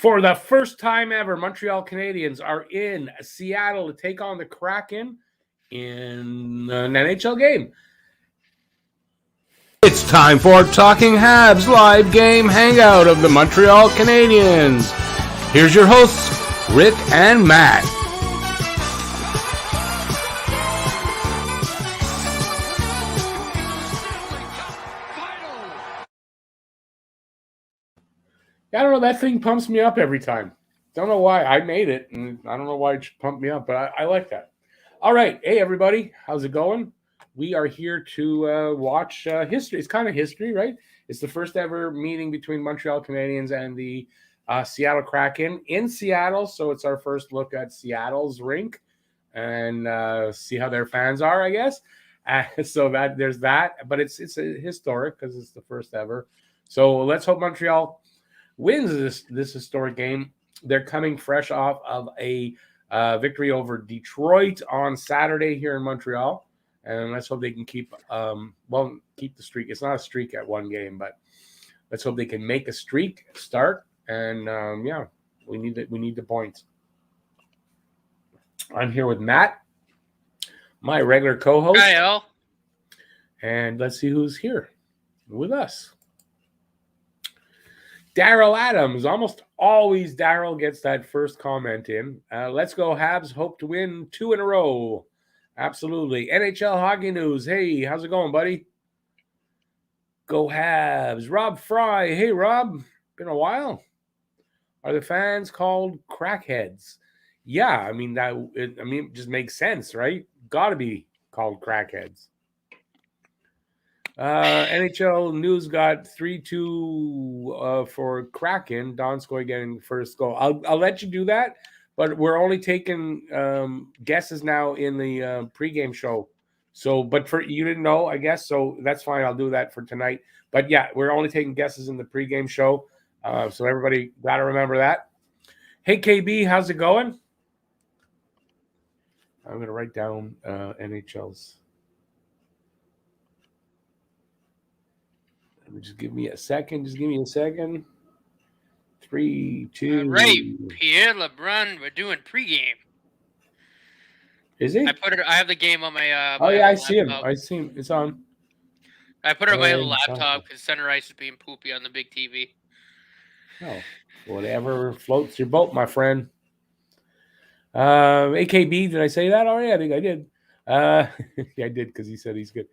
For the first time ever, Montreal Canadiens are in Seattle to take on the Kraken in an NHL game. It's time for Talking Habs live game hangout of the Montreal Canadiens. Here's your hosts, Rick and Matt. I don't know, that thing pumps me up every time. Don't know why. I made it, and I don't know why it should pump me up, but I like that. All right. Hey, everybody. How's it going? We are here to watch history. It's kind of history, right? It's the first ever meeting between Montreal Canadiens and the Seattle Kraken in Seattle. So it's our first look at Seattle's rink and see how their fans are, I guess. So that there's that. But it's historic because it's the first ever. So let's hope Montreal wins this historic game. They're coming fresh off of a victory over Detroit on Saturday here in Montreal, and let's hope they can keep the streak. It's not a streak at one game, but let's hope they can make a streak start. And we need the points. I'm here with Matt, my regular co-host. Hi, Al. And let's see who's here with us. Daryl Adams. Almost always Daryl gets that first comment in. Let's go Habs. Hope to win 2 in a row. Absolutely. NHL Hockey News. Hey, how's it going, buddy? Go Habs. Rob Fry. Hey, Rob. Been a while. Are the fans called crackheads? Yeah, it just makes sense, right? Got to be called crackheads. NHL News got 3-2 for Kraken. Donskoy getting the first goal. I'll let you do that, but we're only taking guesses now in the pregame show. So, but for you didn't know, I guess, so that's fine. I'll do that for tonight. But yeah, we're only taking guesses in the pregame show. So everybody got to remember that. Hey, KB, how's it going? I'm going to write down NHL's. Just give me a second. 3, 2. All right, Pierre LeBrun. We're doing pregame. Is he? I have the game on my. I see him. It's on. I put it on my laptop because center ice is being poopy on the big TV. Oh, whatever floats your boat, my friend. AKB. Did I say that already? I think I did. Yeah, I did because he said he's good.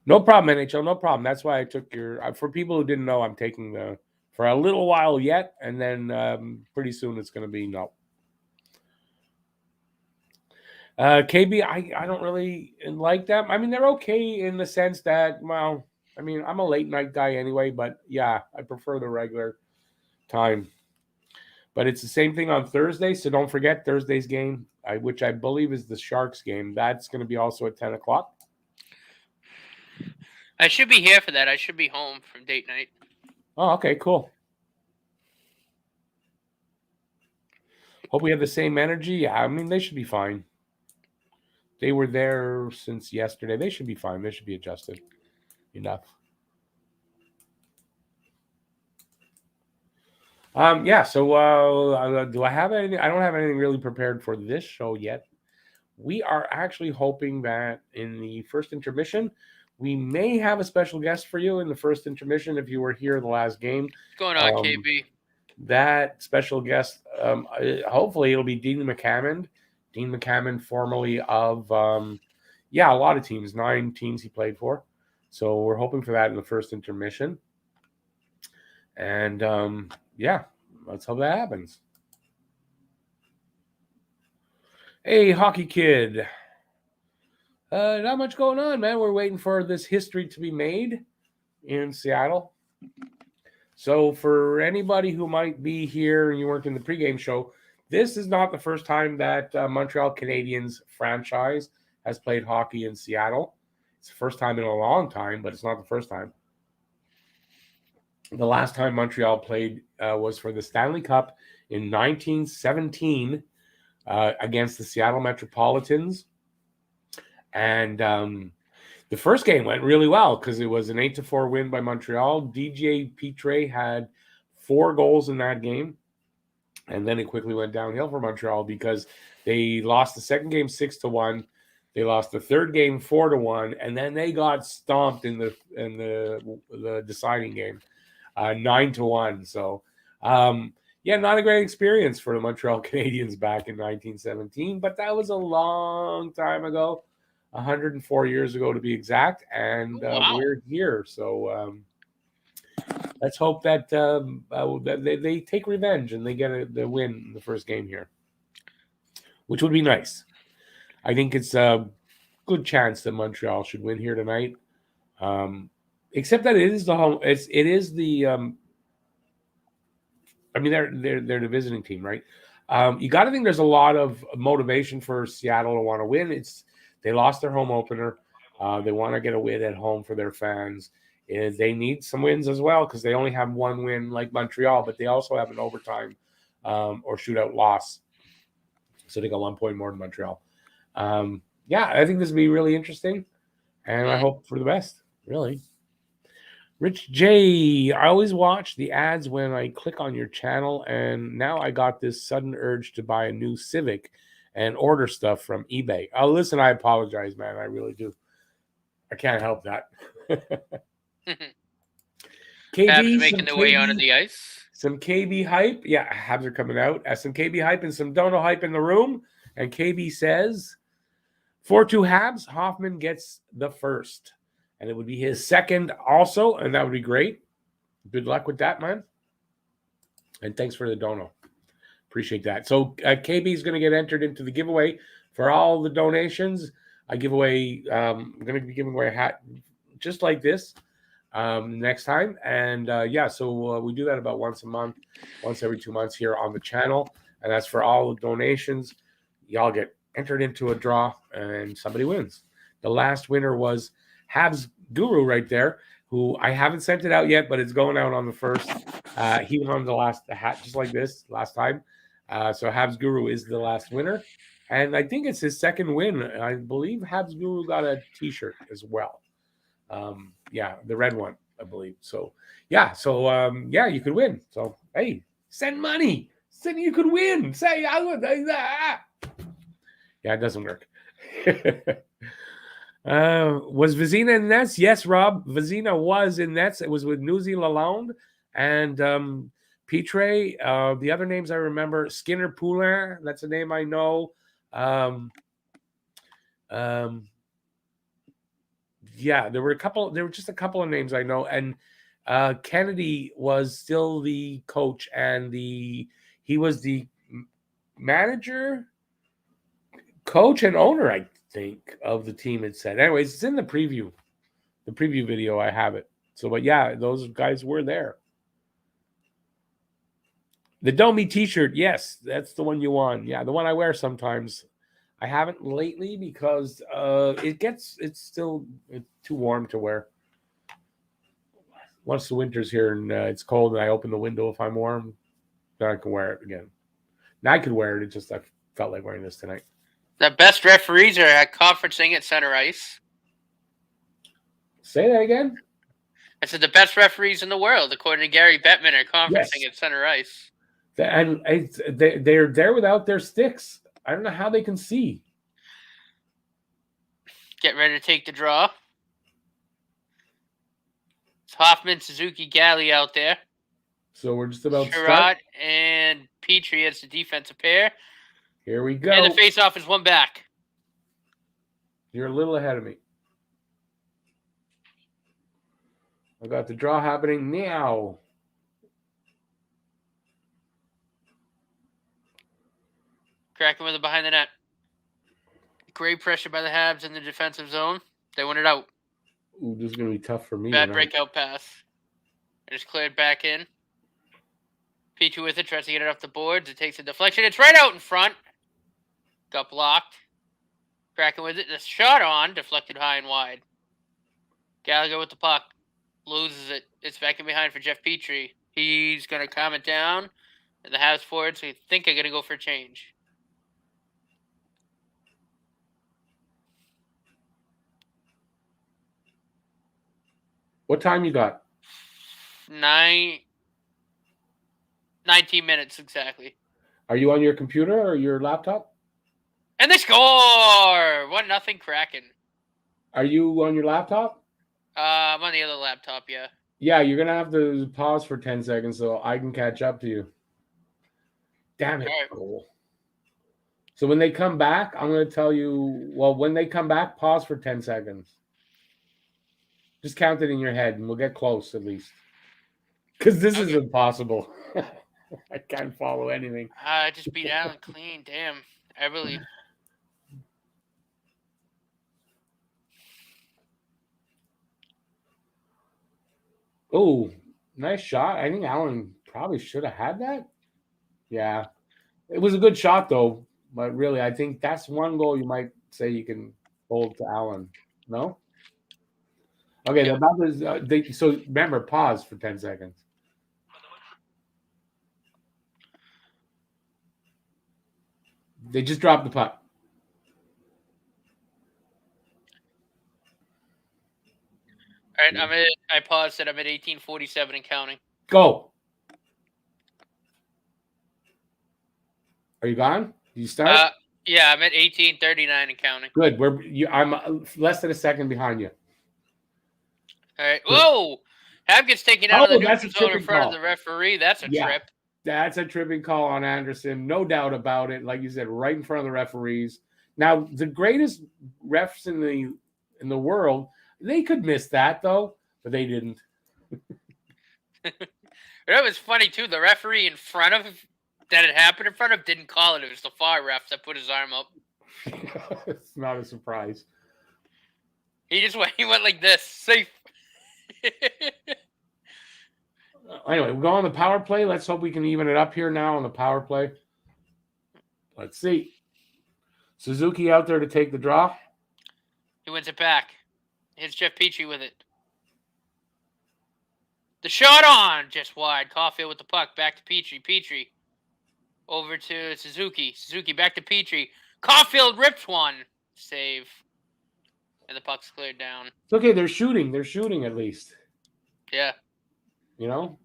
No problem, NHL. No problem. That's why I took your. For people who didn't know, I'm taking for a little while yet, and then pretty soon it's going to be no. KB, I don't really like them. I mean, they're okay in the sense that, well, I mean, I'm a late night guy anyway, but yeah, I prefer the regular time. But it's the same thing on Thursday, so don't forget Thursday's game, which I believe is the Sharks game. That's going to be also at 10 o'clock. I should be here for that. I should be home from date night. Oh, okay, cool. Hope we have the same energy. Yeah, I mean, they should be fine. They were there since yesterday. They should be fine. They should be adjusted enough. So do I have anything? I don't have anything really prepared for this show yet. We are actually hoping that in the first intermission, we may have a special guest for you in the first intermission if you were here the last game. What's going on, KB? That special guest, hopefully it'll be Dean McCammond. Dean McCammond, formerly of, a lot of teams, 9 teams he played for. So we're hoping for that in the first intermission. And, let's hope that happens. Hey, Hockey Kid. Not much going on, man. We're waiting for this history to be made in Seattle. So for anybody who might be here and you weren't in the pregame show, this is not the first time that Montreal Canadiens franchise has played hockey in Seattle. It's the first time in a long time, but it's not the first time. The last time Montreal played was for the Stanley Cup in 1917 against the Seattle Metropolitans. And the first game went really well because it was an 8-4 win by Montreal. DJ Petrie had 4 goals in that game. And then it quickly went downhill for Montreal because they lost the second game 6-1. They lost the third game 4-1, and then they got stomped in the deciding game 9-1. So, not a great experience for the Montreal Canadiens back in 1917, but that was a long time ago, 104 years ago to be exact, and we're here. So let's hope that they take revenge and they get the win in the first game here, which would be nice. I think it's a good chance that Montreal should win here tonight. Except that it is the home. It is the. I mean, they're the visiting team, right? You got to think there's a lot of motivation for Seattle to want to win. They lost their home opener. They want to get a win at home for their fans. They need some wins as well because they only have one win like Montreal, but they also have an overtime or shootout loss. So they got 1 point more than Montreal. I think this will be really interesting, and I hope for the best, really. Rich J, I always watch the ads when I click on your channel, and now I got this sudden urge to buy a new Civic and order stuff from eBay. Oh, listen, I apologize, man. I really do. I can't help that. Habs making their way onto the ice. Some KB hype. Yeah, Habs are coming out. Some KB hype and some Dono hype in the room. And KB says, 4-2 Habs, Hoffman gets the first. And it would be his second also, and that would be great. Good luck with that, man. And thanks for the Dono. Appreciate that. So KB is going to get entered into the giveaway for all the donations. I'm going to be giving away a hat just like this next time. And so we do that about once a month, once every 2 months here on the channel. And that's for all the donations. Y'all get entered into a draw and somebody wins. The last winner was Habs Guru right there, who I haven't sent it out yet, but it's going out on the 1st. He won the hat just like this last time. So Habs Guru is the last winner. And I think it's his second win. I believe Habs Guru got a T-shirt as well. The red one, I believe. So, you could win. So, hey, send money. You could win. Say, I would. Yeah, it doesn't work. Was Vizina in nets? Yes, Rob. Vizina was in nets. It was with Newsy Lalonde and Petrie. The other names I remember, Skinner Poulin. That's a name I know. There were just a couple of names I know. And Kennedy was still the coach, and he was the manager, coach, and owner, I think, of the team, it said. Anyways, it's in the preview video. I have it. So, but yeah, those guys were there. The Domi t-shirt, yes, that's the one you want. Yeah, the one I wear sometimes. I haven't lately because it's too warm to wear. Once the winter's here and it's cold and I open the window if I'm warm, then I can wear it again. Now I could wear it. It just I felt like wearing this tonight. The best referees are at conferencing at center ice. Say that again? I said the best referees in the world, according to Gary Bettman, are conferencing at center ice. And they're there without their sticks. I don't know how they can see. Get ready to take the draw. It's Hoffman, Suzuki, Galley out there. So we're just about Sherrod to start. And Petrie as the defensive pair. Here we go. And the face-off is one back. You're a little ahead of me. I got the draw happening now. Kraken with it behind the net. Great pressure by the Habs in the defensive zone. They win it out. Ooh, this is going to be tough for me. Bad breakout pass. It is cleared back in. Petrie with it, tries to get it off the boards. It takes a deflection. It's right out in front. Got blocked. Kraken with it. The shot on. Deflected high and wide. Gallagher with the puck. Loses it. It's back in behind for Jeff Petrie. He's going to calm it down. And the Habs forwards, we think are going to go for a change. What time you got? 19 minutes exactly. Are you on your computer or your laptop? And they score! 1-0 Kraken. Are you on your laptop? I'm on the other laptop, yeah. Yeah, you're going to have to pause for 10 seconds so I can catch up to you. Damn it. All right. Cole. So when they come back, I'm going to tell you, well, when they come back, pause for 10 seconds. Just count it in your head and we'll get close at least. Because this is impossible. I can't follow anything. I just beat Allen clean. Damn. I really... Oh, nice shot. I think Allen probably should have had that. Yeah. It was a good shot, though. But really, I think that's one goal you might say you can hold to Allen. No? Okay, Yep. that was, so remember, pause for 10 seconds. They just dropped the puck. All right, I paused it. I'm at 18:47 and counting. Go. Are you gone? Did you start? Yeah, I'm at 18:39 and counting. Good. I'm less than a second behind you. All right. Whoa! Hab gets taken out of the that's a neutral zone in tripping front call. of the referee. That's a trip. That's a tripping call on Anderson. No doubt about it. Like you said, right in front of the referees. Now, the greatest refs in the world, they could miss that, though, but they didn't. That was funny, too. The referee in front of that it happened in front of didn't call it. It was the far ref that put his arm up. It's not a surprise. He went like this. Safe. Anyway, we'll go on the power play. Let's hope we can even it up here now on the power play. Let's see. Suzuki out there to take the draw. He wins it back. Hits Jeff Petrie with it. The shot on, just wide. Caulfield with the puck. Back to Petrie. Petrie over to Suzuki. Suzuki back to Petrie. Caulfield rips one. Save. And the puck's cleared down. It's okay. They're shooting. They're shooting at least. Yeah. You know?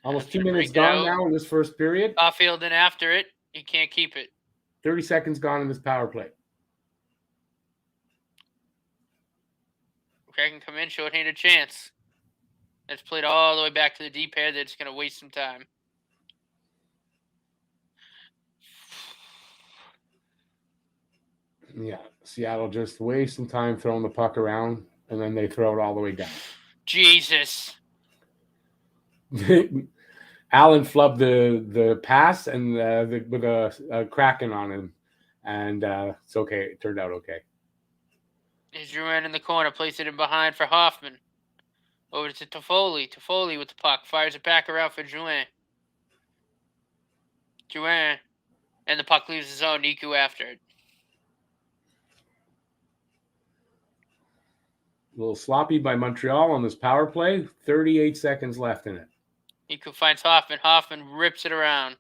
Almost 2 minutes gone now in this first period. Caulfield in after it. He can't keep it. 30 seconds gone in this power play. Kraken come in, short-handed chance. It's played all the way back to the deep pair. That's going to waste some time. Yeah, Seattle just wasting time throwing the puck around, and then they throw it all the way down. Jesus. Allen flubbed the pass and with a Kraken on him, and it's okay. It turned out okay. Here's Drouin in the corner, plays it in behind for Hoffman. Over to Toffoli. Toffoli with the puck, fires it back around for Drouin. Drouin, and the puck leaves the zone. Niku after it. A little sloppy by Montreal on this power play. 38 seconds left in it. Niku finds Hoffman. Hoffman rips it around.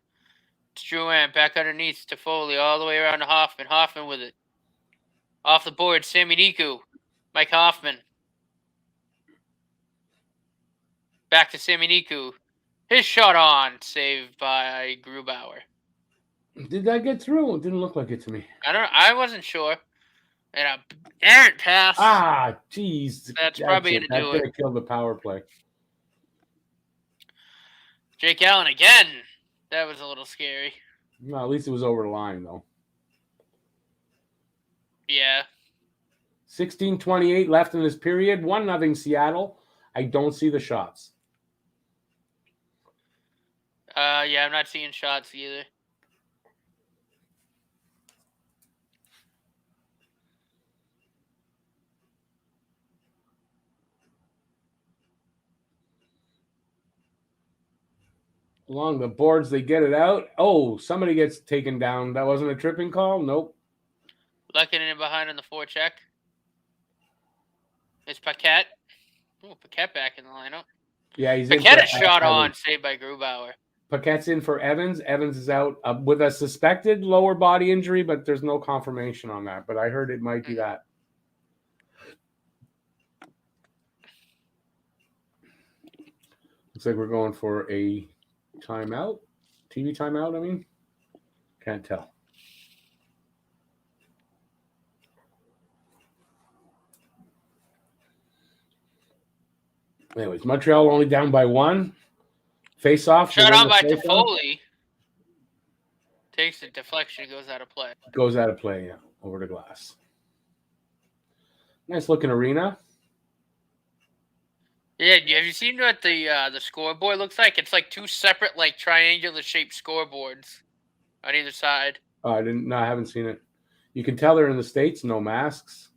It's Drouin back underneath Toffoli all the way around to Hoffman. Hoffman with it. Off the board, Sammy Niku. Mike Hoffman. Back to Sammy Niku. His shot on, saved by Grubauer. Did that get through? It didn't look like it to me. I wasn't sure. And a errant pass. Ah, jeez. That's probably going to do it. That's going to kill the power play. Jake Allen again. That was a little scary. No, at least it was over the line, though. Yeah. 16:28 left in this period. 1-0 Seattle. I don't see the shots. Yeah, I'm not seeing shots either. Along the boards, they get it out. Oh, somebody gets taken down. That wasn't a tripping call? Nope. Lucking in behind on the forecheck. It's Paquette. Oh, Paquette back in the lineup. Yeah, he's Paquette in a shot on, saved by Grubauer. Paquette's in for Evans. Evans is out with a suspected lower body injury, but there's no confirmation on that. But I heard it might be that. Looks like we're going for a timeout. TV timeout, I mean. Can't tell. Anyways, Montreal only down by 1. Face off. Shot on by Toffoli. Takes the deflection, goes out of play. Goes out of play, yeah, over the glass. Nice looking arena. Yeah, have you seen what the scoreboard looks like? It's like 2 separate, like triangular shaped scoreboards on either side. Oh, I haven't seen it. You can tell they're in the States, no masks.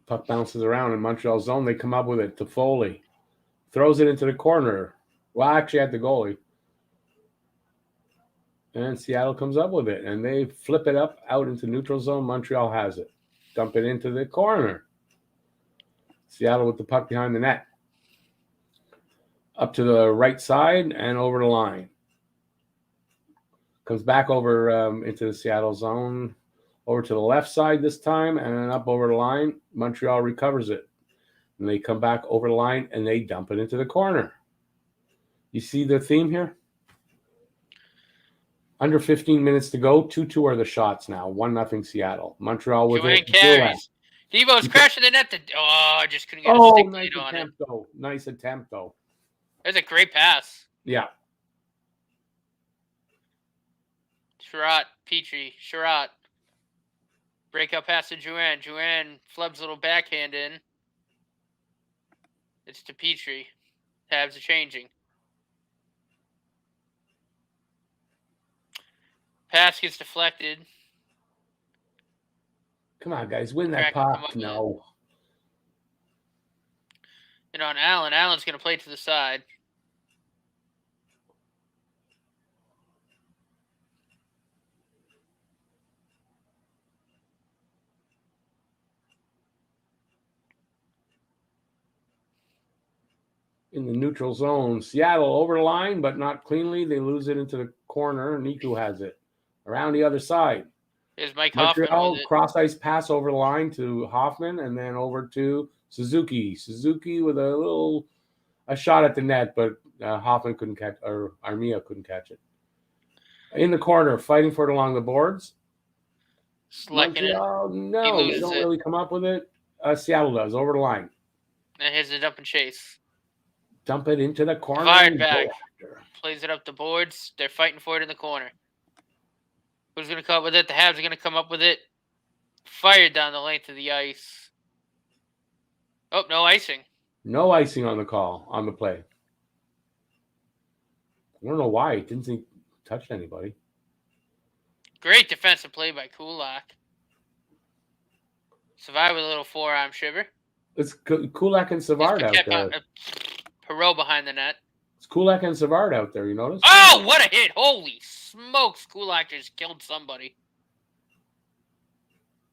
Puck bounces around in Montreal's zone. They come up with it. Toffoli throws it into the corner. Well, actually at the goalie. And Seattle comes up with it, and they flip it up out into neutral zone. Montreal has it. Dump it into the corner. Seattle with the puck behind the net. Up to the right side and over the line. Comes back over into the Seattle zone. Over to the left side this time, and then up over the line. Montreal recovers it. And they come back over the line, and they dump it into the corner. You see the theme here? Under 15 minutes to go. 2-2 are the shots now. 1-0 Seattle. Montreal with it. Carries. Devo's crashing the net. Just couldn't get a stick lead on it. Nice attempt, though. That's a great pass. Yeah. Sherratt, Petrie, Sherratt. Breakout pass to Juan. Juan flubs a little backhand in. It's to Petrie. Habs are changing. Pass gets deflected. Come on, guys. Win that puck. No. And on Allen. Allen's going to play to the side. In the neutral zone. Seattle over the line, but not cleanly. They lose it into the corner. Niku has it. Around the other side. Here's Mike Montreal, Hoffman. Cross-ice pass over the line to Hoffman, and then over to Suzuki. Suzuki with a shot at the net, but Hoffman couldn't catch, or Armia couldn't catch it. In the corner, fighting for it along the boards. Montreal, no, they don't really come up with it. Seattle does, over the line. And here's the dump and chase. Dump it into the corner. Fired back. Plays it up the boards. They're fighting for it in the corner. Who's going to come up with it? The Habs are going to come up with it. Fired down the length of the ice. Oh, no icing. No icing on the call, on the play. I don't know why. It didn't seem touched anybody. Great defensive play by Kulak. Savard with a little forearm shiver. It's Kulak and Savard out there. Perot behind the net. It's Kulak and Savard out there, you notice? Oh, what a hit. Holy smokes. Kulak just killed somebody.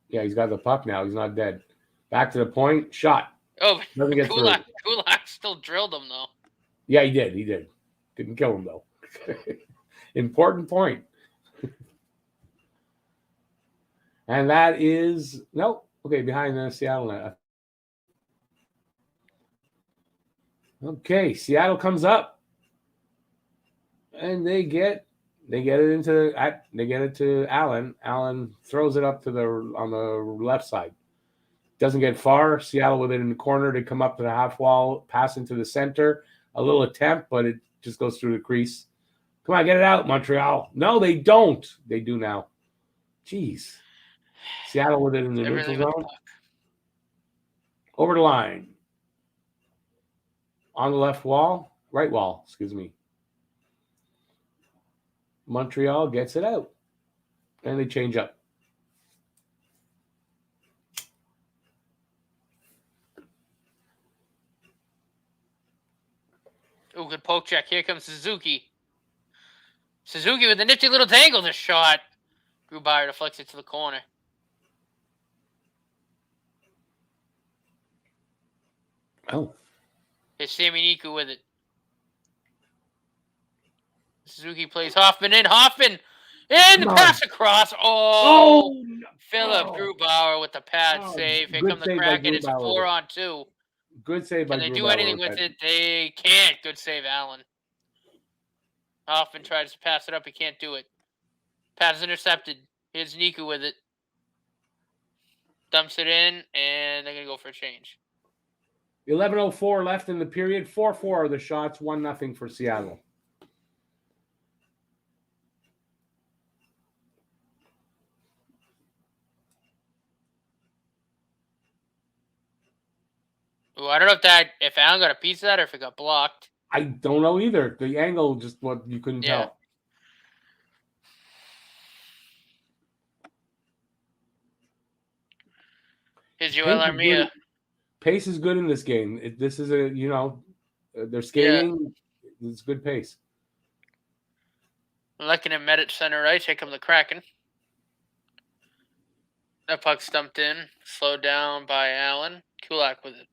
Yeah, he's got the puck now. He's not dead. Back to the point. Shot. Oh, Kulak still drilled him, though. Yeah, he did. He did. Didn't kill him, though. Important point. And that is... Nope. Okay, behind the Seattle net. Okay, Seattle comes up. And they get it to Allen. Allen throws it up on the left side. Doesn't get far. Seattle with it in the corner. They come up to the half wall, pass into the center. A little attempt, but it just goes through the crease. Come on, get it out, Montreal. No, they don't. They do now. Jeez. Seattle with it in the neutral zone. Over the line. On the right wall, excuse me. Montreal gets it out. And they change up. Oh, good poke check. Here comes Suzuki. Suzuki with a nifty little tangle this shot. Grubauer deflects it to the corner. Oh. Here's Sammy Niku with it. Suzuki plays Hoffman in. Hoffman! And the pass across. Oh! Philip Grubauer with the pad save. Here good come the save by Kraken. It's Grubauer. 4-on-2. Good save by Can they Grubauer. do anything with it? They can't. Good save, Allen. Hoffman tries to pass it up. He can't do it. Pass is intercepted. Here's Niku with it. Dumps it in, and they're going to go for a change. 11:04 left in the period. 4-4 are the shots. 1-0 for Seattle. Ooh, I don't know if Allen got a piece of that or if it got blocked. I don't know either. The angle just what you couldn't tell. Here's Joel Armia. Pace is good in this game. This is they're skating. Yeah. It's good pace. Looking met at center right. Here come the Kraken. That puck stumped in. Slowed down by Allen. Kulak with it.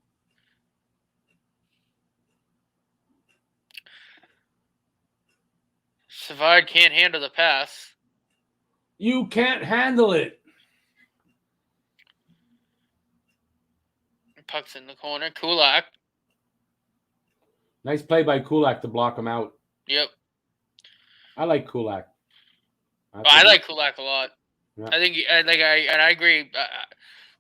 Savard can't handle the pass. You can't handle it. Puck's in the corner. Kulak. Nice play by Kulak to block him out. Yep. I like Kulak. I like Kulak a lot. Yeah. I think, I agree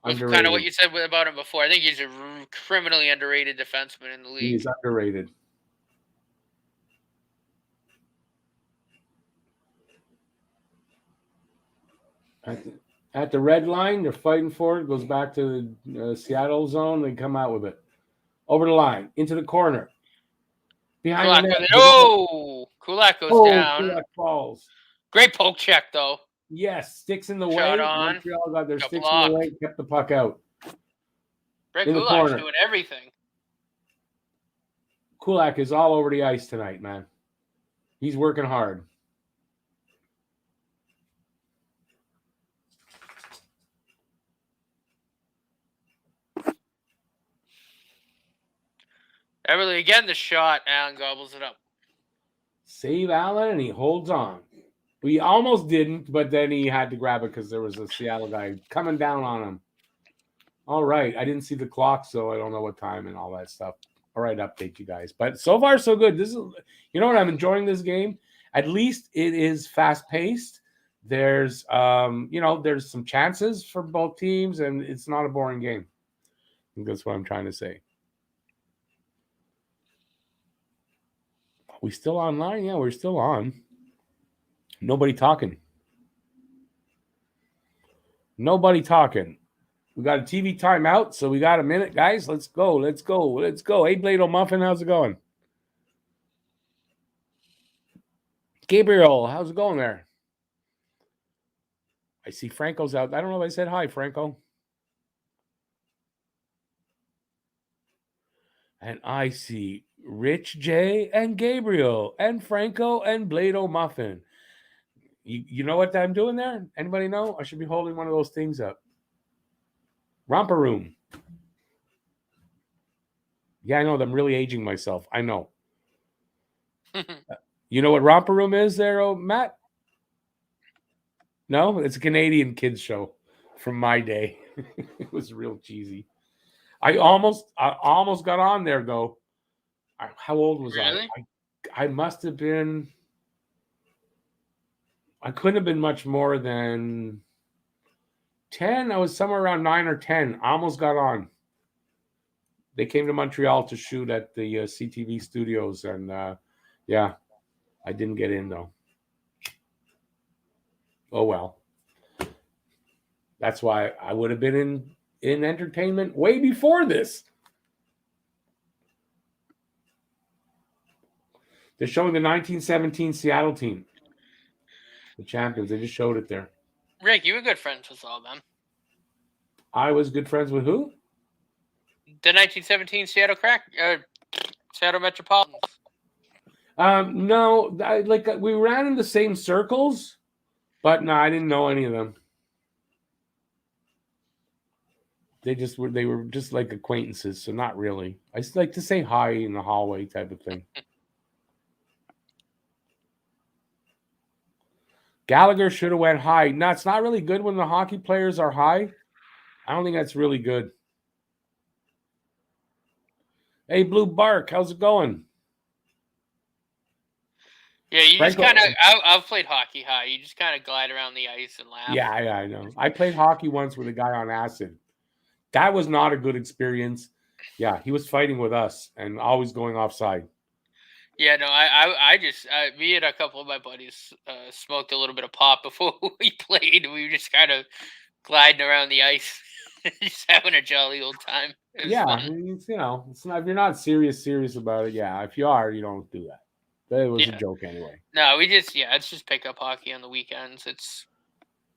with kind of what you said about him before. I think he's a criminally underrated defenseman in the league. He's underrated. At the red line, they're fighting for it. Goes back to the Seattle zone. They come out with it. Over the line, into the corner. Behind the net. Kulak goes down. Kulak falls. Great poke check, though. Yes, sticks in the Shot way. on. Montreal got their sticks in the way, kept the puck out. Great Kulak's doing everything. Kulak is all over the ice tonight, man. He's working hard. Everly again, the shot. Allen gobbles it up. Save Allen, and he holds on. We almost didn't, but then he had to grab it because there was a Seattle guy coming down on him. All right. I didn't see the clock, so I don't know what time and all that stuff. All right, update you guys. But so far, so good. This is, what, I'm enjoying this game. At least it is fast-paced. There's, there's some chances for both teams, and it's not a boring game. I think that's what I'm trying to say. Are we still online? Yeah, we're still on. Nobody talking. Nobody talking. We got a TV timeout, so we got a minute, guys. Let's go. Let's go. Let's go. Hey, Blado Muffin, how's it going? Gabriel, how's it going there? I see Franco's out. I don't know if I said hi, Franco. And I see Rich J and Gabriel and Franco and Blado Muffin. You know what I'm doing there? Anybody know? I should be holding one of those things up. Romper Room. Yeah, I know. I'm really aging myself. I know. You know what Romper Room is there, Matt? No? It's a Canadian kids show from my day. It was real cheesy. I almost got on there, though. How old was really? I must have been... I couldn't have been much more than 10. I was somewhere around 9 or 10. I almost got on. They came to Montreal to shoot at the CTV studios. And, I didn't get in, though. Oh, well. That's why I would have been in entertainment way before this. They're showing the 1917 Seattle team. The champions. They just showed it there. Rick, you were good friends with all of them. I was good friends with who? The 1917 Seattle Seattle Metropolitans. No, we ran in the same circles, but no, I didn't know any of them. They were just like acquaintances, so not really. I just like to say hi in the hallway type of thing. Gallagher should have went high. No, it's not really good when the hockey players are high. I don't think that's really good. Hey, Blue Bark, how's it going? Yeah, you just Franco- kind of. I've played hockey high. You just kind of glide around the ice and laugh. Yeah, I know. I played hockey once with a guy on acid. That was not a good experience. Yeah, he was fighting with us and always going offside. Yeah, no, I just me and a couple of my buddies smoked a little bit of pot before we played. We were just kind of gliding around the ice, just having a jolly old time. It was Yeah, fun. it's, it's not if you're not serious about it. Yeah, if you are, you don't do that. But it was a Yeah. joke anyway. No, it's just pick up hockey on the weekends. It's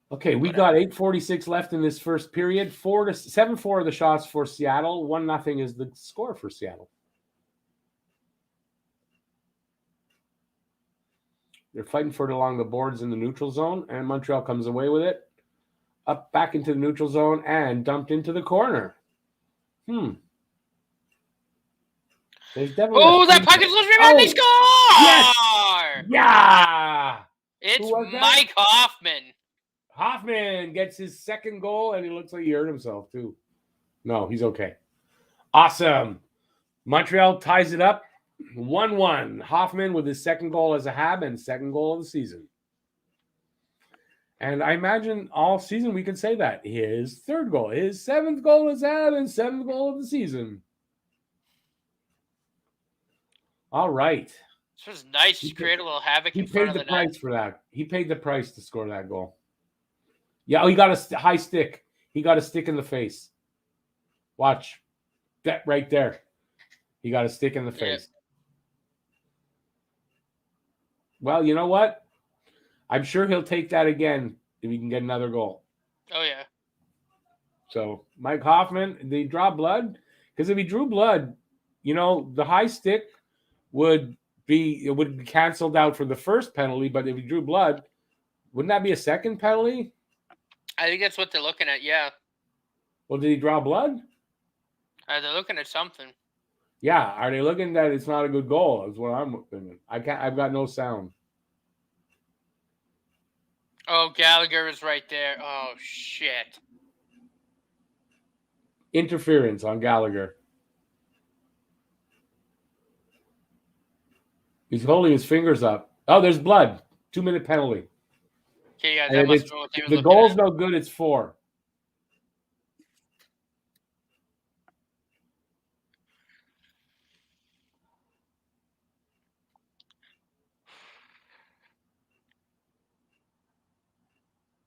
Okay, we got 8:46 left in this first period. 7-4 of the shots for Seattle. 1-0 is the score for Seattle. They're fighting for it along the boards in the neutral zone, and Montreal comes away with it. Up back into the neutral zone and dumped into the corner. There's definitely that puck is loose rebound. They score! Yes! Yeah! It's Mike Hoffman. Hoffman gets his second goal, and he looks like he hurt himself, too. No, he's okay. Awesome. Montreal ties it up 1-1. Hoffman with his second goal as a Hab and second goal of the season. And I imagine all season we could say that. His third goal, his seventh goal as Hab and seventh goal of the season. All right. This was nice. Just create a little havoc in front of the net. He paid the price for that. He paid the price to score that goal. Yeah, he got a high stick. He got a stick in the face. Watch. That right there. He got a stick in the face. Well, you know what? I'm sure he'll take that again if he can get another goal. Oh, yeah. So, Mike Hoffman, did he draw blood? Because if he drew blood, the high stick would be canceled out for the first penalty, but if he drew blood, wouldn't that be a second penalty? I think that's what they're looking at, yeah. Well, did he draw blood? They're looking at something. Yeah, are they looking that it's not a good goal? Is what I'm thinking. I've got no sound. Oh, Gallagher is right there. Oh, shit. Interference on Gallagher. He's holding his fingers up. Oh, there's blood. 2-minute penalty. Okay, yeah, that must be what they were looking at. The goal's no good. It's 4.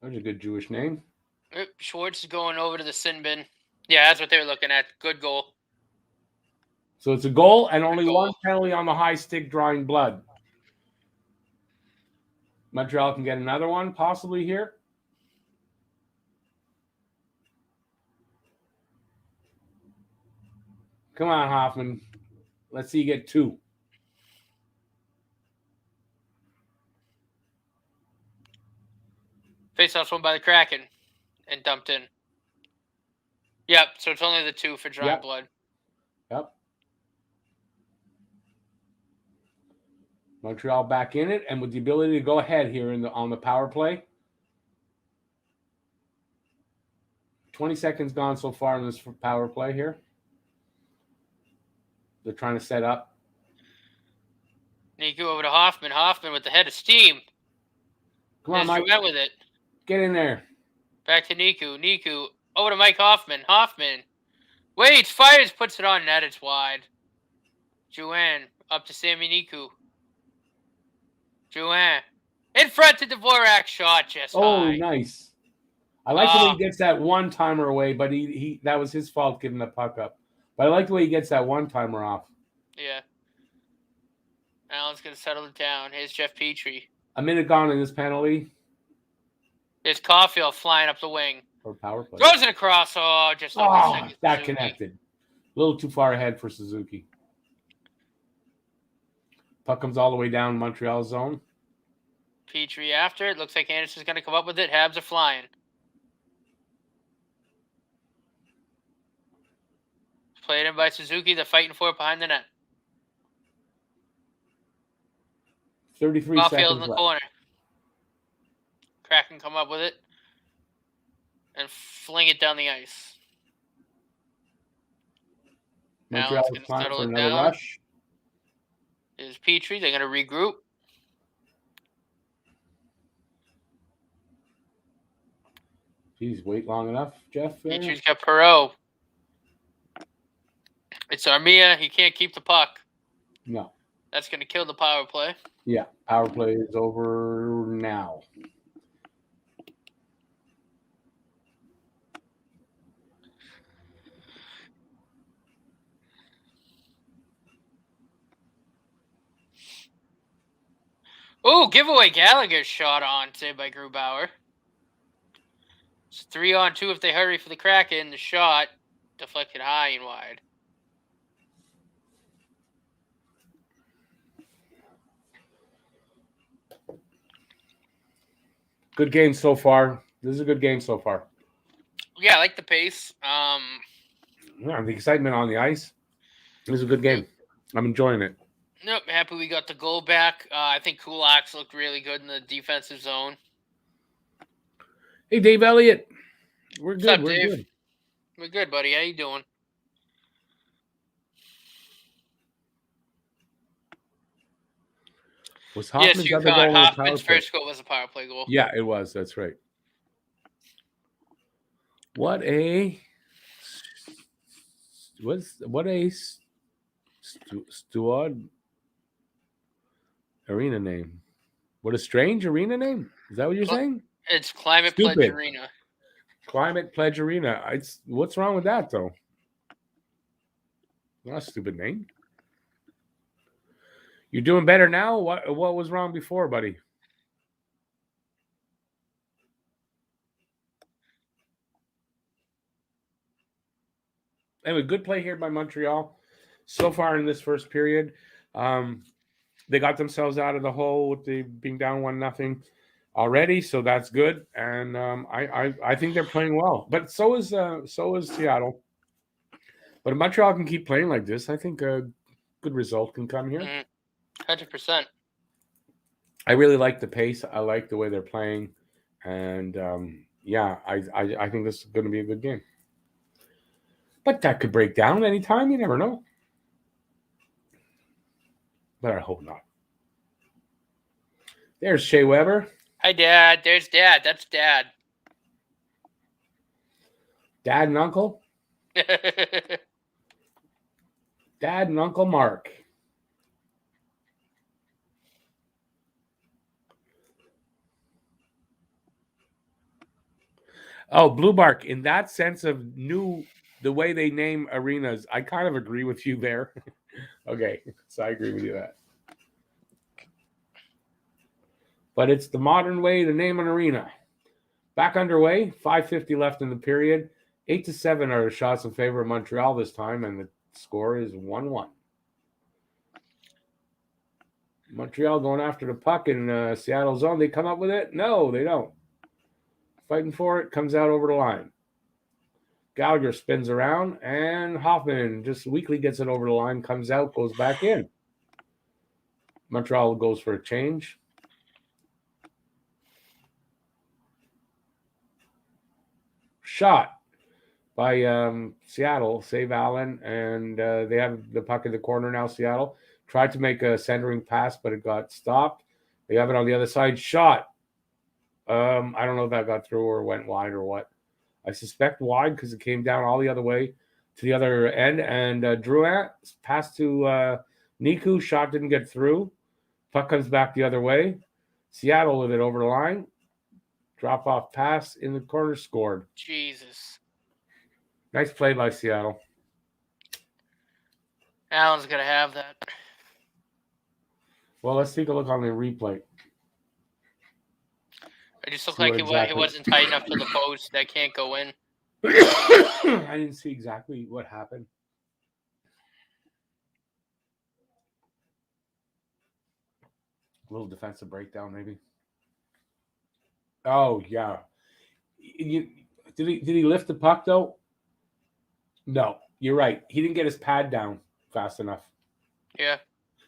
That's a good Jewish name. Schwartz is going over to the sin bin. Yeah, that's what they were looking at. Good goal. So it's a goal and only one penalty on the high stick drawing blood. Montreal can get another one possibly here. Come on, Hoffman. Let's see you get 2. Face-off won by the Kraken and dumped in. Yep, so it's only the 2 for drawing blood. Yep. Montreal back in it and with the ability to go ahead here on the power play. 20 seconds gone so far in this power play here. They're trying to set up. Niku over to Hoffman. Hoffman with the head of steam. Come on, Mike. Went with it. Get in there. Back to Niku. Niku over to Mike Hoffman. Hoffman waits, fires, puts it on net. It's wide. Juan up to Sammy Niku. Juan in front to Dvorak. Shot just high. Oh, nice. I like the way he gets that one-timer away, but he that was his fault giving the puck up. But I like the way he gets that one-timer off. Yeah. Allen's going to settle it down. Here's Jeff Petrie. A minute gone in this penalty. There's Caulfield flying up the wing. Or power play. Throws it across. Oh, just that connected. A little too far ahead for Suzuki. Puck comes all the way down Montreal zone. Petrie after it. Looks like Anderson's going to come up with it. Habs are flying. Played in by Suzuki. They're fighting for it behind the net. 33 Caulfield seconds in the left. corner. Kraken come up with it and fling it down the ice. Montreal Allen's is going to trying settle for it another down. rush. Is Petrie. They're going to regroup. Geez, wait long enough, Jeff. Petrie's got Perot. It's Armia. He can't keep the puck. No. That's going to kill the power play. Yeah, power play is over now. Oh, giveaway Gallagher's shot on, saved by Grubauer. It's 3-on-2 if they hurry for the Kraken. The shot deflected high and wide. Good game so far. This is a good game so far. Yeah, I like the pace. Yeah, the excitement on the ice. It was a good game. I'm enjoying it. Nope, happy we got the goal back. I think Kulak's looked really good in the defensive zone. Hey, Dave Elliott. We're What's good. up, We're Dave? good. We're good, buddy. How you doing? Was Hoffman's yes, you other caught. goal on the power Hoffman's play? first goal was a power play goal. Yeah, it was. That's right. What a Stuart arena name. What a strange arena name. Is that what you're saying? It's Climate Stupid. Pledge Arena. Climate Pledge Arena. What's wrong with that, though? Not a stupid name. You're doing better now? What was wrong before, buddy? Anyway, good play here by Montreal. So far in this first period, they got themselves out of the hole with the being down 1-0 already, so that's good. And I think they're playing well. But so is Seattle. But if Montreal can keep playing like this, I think a good result can come here. 100%. I really like the pace. I like the way they're playing, and I think this is going to be a good game. But that could break down anytime. You never know. But I hope not. There's Shea Weber. Hi, Dad. There's Dad. That's Dad. Dad and Uncle. Dad and Uncle Mark. Oh, Blue Bark. In that sense of the way they name arenas, I kind of agree with you there. Okay, so I agree with you that. But it's the modern way to name an arena. Back underway, 5:50 left in the period. 8-7 are the shots in favor of Montreal this time, and the score is 1-1. Montreal going after the puck in Seattle zone. They come up with it? No, they don't. Fighting for it, comes out over the line. Gallagher spins around, and Hoffman just weakly gets it over the line, comes out, goes back in. Montreal goes for a change. Shot by Seattle, save Allen, and they have the puck in the corner now, Seattle. Tried to make a centering pass, but it got stopped. They have it on the other side. Shot. I don't know if that got through or went wide or what. I suspect wide because it came down all the other way to the other end. And Drouin passed to Niku. Shot didn't get through. Puck comes back the other way. Seattle with it over the line. Drop off pass in the corner, scored. Jesus. Nice play by Seattle. Allen's going to have that. Well, let's take a look on the replay. It just looked like it wasn't tight enough to the post. That can't go in. I didn't see exactly what happened. A little defensive breakdown, maybe. Oh, yeah. Did he lift the puck, though? No, you're right. He didn't get his pad down fast enough. Yeah.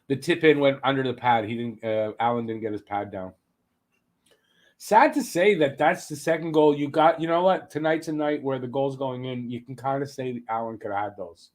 The tip in went under the pad. Allen didn't get his pad down. Sad to say that that's the second goal you got. You know what? Tonight's a night where the goal's going in. You can kind of say that Allen could have had those.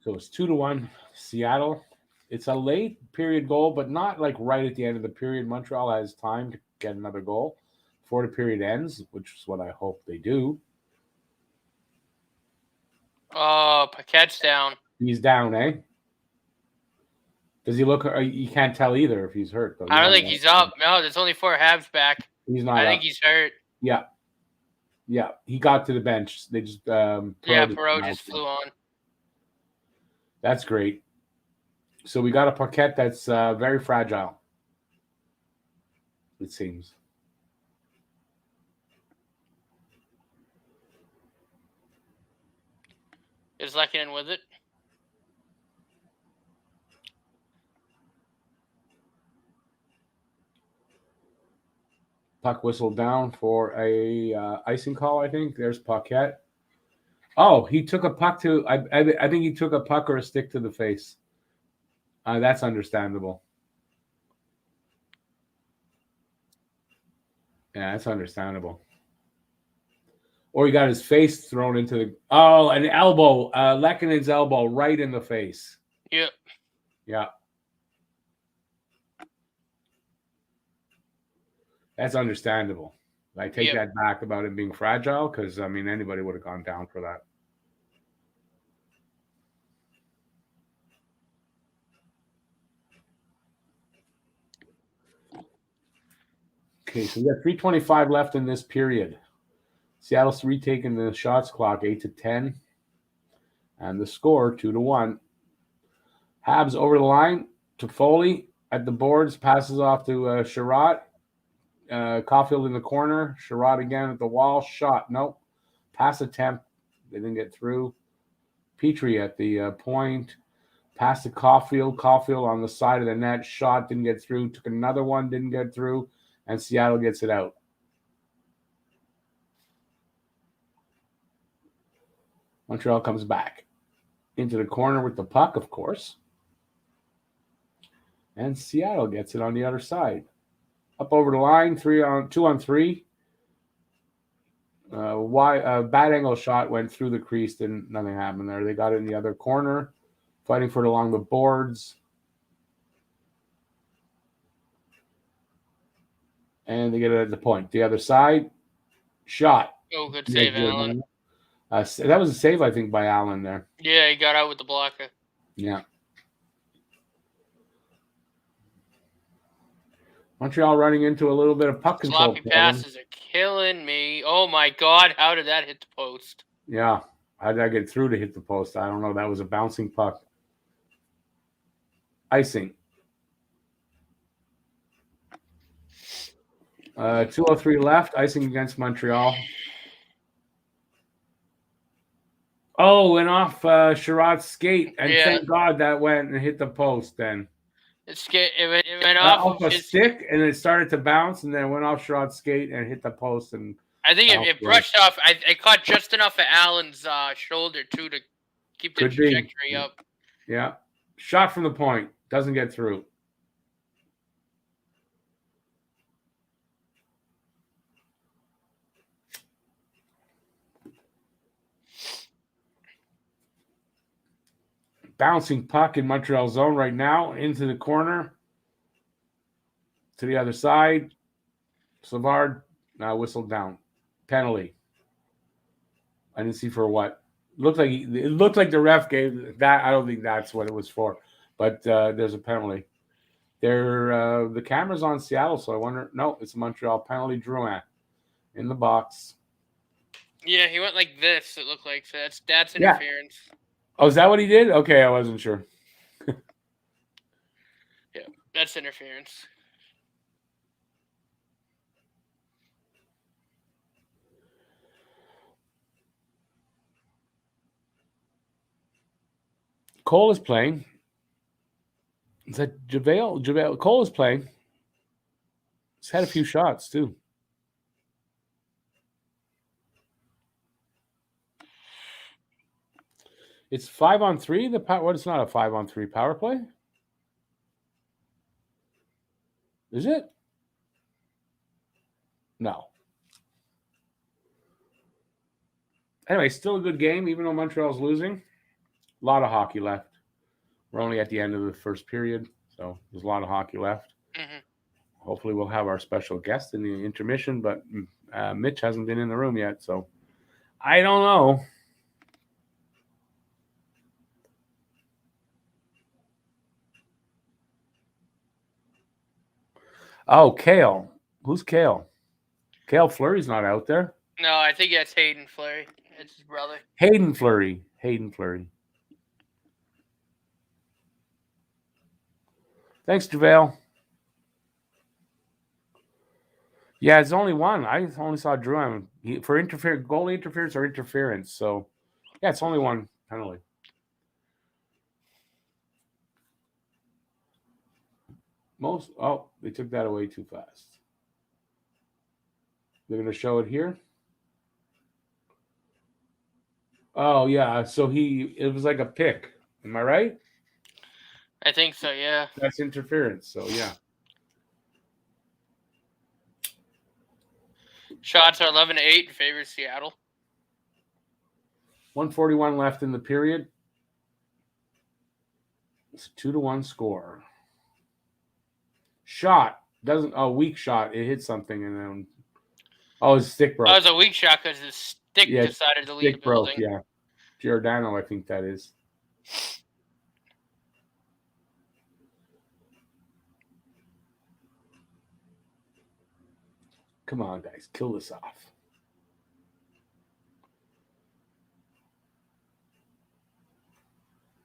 So it's 2-1 Seattle. It's a late period goal, but not like right at the end of the period. Montreal has time to get another goal before the period ends, which is what I hope they do. Oh, Paquette's down. He's down, eh? Does he look? You can't tell either if he's hurt. Though. I don't think he's up. No, there's only 4 Habs back. He's not. I think he's hurt. Yeah. He got to the bench. They just Perot just flew on. That's great. So we got a Paquette that's very fragile. It seems. Is Lehkonen with it? Puck whistled down for a icing call, I think. There's Paquette. Oh, he took a puck to I think he took a puck or a stick to the face. That's understandable. Yeah, that's understandable. Or he got his face thrown into the an elbow, Lehkonen's elbow right in the face. Yep. Yeah. That's understandable. I take that back about it being fragile because, I mean, anybody would have gone down for that. Okay, so we got 3:25 left in this period. Seattle's retaking the shots clock 8-10. And the score 2-1. Habs over the line to Foley at the boards, passes off to Sherratt. Caulfield in the corner. Sherratt again at the wall. Shot. Nope. Pass attempt. They didn't get through. Petrie at the point. Pass to Caulfield. Caulfield on the side of the net. Shot. Didn't get through. Took another one. Didn't get through. And Seattle gets it out. Montreal comes back into the corner with the puck, of course. And Seattle gets it on the other side. Up over the line, 2-on-3. Bad angle shot went through the crease and nothing happened there. They got it in the other corner, fighting for it along the boards. And they get it at the point. The other side, shot. Oh, good save, Allen. That was a save, I think, by Allen there. Yeah, he got out with the blocker. Yeah. Montreal running into a little bit of puck control. Sloppy passes are killing me. Oh, my God. How did that hit the post? Yeah. How did I get through to hit the post? I don't know. That was a bouncing puck. Icing. 2:03 left. Icing against Montreal. Oh, went off Sherratt's skate. And thank God that went and hit the post then. It went off a stick, and it started to bounce, and then it went off Sherratt's skate and hit the post. And I think it brushed off. I caught just enough of Allen's shoulder, too, to keep the trajectory up. Yeah. Shot from the point. Doesn't get through. Bouncing puck in Montreal zone right now into the corner to the other side. Savard whistled down. Penalty. I didn't see for what. It looked like the ref gave that. I don't think that's what it was for, but there's a penalty. The camera's on Seattle, so I wonder. No, it's a Montreal penalty. Drouin in the box. Yeah, he went like this. It looked like so. That's interference. Yeah. Oh, is that what he did? Okay, I wasn't sure. Yeah, that's interference. Cole is playing. Is that JaVale? Cole is playing. He's had a few shots, too. It's 5-on-3. What? It's not a 5-on-3 power play. Is it? No. Anyway, still a good game, even though Montreal's losing. A lot of hockey left. We're only at the end of the first period, so there's a lot of hockey left. Mm-hmm. Hopefully, we'll have our special guest in the intermission, but Mitch hasn't been in the room yet, so I don't know. Oh, Kale. Who's Kale? Kale Fleury's not out there. No, I think that's Hayden Fleury. It's his brother. Hayden Fleury. Thanks, JaVale. Yeah, it's only one. I only saw Drew for goalie interference or interference. So, yeah, it's only one penalty. They took that away too fast. They're going to show it here. Oh, yeah. So it was like a pick. Am I right? I think so, yeah. That's interference. So, yeah. Shots are 11-8 in favor of Seattle. 1:41 left in the period. It's a 2-1 score. Shot. Weak shot. It hit something and then. Oh, his stick broke. Oh, it was a weak shot because his stick decided to leave the building. Broke, yeah. Giordano, I think that is. Come on, guys. Kill this off.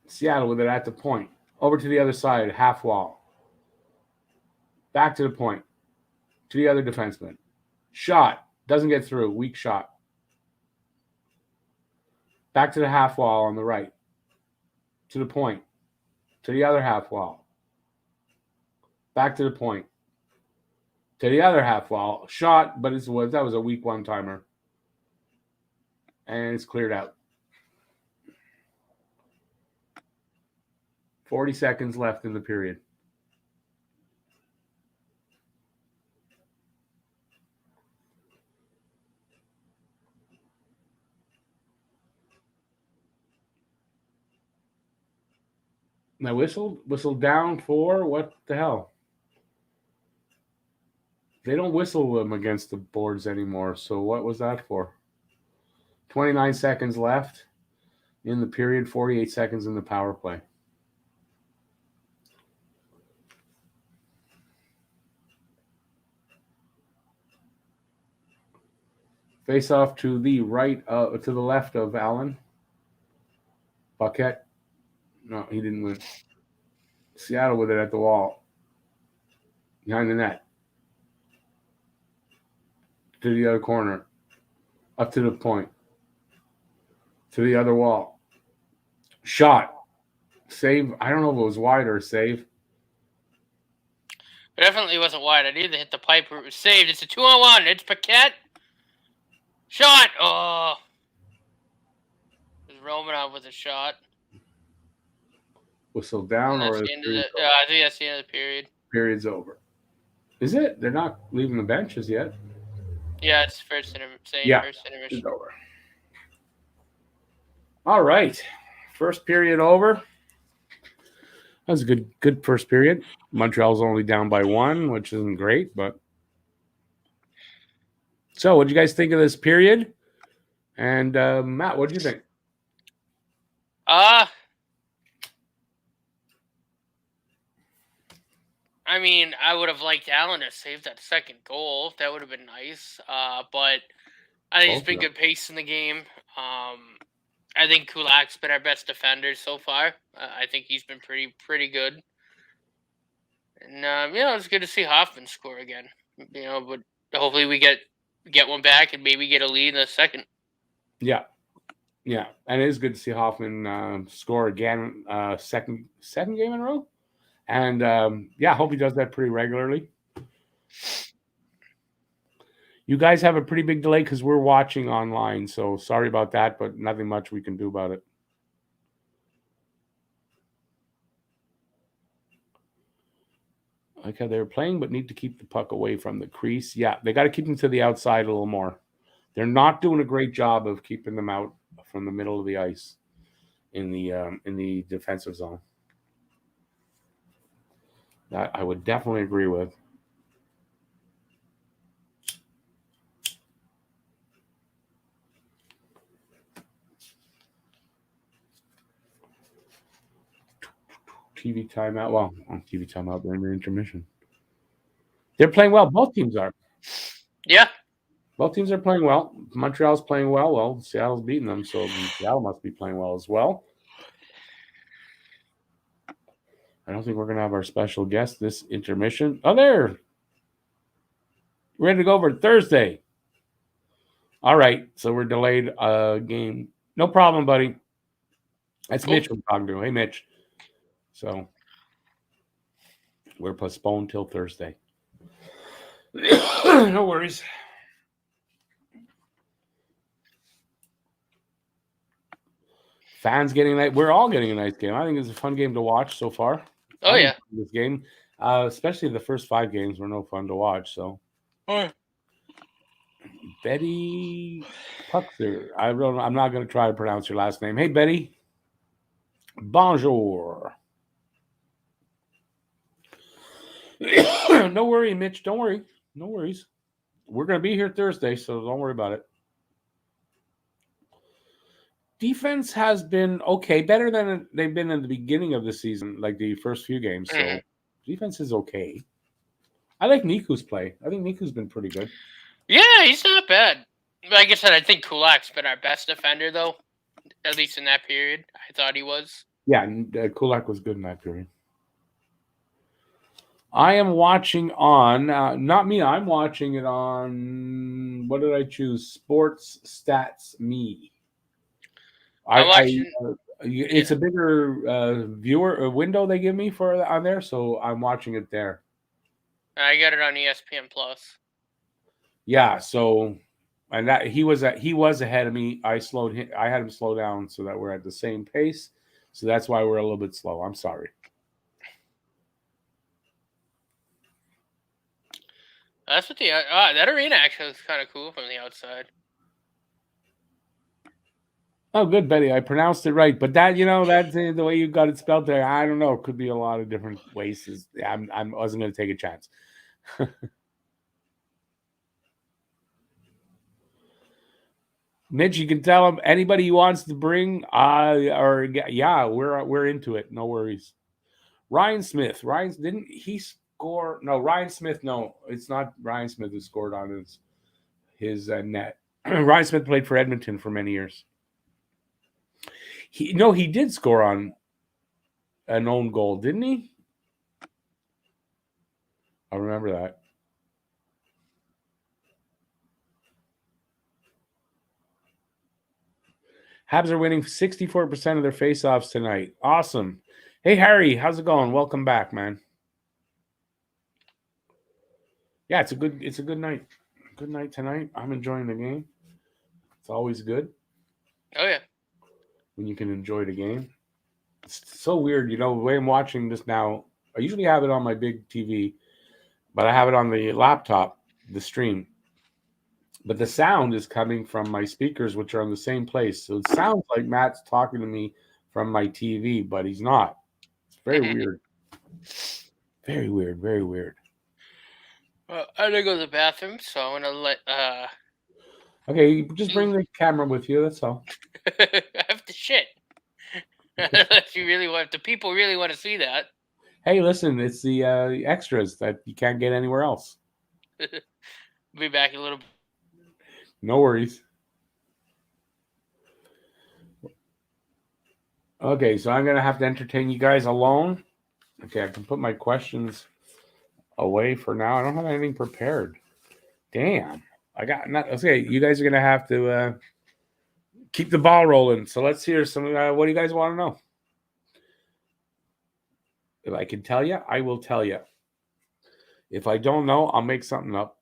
Seattle with it at the point. Over to the other side, half wall. Back to the point. To the other defenseman. Shot. Doesn't get through. Weak shot. Back to the half wall on the right. To the point. To the other half wall. Back to the point. To the other half wall. Shot, but that was a weak one-timer. And it's cleared out. 40 seconds left in the period. Now whistle down for what the hell? They don't whistle them against the boards anymore. So what was that for? 29 seconds left in the period, 48 seconds in the power play. Face off to the to the left of Allen. Paquette. No, he didn't win. Seattle with it at the wall. Behind the net. To the other corner. Up to the point. To the other wall. Shot. Save. I don't know if it was wide or save. It definitely wasn't wide. I needed to hit the pipe where it was saved. It's a 2-on-1. It's Paquette. Shot. Oh. It was Romanov with a shot. Whistle down or I think that's the end of the period. Period's over. Is it? They're not leaving the benches yet. Yeah, it's first intermission. It's over. All right. First period over. That was a good first period. Montreal's only down by 1, which isn't great, but. So, what did you guys think of this period? And Matt, what did you think? I mean, I would have liked Allen to save that second goal. That would have been nice. But I think he's been good pace in the game. I think Kulak's been our best defender so far. I think he's been pretty good. And it's good to see Hoffman score again. But hopefully we get one back and maybe get a lead in the second. Yeah, and it is good to see Hoffman score again, second game in a row. And I hope he does that pretty regularly. You guys have a pretty big delay because we're watching online, so sorry about that, but nothing much we can do about it. like how they were playing, but need to keep the puck away from the crease. Yeah, they got to keep them to the outside a little more. They're not doing a great job of keeping them out from the middle of the ice in the defensive zone. That I would definitely agree with. TV timeout. Well, on TV timeout during the intermission. They're playing well. Both teams are. Yeah. Both teams are playing well. Montreal's playing well. Well, Seattle's beating them, so Seattle must be playing well as well. I don't think we're going to have our special guest this intermission. Oh, there. We're ready to go over Thursday. All right, so we're delayed a game. No problem, buddy. That's Mitch we're talking to. Hey, Mitch. So we're postponed till Thursday. No worries. Fans getting that. We're all getting a nice game. I think it's a fun game to watch so far. Oh, yeah. This game, especially the first 5 games were no fun to watch. So, Betty Puxer. I'm not going to try to pronounce your last name. Hey, Betty. Bonjour. No worry, Mitch. Don't worry. No worries. We're going to be here Thursday, so don't worry about it. Defense has been okay, better than they've been in the beginning of the season, like the first few games. So defense is okay. I like Niku's play. I think Niku's been pretty good. Yeah, he's not bad. Like I said, I think Kulak's been our best defender, though. At least in that period, I thought he was. Yeah, Kulak was good in that period. I am watching on, not me, I'm watching it on, what did I choose? Sports Stats Me. It's a bigger viewer window they give me for on there, so I'm watching it there. I got it on ESPN Plus. Yeah, so and that he was ahead of me. I had him slow down so that we're at the same pace. So that's why we're a little bit slow. I'm sorry. That's what that arena actually looks kind of cool from the outside. Oh, good, Betty. I pronounced it right, but that's the way you got it spelled there. I don't know. It could be a lot of different ways. I wasn't going to take a chance. Mitch, you can tell him anybody he wants to bring. We're into it. No worries. Ryan Smith. Didn't he score? No, Ryan Smith. No, it's not Ryan Smith who scored on his net. Ryan Smith played for Edmonton for many years. He did score on an own goal, didn't he? I remember that. Habs are winning 64% of their faceoffs tonight. Awesome. Hey, Harry, how's it going? Welcome back, man. Yeah, it's a good night. Good night tonight. I'm enjoying the game. It's always good. Oh, yeah. When you can enjoy the game. It's so weird, the way I'm watching this now. I usually have it on my big TV, but I have it on the laptop, the stream. But the sound is coming from my speakers, which are in the same place. So it sounds like Matt's talking to me from my TV, but he's not. It's very weird. Very weird. Very weird. Well, I gotta go to the bathroom, so I'm gonna let. Okay, just bring the camera with you. That's all. I have to shit. If the people really want to see that. Hey, listen, it's the extras that you can't get anywhere else. Be back in a little. No worries. Okay, so I'm gonna have to entertain you guys alone. Okay, I can put my questions away for now. I don't have anything prepared. Damn. Okay, you guys are going to have to keep the ball rolling. So let's hear some. What do you guys want to know? If I can tell you, I will tell you. If I don't know, I'll make something up.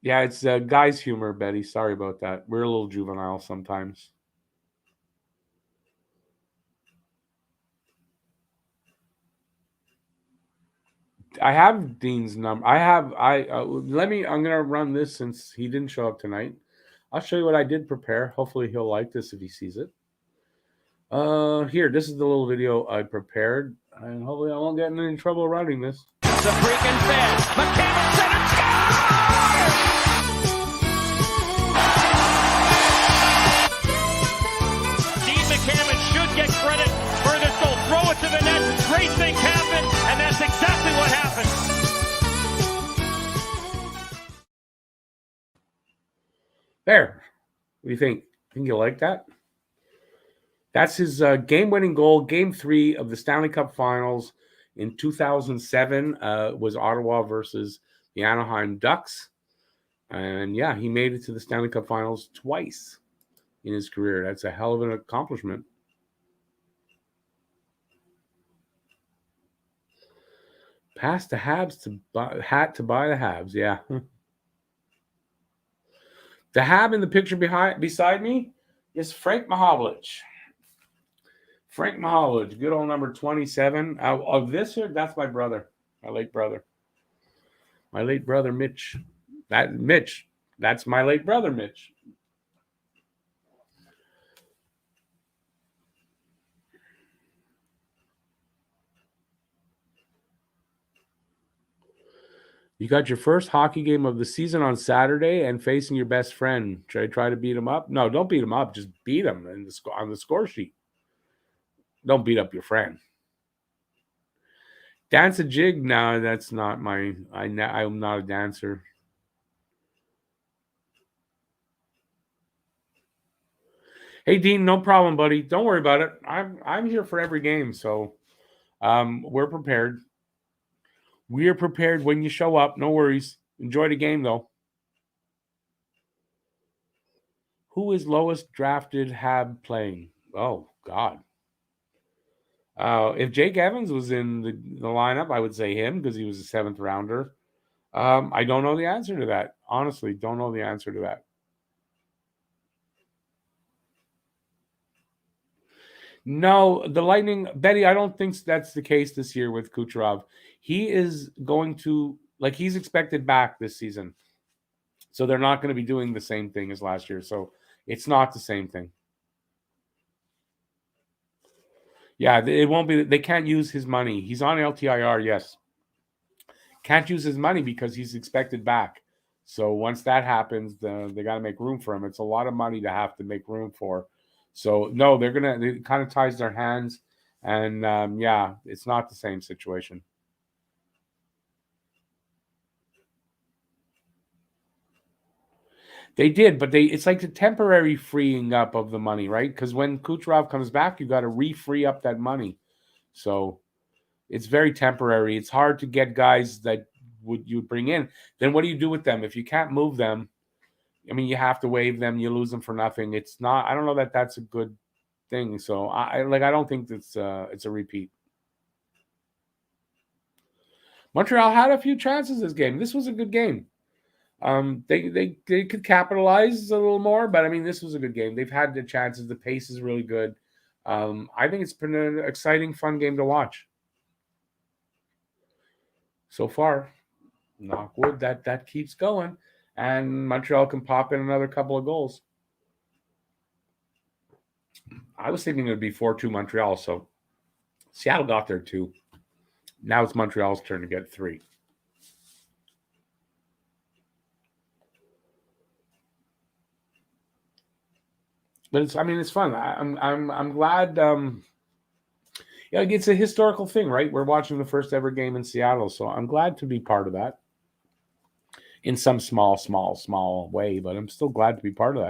Yeah, it's guys' humor, Betty. Sorry about that. We're a little juvenile sometimes. I have Dean's number. I'm gonna run this since he didn't show up tonight. I'll show you what I did prepare. Hopefully he'll like this if he sees it. Here, this is the little video I prepared, and hopefully I won't get in any trouble running this. The freaking fan. McCabe center Dean McCammon should get credit for this goal. Throw it to the net. Great things happen, and that's exactly what happened. There. What do you think? Think you'll like that? That's his game-winning goal, Game 3 of the Stanley Cup Finals in 2007. Was Ottawa versus the Anaheim Ducks. And yeah, he made it to the Stanley Cup Finals twice in his career. That's a hell of an accomplishment. Pass the Habs to buy the Habs. Yeah. The Hab in the picture beside me is Frank Mahovlich. Frank Mahovlich, good old number 27. Of this here, that's my brother, my late brother. My late brother, Mitch. That's my late brother, Mitch. You got your first hockey game of the season on Saturday and facing your best friend. Should I try to beat him up? No, don't beat him up. Just beat him on the score sheet. Don't beat up your friend. Dance a jig? No, that's not my. I'm not a dancer. Hey Dean, no problem, buddy. Don't worry about it. I'm here for every game, so we're prepared. We are prepared when you show up. No worries. Enjoy the game though. Who is lowest drafted Hab playing? Oh God. If Jake Evans was in the lineup, I would say him because he was a 7th rounder. I don't know the answer to that. Honestly, don't know the answer to that. No, the Lightning, Betty, I don't think that's the case this year with Kucherov. He is going to, he's expected back this season. So they're not going to be doing the same thing as last year. So it's not the same thing. Yeah, it won't be. They can't use his money. He's on LTIR, yes. Can't use his money because he's expected back. So once that happens, they got to make room for him. It's a lot of money to have to make room for. So no, it kind of ties their hands, and yeah, it's not the same situation. They did, but it's like the temporary freeing up of the money, right? Because when Kucherov comes back, you got to re-free up that money. So it's very temporary. It's hard to get guys that you bring in. Then what do you do with them if you can't move them? I mean, you have to waive them. You lose them for nothing. It's not. I don't know that that's a good thing. So I don't think it's a repeat. Montreal had a few chances this game. This was a good game. They could capitalize a little more, but I mean, this was a good game. They've had the chances. The pace is really good. I think it's been an exciting, fun game to watch. So far, knock wood, that keeps going, and Montreal can pop in another couple of goals. I was thinking it would be 4-2 Montreal, so Seattle got there 2. Now it's Montreal's turn to get 3. But it's fun. I'm glad. It's a historical thing, right? We're watching the first ever game in Seattle, so I'm glad to be part of that. In some small way, but I'm still glad to be part of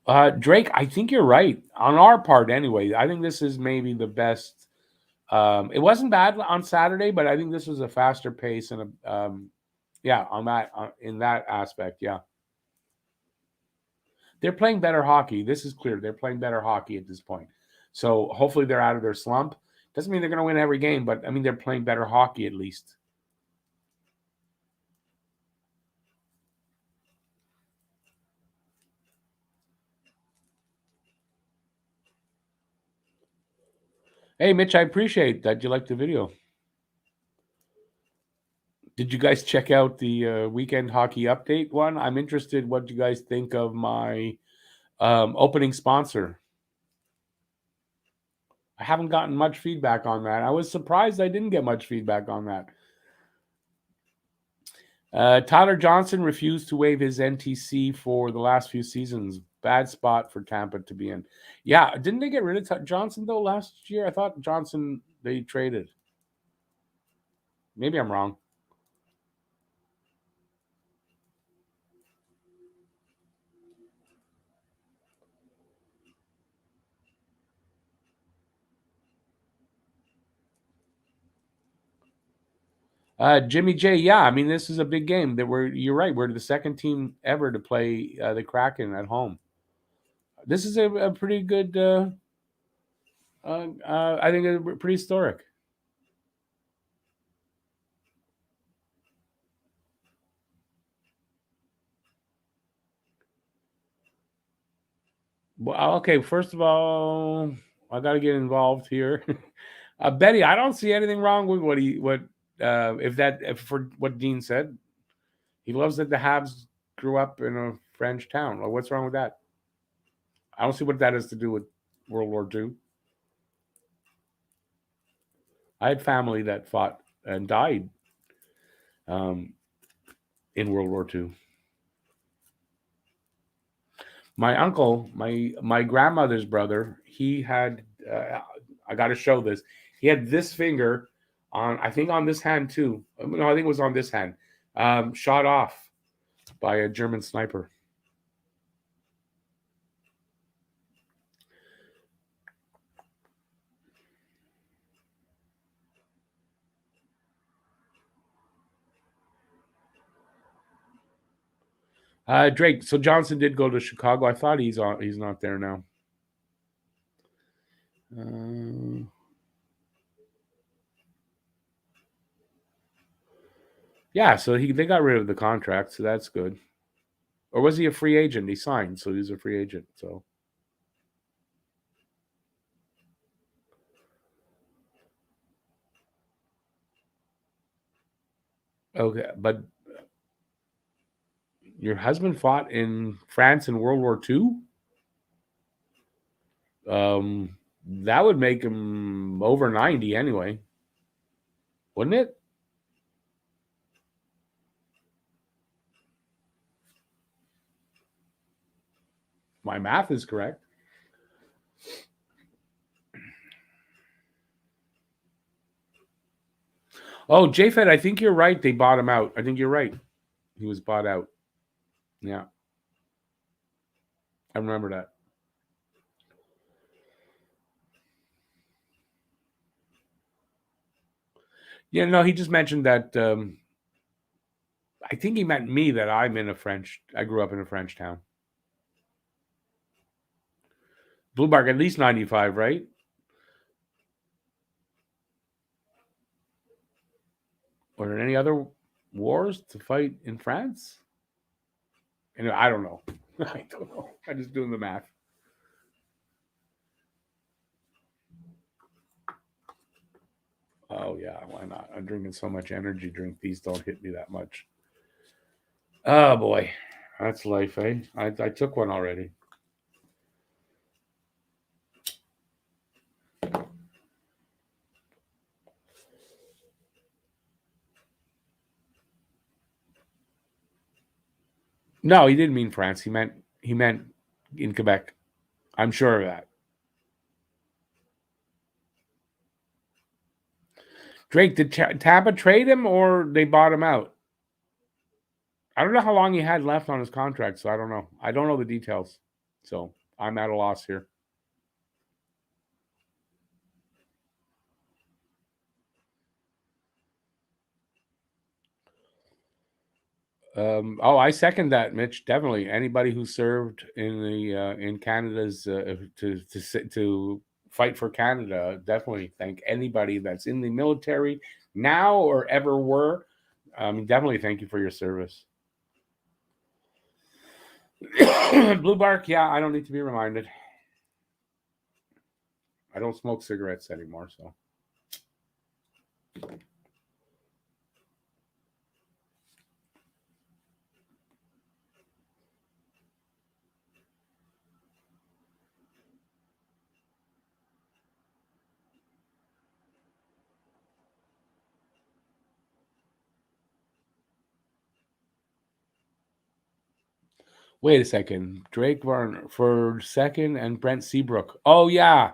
that. Drake, I think you're right. On our part, anyway, I think this is maybe the best. It wasn't bad on Saturday, but I think this was a faster pace and in that aspect, yeah. They're playing better hockey. This is clear. They're playing better hockey at this point. So hopefully they're out of their slump. Doesn't mean they're going to win every game, but I mean, they're playing better hockey at least. Hey, Mitch, I appreciate that you liked the video. Did you guys check out the weekend hockey update one? I'm interested what you guys think of my opening sponsor. I haven't gotten much feedback on that. I was surprised I didn't get much feedback on that. Tyler Johnson refused to waive his NTC for the last few seasons. Bad spot for Tampa to be in. Yeah, didn't they get rid of Johnson, though, last year? I thought Johnson, they traded. Maybe I'm wrong. Jimmy J, yeah, I mean, this is a big game. You're right. We're the second team ever to play the Kraken at home. This is a pretty good. I think it's pretty historic. Well, okay. First of all, I got to get involved here. Betty, I don't see anything wrong with if for what Dean said. He loves that the Habs grew up in a French town. Well, what's wrong with that? I don't see what that has to do with World War II. I had family that fought and died in World War II. My uncle, my grandmother's brother, he had. I got to show this. He had this finger I think on this hand too. No, I think it was on this hand. Shot off by a German sniper. Drake. So Johnson did go to Chicago. I thought he's not there now. Yeah, so they got rid of the contract, so that's good. Or was he a free agent? He signed, so he's a free agent. So okay, but your husband fought in France in World War II? That would make him over 90 anyway, wouldn't it? My math is correct. Oh, JFed, I think you're right. They bought him out. I think you're right. He was bought out. Yeah. I remember that. Yeah, no, he just mentioned that. I think he meant me that I grew up in a French town. Bluebark, at least 95, right? Were there any other wars to fight in France? Anyway, I don't know. I don't know. I'm just doing the math. Oh, yeah, why not? I'm drinking so much energy drink. These don't hit me that much. Oh, boy. That's life, eh? I took one already. No, he didn't mean France. He meant in Quebec. I'm sure of that. Drake, did Tampa trade him or they bought him out? I don't know how long he had left on his contract, so I don't know. I don't know the details. So I'm at a loss here. I second that, Mitch. Definitely, anybody who served in Canada's to fight for Canada, definitely thank anybody that's in the military now or ever were. Definitely thank you for your service. Blue Bark, yeah, I don't need to be reminded. I don't smoke cigarettes anymore, so. Wait a second. Drake Varner for second and Brent Seabrook. Oh, yeah.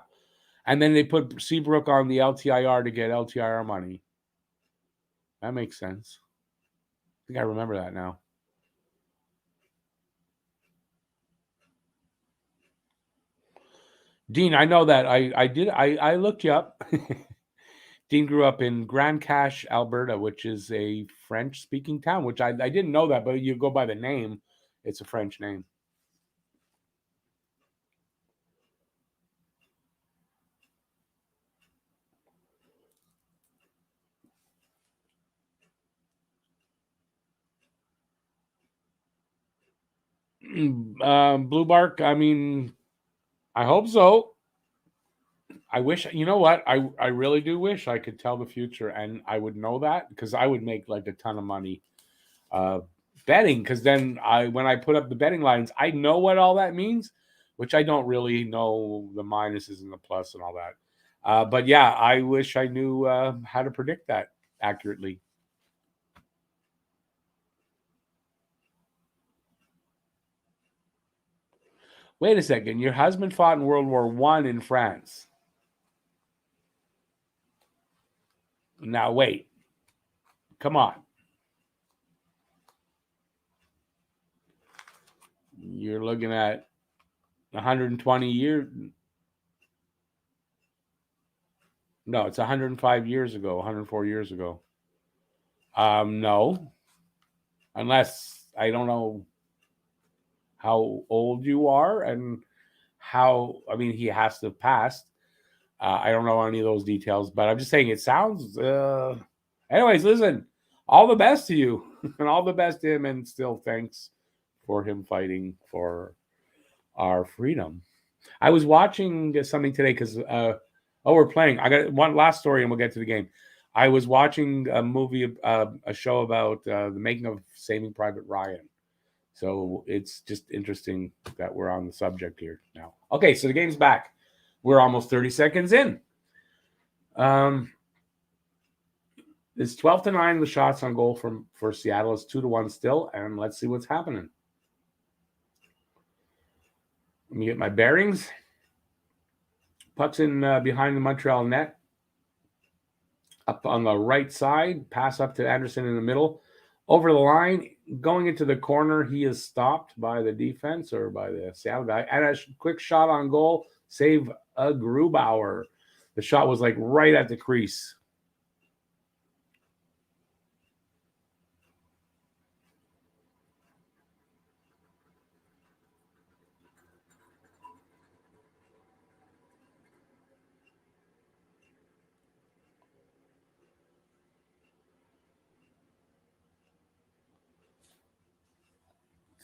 And then they put Seabrook on the LTIR to get LTIR money. That makes sense. I think I remember that now. Dean, I know that. I looked you up. Dean grew up in Grand Cache, Alberta, which is a French-speaking town, which I didn't know that, but you go by the name, it's a French name. Blue Bark, I mean, I hope so. I wish, you know what? I really do wish I could tell the future, and I would know that because I would make like a ton of money betting. Because then when I put up the betting lines, I know what all that means, which I don't really know the minuses and the plus and all that. But yeah, I wish I knew how to predict that accurately. Wait a second. Your husband fought in World War I in France. Now, wait. Come on. You're looking at 120 years. No, it's 105 years ago, 104 years ago. No. Unless, I don't know how old you are and how, I mean, he has to have passed. I don't know any of those details, but I'm just saying it sounds. Anyways, listen, all the best to you and all the best to him, and still thanks for him fighting for our freedom. I was watching something today because, we're playing. I got one last story and we'll get to the game. I was watching a movie, a show about the making of Saving Private Ryan. So it's just interesting that we're on the subject here now. Okay, so the game's back. We're almost 30 seconds in. It's 12-9. The shots on goal for Seattle is 2-1 still, and let's see what's happening. Let me get my bearings. Puck's in behind the Montreal net. Up on the right side, pass up to Anderson in the middle. Over the line, going into the corner, he is stopped by the defense or by the Seattle guy. And a quick shot on goal, save a Grubauer. The shot was like right at the crease.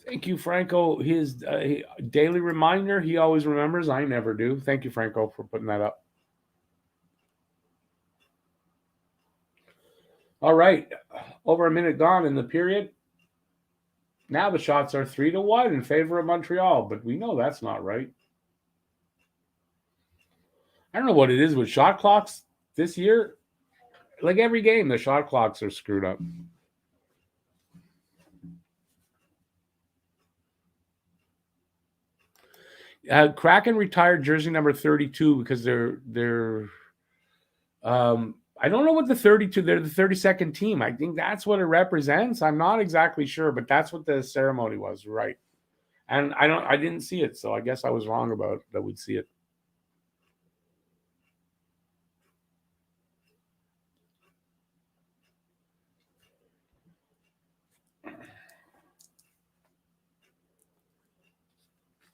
Thank you, Franco. His daily reminder, he always remembers. I never do. Thank you, Franco, for putting that up. All right. Over a minute gone in the period. Now the shots are 3-1 in favor of Montreal, but we know that's not right. I don't know what it is with shot clocks this year. Like every game, the shot clocks are screwed up. Kraken retired jersey number 32 because they're I don't know what the 32, they're the 32nd team. I think that's what it represents. I'm not exactly sure, but that's what the ceremony was, right? And I didn't see it, so I guess I was wrong about that we'd see it.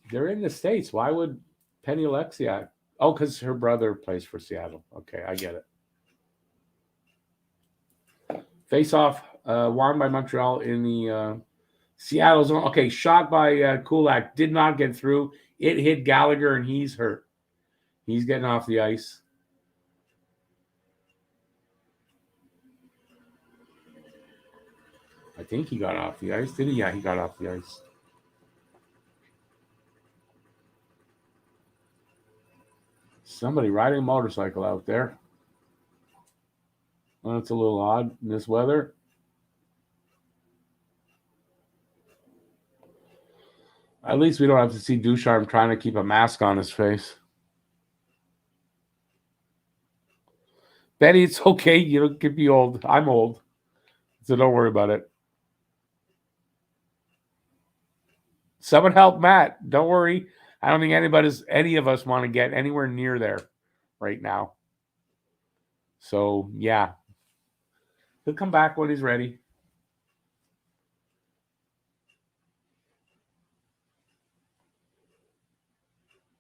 They're in the States. Why would Penny Alexiak? Oh, because her brother plays for Seattle. Okay, I get it. Face-off won by Montreal in the Seattle zone. Okay, shot by Kulak. Did not get through. It hit Gallagher, and he's hurt. He's getting off the ice. I think he got off the ice. Did he? Yeah, he got off the ice. Somebody riding a motorcycle out there. Well, it's a little odd in this weather. At least we don't have to see Ducharme trying to keep a mask on his face. Betty, it's okay. You don't get me old. I'm old. So don't worry about it. Someone help Matt. Don't worry. I don't think any of us want to get anywhere near there right now. So, yeah. He'll come back when he's ready.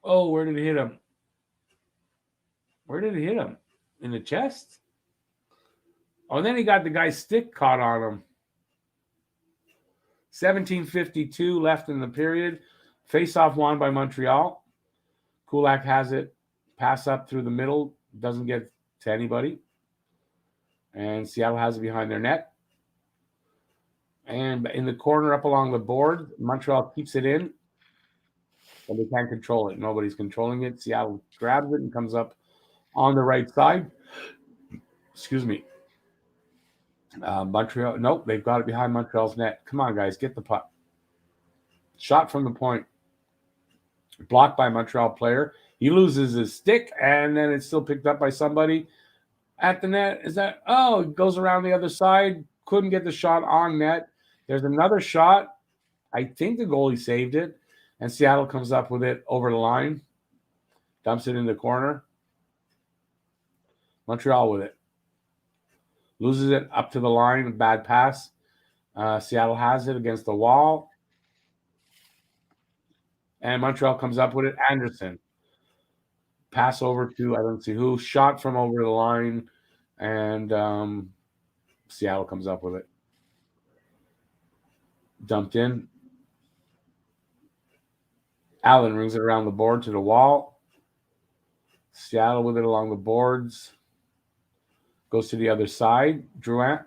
Oh, where did it hit him? Where did it hit him? In the chest? Oh, and then he got the guy's stick caught on him. 17:52 left in the period. Face-off won by Montreal. Kulak has it. Pass up through the middle. Doesn't get to anybody. And Seattle has it behind their net. And in the corner up along the board, Montreal keeps it in. And they can't control it. Nobody's controlling it. Seattle grabs it and comes up on the right side. Excuse me. Montreal, nope, they've got it behind Montreal's net. Come on, guys, get the puck. Shot from the point. Blocked by a Montreal player. He loses his stick, and then it's still picked up by somebody at the net. Is that, oh, it goes around the other side. Couldn't get the shot on net. There's another shot. I think the goalie saved it, and Seattle comes up with it over the line. Dumps it in the corner. Montreal with it. Loses it up to the line. Bad pass. Seattle has it against the wall. And Montreal comes up with it. Anderson. Pass over to, I don't see who. Shot from over the line. And Seattle comes up with it. Dumped in. Allen rings it around the board to the wall. Seattle with it along the boards. Goes to the other side. Drouin.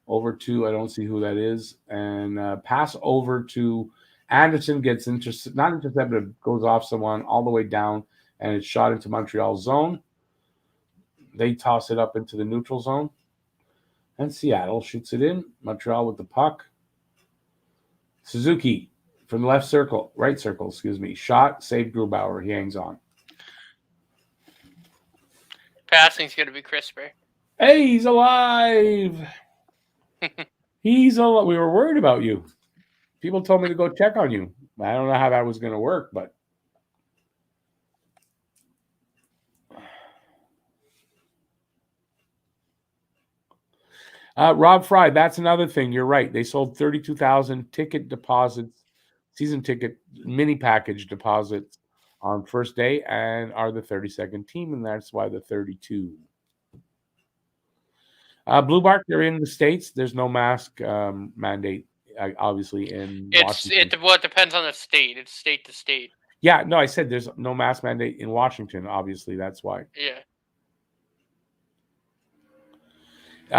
Over to, I don't see who that is. And pass over to Anderson. Gets not intercepted, goes off someone all the way down. And it's shot into Montreal's zone. They toss it up into the neutral zone. And Seattle shoots it in. Montreal with the puck. Suzuki from the left circle, right circle, excuse me. Shot, saved Grubauer. He hangs on. Passing's going to be crisper. Hey, he's alive. He's alive. We were worried about you. People told me to go check on you. I don't know how that was going to work, but. Rob Fry, that's another thing. You're right. They sold 32,000 ticket deposits, season ticket mini package deposits on first day and are the 32nd team, and that's why the 32. Blue Bark, they're in the States. There's no mask mandate, obviously, in Washington. Well, it depends on the state. It's state to state. Yeah, no, I said there's no mask mandate in Washington, obviously. That's why. Yeah.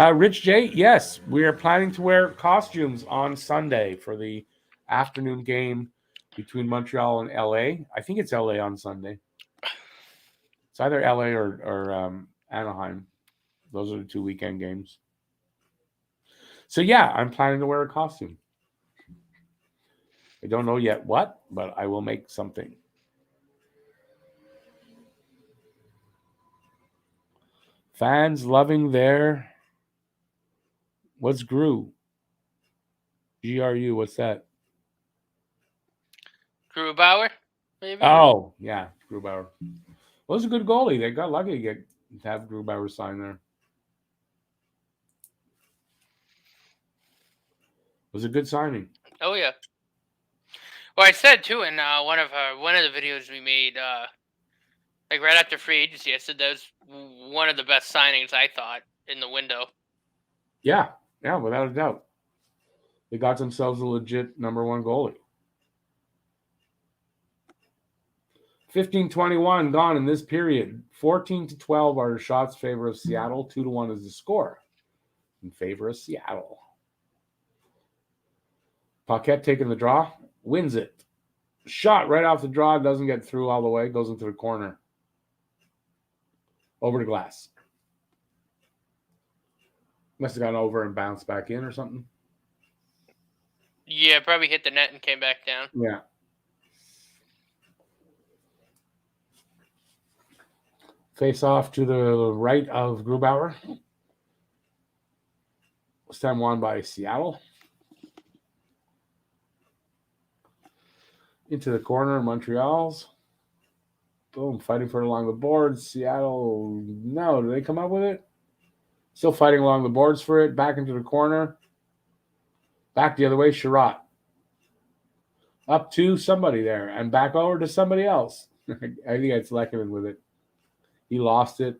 Rich J, yes, we are planning to wear costumes on Sunday for the afternoon game between Montreal and LA. I think it's LA on Sunday. It's either LA or Anaheim. Those are the 2 weekend games. So, yeah, I'm planning to wear a costume. I don't know yet what, but I will make something. Fans loving their... What's GRU? GRU, what's that? Grubauer, maybe? Oh, yeah, Grubauer. Well, it's a good goalie. They got lucky to have Grubauer sign there. It was a good signing. Oh, yeah. Well, I said, too, in one of the videos we made, like right after free agency, I said that was one of the best signings, I thought, in the window. Yeah, without a doubt. They got themselves a legit number one goalie. 15-21 gone in this period. 14-12 are the shots in favor of Seattle. 2-1 is the score in favor of Seattle. Paquette taking the draw, wins it. Shot right off the draw, doesn't get through all the way, goes into the corner. Over the glass. Must have gone over and bounced back in or something. Yeah, probably hit the net and came back down. Yeah. Face off to the right of Grubauer. This time won by Seattle. Into the corner, Montreal's. Boom, fighting for it along the boards. Seattle, no, did they come up with it? Still fighting along the boards for it. Back into the corner. Back the other way, Sherratt. Up to somebody there. And back over to somebody else. I think it's Lehkonen with it. He lost it.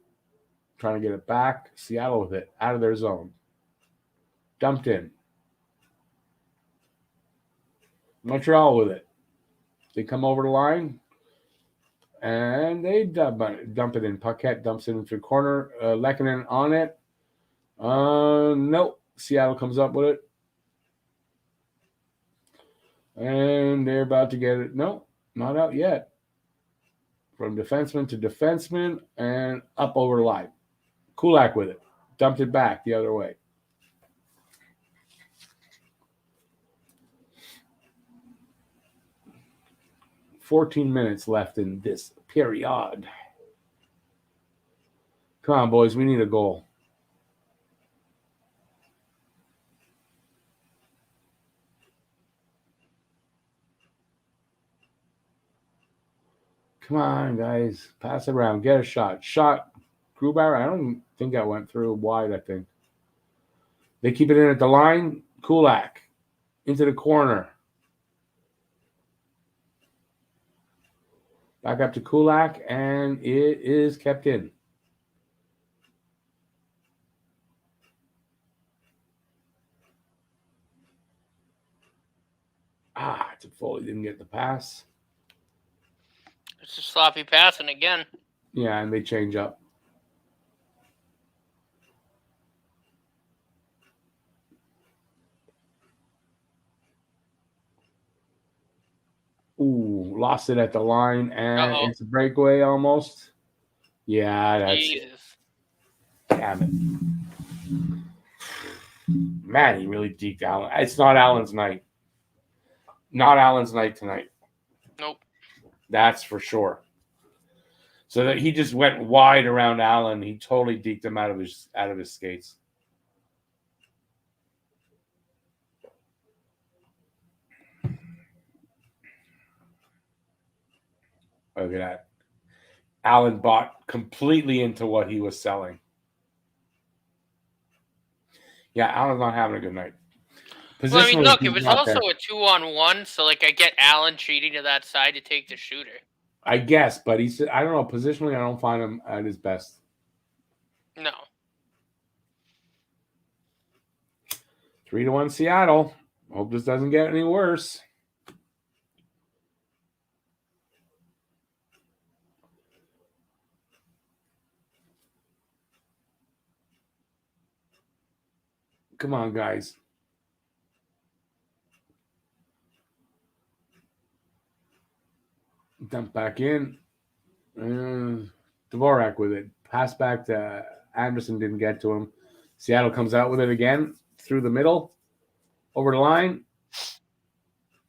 Trying to get it back. Seattle with it. Out of their zone. Dumped in. Montreal with it. They come over the line. And they dump it in. Paquette dumps it into the corner. Lehkonen on it. Nope. Seattle comes up with it. And they're about to get it. No, not out yet. From defenseman to defenseman and up over the line. Kulak with it. Dumped it back the other way. $14 minutes left in this period. Come on, boys. We need a goal. Come on, guys. Pass it around. Get a shot. Shot. Grubauer, I don't think that went through wide, I think. They keep it in at the line. Kulak. Into the corner. Back up to Kulak, and it is kept in. It's a Foley didn't get the pass. It's a sloppy passing again. Yeah, and they change up. Ooh, lost it at the line, and it's a breakaway almost. Yeah, that's Jesus. Damn it. Man, he really deked Allen. It's not Allen's night. Not Allen's night tonight. Nope. That's for sure. So that he just went wide around Allen. He totally deked him out of his skates. Look at that. Allen bought completely into what he was selling. Yeah, Allen's not having a good night. Well, I mean, look, it was also a 2-on-1, so like I get Allen cheating to that side to take the shooter. I guess, but he said, I don't know. Positionally, I don't find him at his best. No. 3-1 Seattle. Hope this doesn't get any worse. Come on, guys. Dump back in. Dvorak with it. Pass back to Anderson. Didn't get to him. Seattle comes out with it again. Through the middle. Over the line.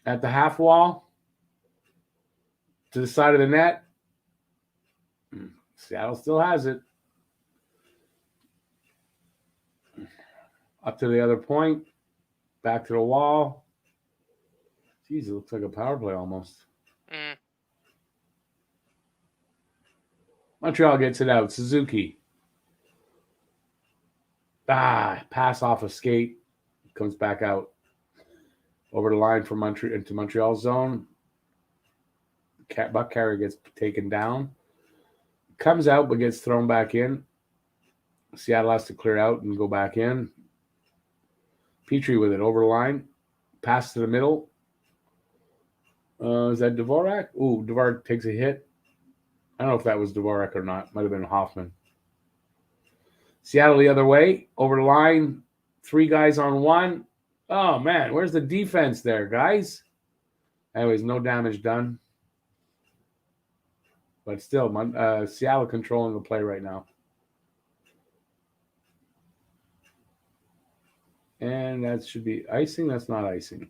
At the half wall. To the side of the net. Seattle still has it. Up to the other point. Back to the wall. Jeez, it looks like a power play almost. Montreal gets it out. Suzuki. Pass off a skate. Comes back out. Over the line for into Montreal's zone. Buck Carey gets taken down. Comes out but gets thrown back in. Seattle has to clear out and go back in. Petrie with it over the line. Pass to the middle. Is that Dvorak? Ooh, Dvorak takes a hit. I don't know if that was Dvorak or not. Might have been Hoffman. Seattle the other way. Over the line. 3 guys on 1. Oh, man. Where's the defense there, guys? Anyways, no damage done. But still, Seattle controlling the play right now. And that should be icing. That's not icing.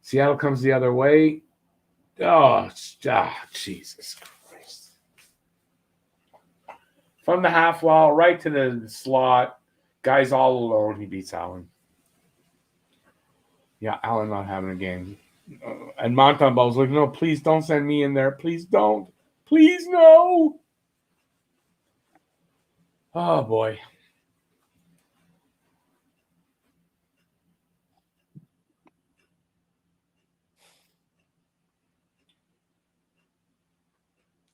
Seattle comes the other way. Oh, Jesus Christ. From the half wall, right to the slot. Guy's all alone. He beats Allen. Yeah, Allen not having a game. And Montembeau's like, no, please don't send me in there. Please don't. Please, no. Oh, boy.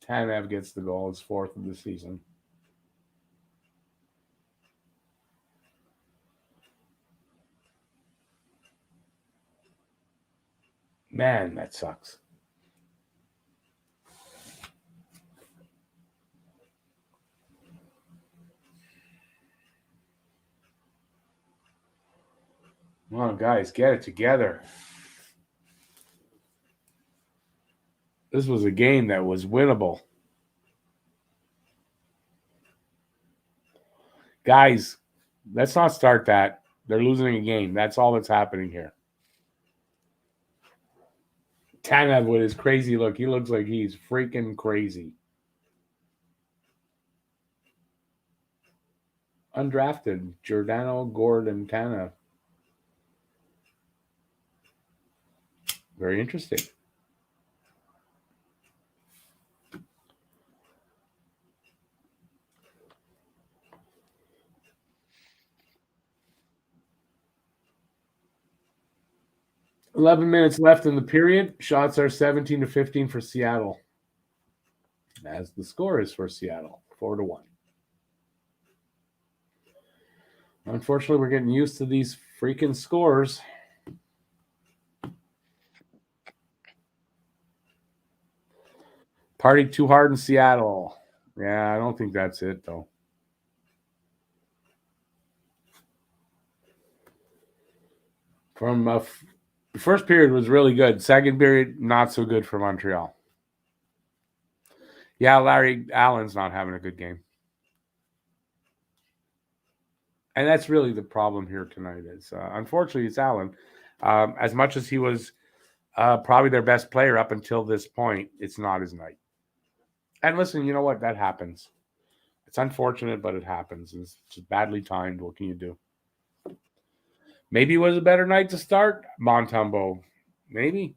Tanev gets the goal. His 4th of the season. Man, that sucks. Come on, guys, get it together. This was a game that was winnable. Guys, let's not start that. They're losing a game. That's all that's happening here. Tanev with his crazy look. He looks like he's freaking crazy. Undrafted, Giordano, Gordon, Tanev. Very interesting. $11 minutes left in the period. Shots are 17-15 for Seattle. As the score is for Seattle, 4-1. Unfortunately, we're getting used to these freaking scores. Party too hard in Seattle. Yeah, I don't think that's it, though. From the first period was really good. Second period, not so good for Montreal. Yeah, Larry Allen's not having a good game. And that's really the problem here tonight is, unfortunately, it's Allen. As much as he was probably their best player up until this point, it's not his night. And listen, you know what? That happens. It's unfortunate, but it happens. It's just badly timed. What can you do? Maybe it was a better night to start Montembeau. Maybe.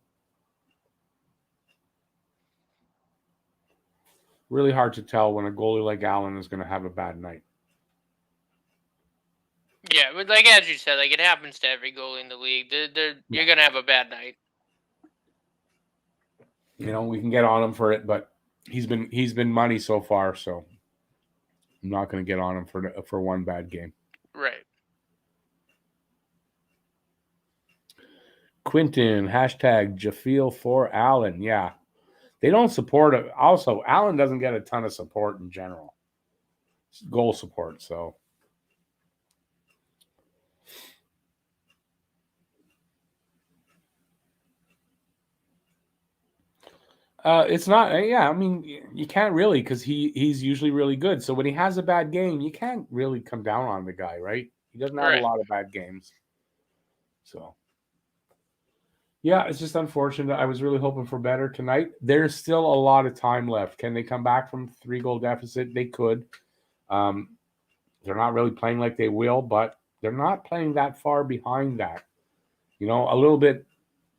Really hard to tell when a goalie like Allen is going to have a bad night. Yeah, but like as you said, like it happens to every goalie in the league. You're gonna have a bad night. You know, we can get on him for it, but he's been money so far, so I'm not going to get on him for one bad game. Right. Quinton, hashtag Jafeel for Allen. Yeah. They don't support it. Also, Allen doesn't get a ton of support in general. Goal support, so. It's not, yeah, I mean, you can't really because he's usually really good. So when he has a bad game, you can't really come down on the guy, right? He doesn't have a lot of bad games. So, yeah, it's just unfortunate. I was really hoping for better tonight. There's still a lot of time left. Can they come back from 3-goal deficit? They could. They're not really playing like they will, but they're not playing that far behind that. You know, a little bit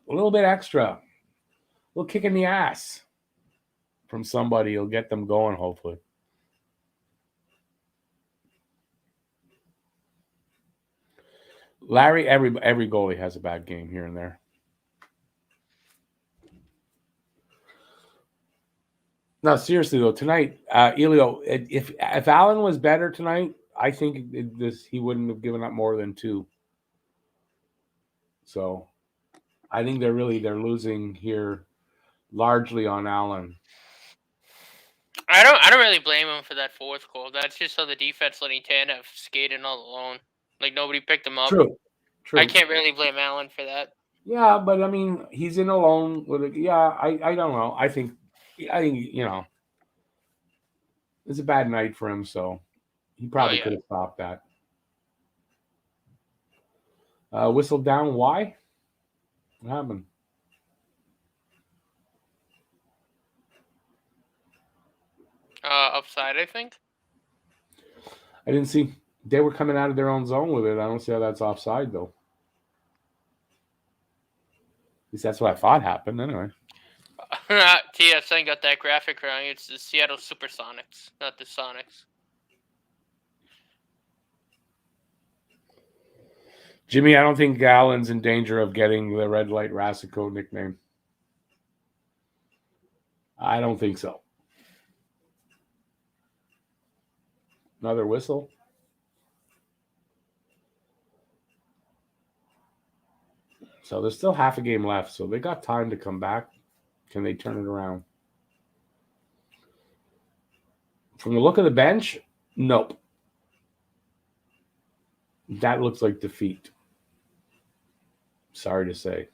extra. A little kick in the ass from somebody will get them going, hopefully. Larry, every goalie has a bad game here and there. No, seriously though, tonight, Elio, if Allen was better tonight, I think he wouldn't have given up more than 2. So, I think they're losing here largely on Allen. I don't really blame him for that fourth goal. That's just so the defense letting Tanev skating all alone. Like nobody picked him up. True. I can't really blame Allen for that. Yeah, but I mean, he's in alone with it. Yeah, I don't know. I think it's a bad night for him, so he probably could have stopped that. Whistle down. Why? What happened? Upside, I think. I didn't see. They were coming out of their own zone with it. I don't see how that's offside, though. At least that's what I thought happened. Anyway. TSN got that graphic wrong. It's the Seattle Supersonics, not the Sonics. Jimmy, I don't think Allen's in danger of getting the Red Light Rasico nickname. I don't think so. Another whistle. So there's still half a game left, so they got time to come back. Can they turn it around? From the look of the bench, nope. That looks like defeat. Sorry to say.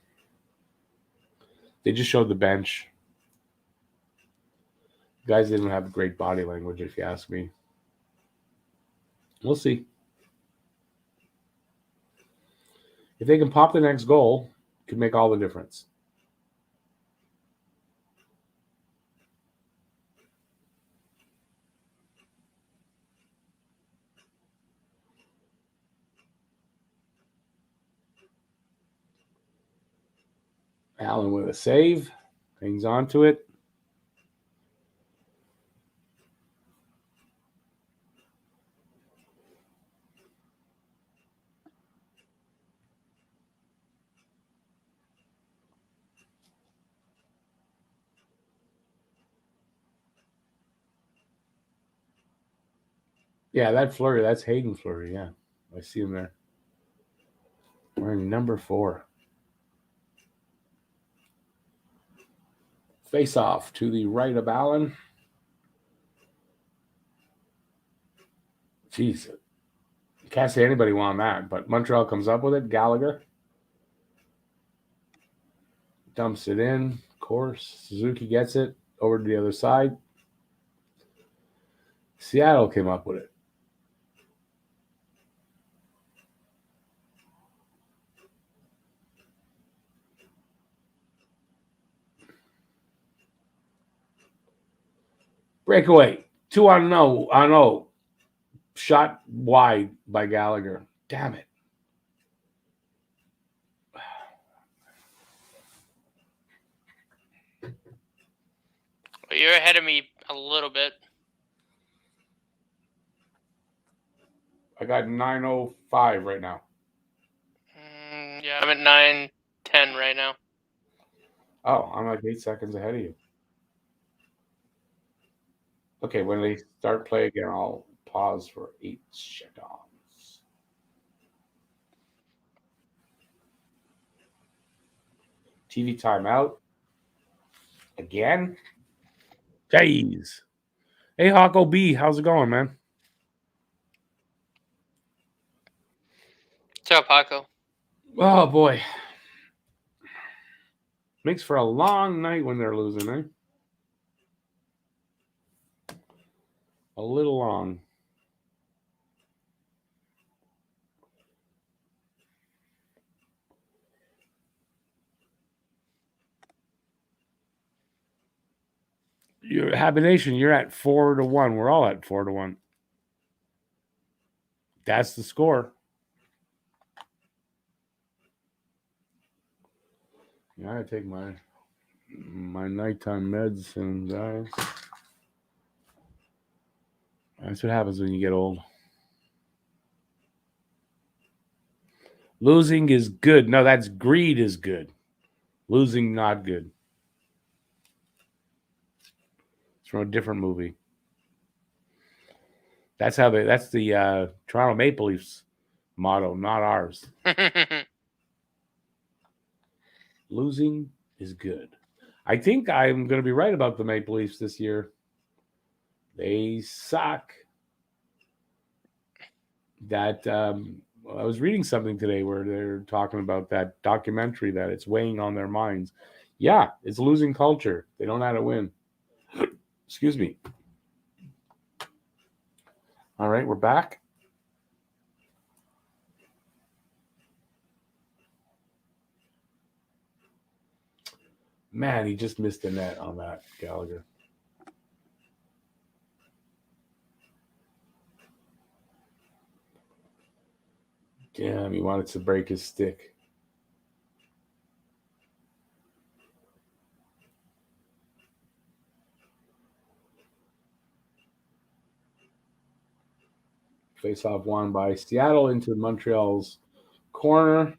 They just showed the bench. Guys didn't have great body language, if you ask me. We'll see. If they can pop the next goal, it could make all the difference. Allen with a save. Hangs on to it. Yeah, that Fleury, that's Hayden Fleury. Yeah, I see him there. Wearing number 4. Face off to the right of Allen. Jeez. Can't say anybody won that, but Montreal comes up with it. Gallagher dumps it in. Of course, Suzuki gets it over to the other side. Seattle came up with it. Breakaway. 2 on 0. Shot wide by Gallagher. Damn it. Well, you're ahead of me a little bit. I got 9:05 right now. Yeah, I'm at 9:10 right now. Oh, I'm like 8 seconds ahead of you. Okay, when they start play again, I'll pause for 8 seconds. TV timeout. Again? Jeez. Hey, Hawko B, how's it going, man? What's up, Paco? Oh, boy. Makes for a long night when they're losing, eh? A little long. Your Habitation, you're at 4-1. We're all at 4-1. That's the score. Yeah, I gotta take my nighttime meds soon, guys. That's what happens when you get old. Losing is good. No, that's greed is good. Losing, not good. It's from a different movie. That's the Toronto Maple Leafs motto, not ours. Losing is good. I think I'm going to be right about the Maple Leafs this year. They suck. That I was reading something today where they're talking about that documentary that it's weighing on their minds. Yeah, it's losing culture. They don't know how to win. Excuse me. All right, we're back. Man, he just missed the net on that, Gallagher. Damn, he wanted to break his stick. Face-off won by Seattle into Montreal's corner.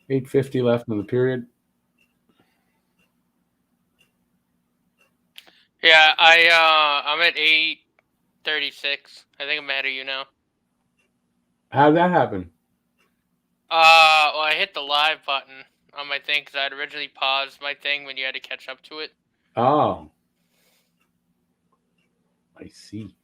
8:50 left in the period. Yeah, I'm at 8:36. I think I'm ahead of you now. How did that happen? Well, I hit the live button on my thing because I had originally paused my thing when you had to catch up to it. Oh, I see.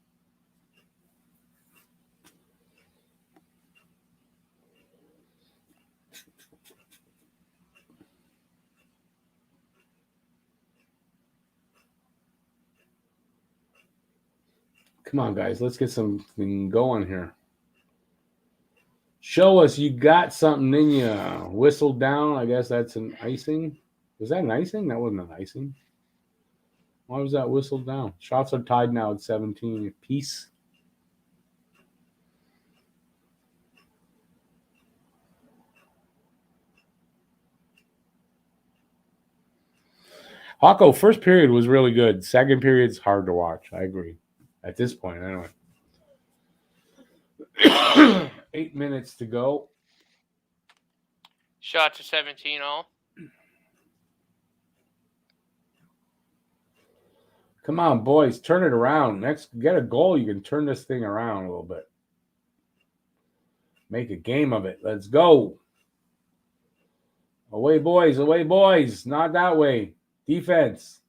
Come on, guys. Let's get something going here. Show us you got something in you. Whistle down. I guess that's an icing. Was that an icing? That wasn't an icing. Why was that whistled down? Shots are tied now at 17 apiece. Hawko, first period was really good. Second period's hard to watch. I agree. At this point, anyway. 8 minutes to go. Shots are 17 all. Come on, boys. Turn it around. Next, get a goal. You can turn this thing around a little bit. Make a game of it. Let's go. Away, boys. Away, boys. Not that way. Defense.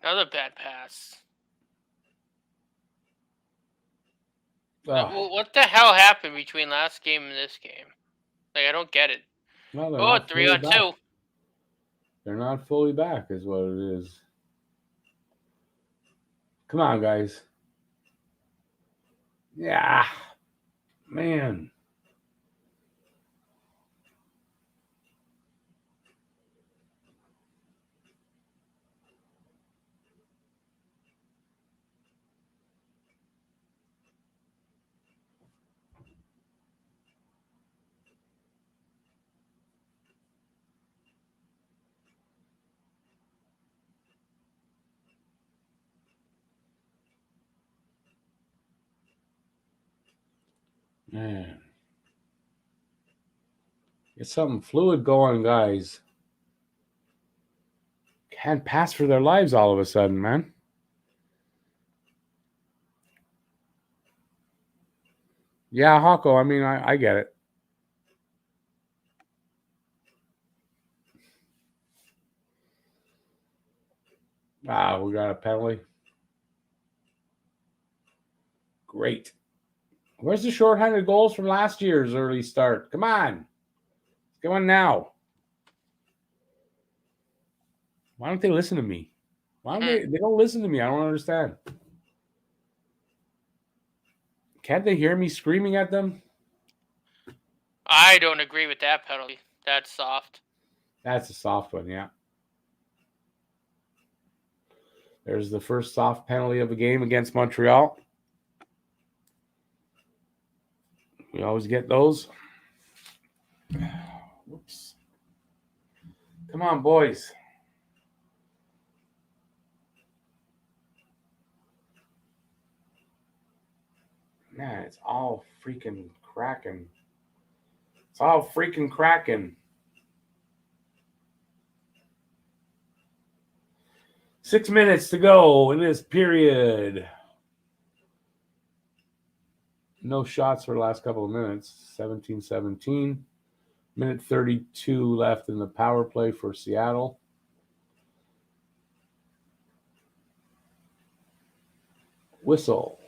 Another bad pass. Oh, What the hell happened between last game and this game? Like, I don't get it. well, Oh, 3-on-2. They're not fully back, is what it is. Come on, guys. Yeah. Man. Man. Get something fluid going, guys. Can't pass for their lives all of a sudden, man. Yeah, Hawko, I mean, I get it. Ah, we got a penalty. Great. Where's the shorthanded goals from last year's early start? Come on. Come on now. Why don't they listen to me? Why don't they don't listen to me? I don't understand. Can't they hear me screaming at them? I don't agree with that penalty. That's soft. That's a soft one, yeah. There's the first soft penalty of the game against Montreal. We always get those. Whoops. Come on, boys. Man, it's all freaking cracking. It's all freaking cracking. 6 minutes to go in this period. No shots for the last couple of minutes. 17-17. Minute 32 left in the power play for Seattle. Whistle.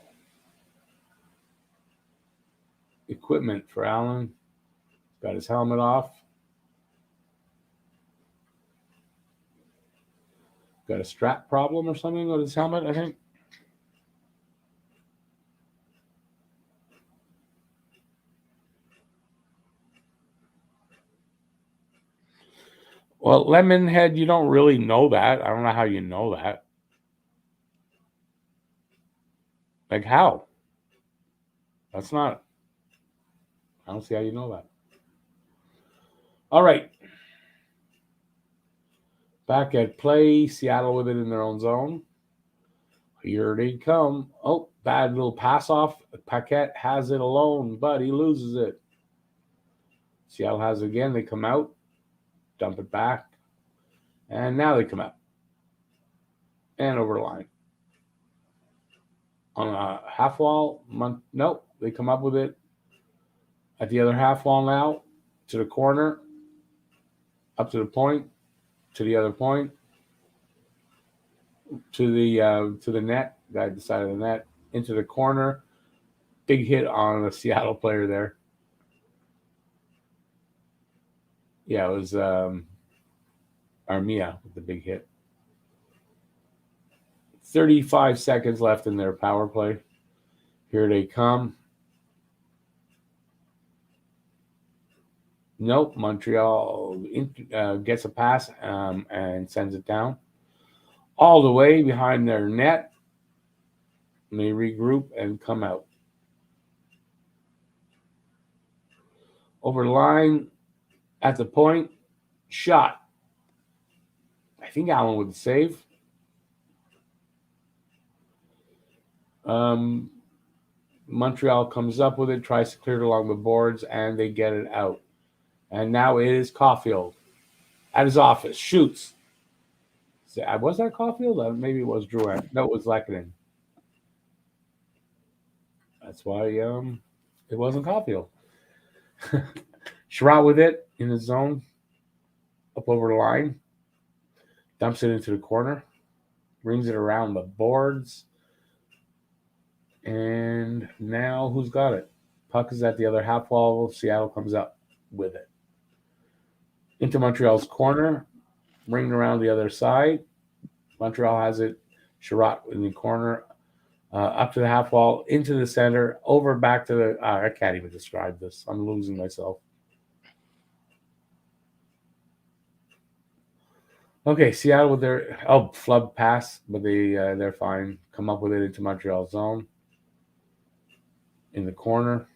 Equipment for Allen. Got his helmet off. Got a strap problem or something with his helmet, I think. Well, Lemonhead, you don't really know that. I don't know how you know that. Like how? That's not. I don't see how you know that. All right. Back at play. Seattle with it in their own zone. Here they come. Oh, bad little pass off. Paquette has it alone, but he loses it. Seattle has it again. They come out. Dump it back. And now they come out. And over the line. On a half wall. Nope. They come up with it. At the other half wall now. To the corner. Up to the point. To the other point. To the net. Guy at the side of the net. Into the corner. Big hit on a Seattle player there. Yeah, it was Armia with the big hit. 35 seconds left in their power play. Here they come. Nope. Montreal gets a pass and sends it down. All the way behind their net. And they regroup and come out. Over the line. At the point. Shot. I think Allen would save. Montreal comes up with it, tries to clear it along the boards, and they get it out. And now it is Caulfield at his office. Shoots. Was that Caulfield? Maybe it was Drouin. No, it was Lehkonen. That's why it wasn't Caulfield. Sherratt with it in the zone. Up over the line. Dumps it into the corner. Brings it around the boards. And now who's got it? Puck is at the other half wall. Seattle comes up with it. Into Montreal's corner. Ringing around the other side. Montreal has it. Sherratt in the corner. Up to the half wall. Into the center. Over back to the... I can't even describe this. I'm losing myself. Okay, Seattle with their... flub pass. But they're fine. Come up with it into Montreal's zone. In the corner.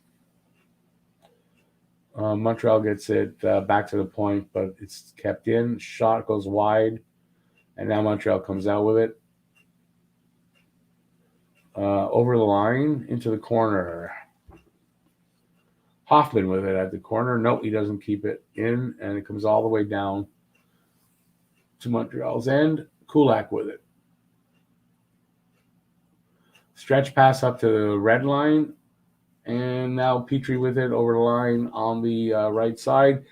Montreal gets it back to the point, but it's kept in. Shot goes wide. And now Montreal comes out with it. Over the line, into the corner. Hoffman with it at the corner. Nope, he doesn't keep it in. And it comes all the way down to Montreal's end. Kulak with it. Stretch pass up to the red line. And now Petrie with it over the line on the right side.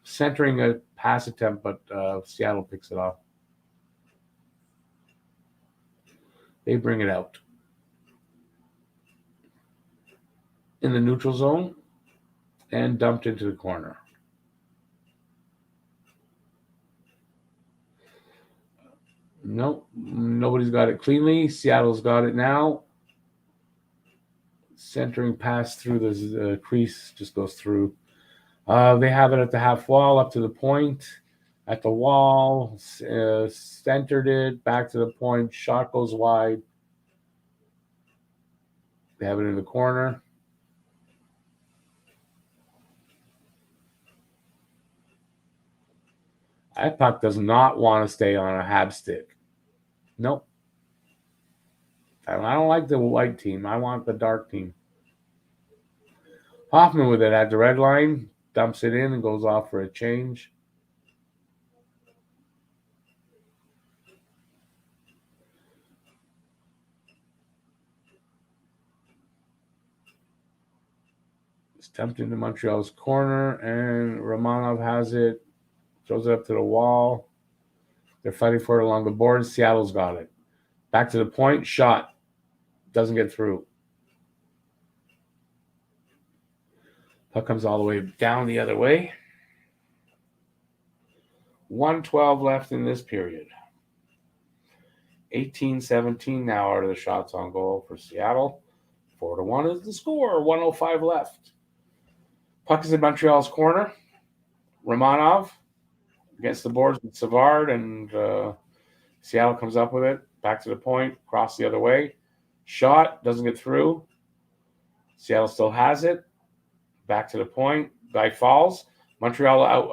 Centering a pass attempt, but Seattle picks it off. They bring it out. In the neutral zone. And dumped into the corner. Nope. Nobody's got it cleanly. Seattle's got it now. Centering pass through the crease just goes through. They have it at the half wall, up to the point. At the wall, centered it, back to the point. Shot goes wide. They have it in the corner. That puck does not want to stay on a Habs stick. Nope. I don't like the white team. I want the dark team. Hoffman with it at the red line. Dumps it in and goes off for a change. Stumped into Montreal's corner, and Romanov has it. Throws it up to the wall. They're fighting for it along the boards. Seattle's got it. Back to the point. Shot. Doesn't get through. Puck comes all the way down the other way. 1:12 left in this period. 18-17 now out of the shots on goal for Seattle. 4-1 is the score. 1:05 left. Puck is in Montreal's corner. Romanov against the boards with Savard, and Seattle comes up with it. Back to the point. Cross the other way. Shot. Doesn't get through. Seattle still has it. Back to the point. Guy falls. Montreal out.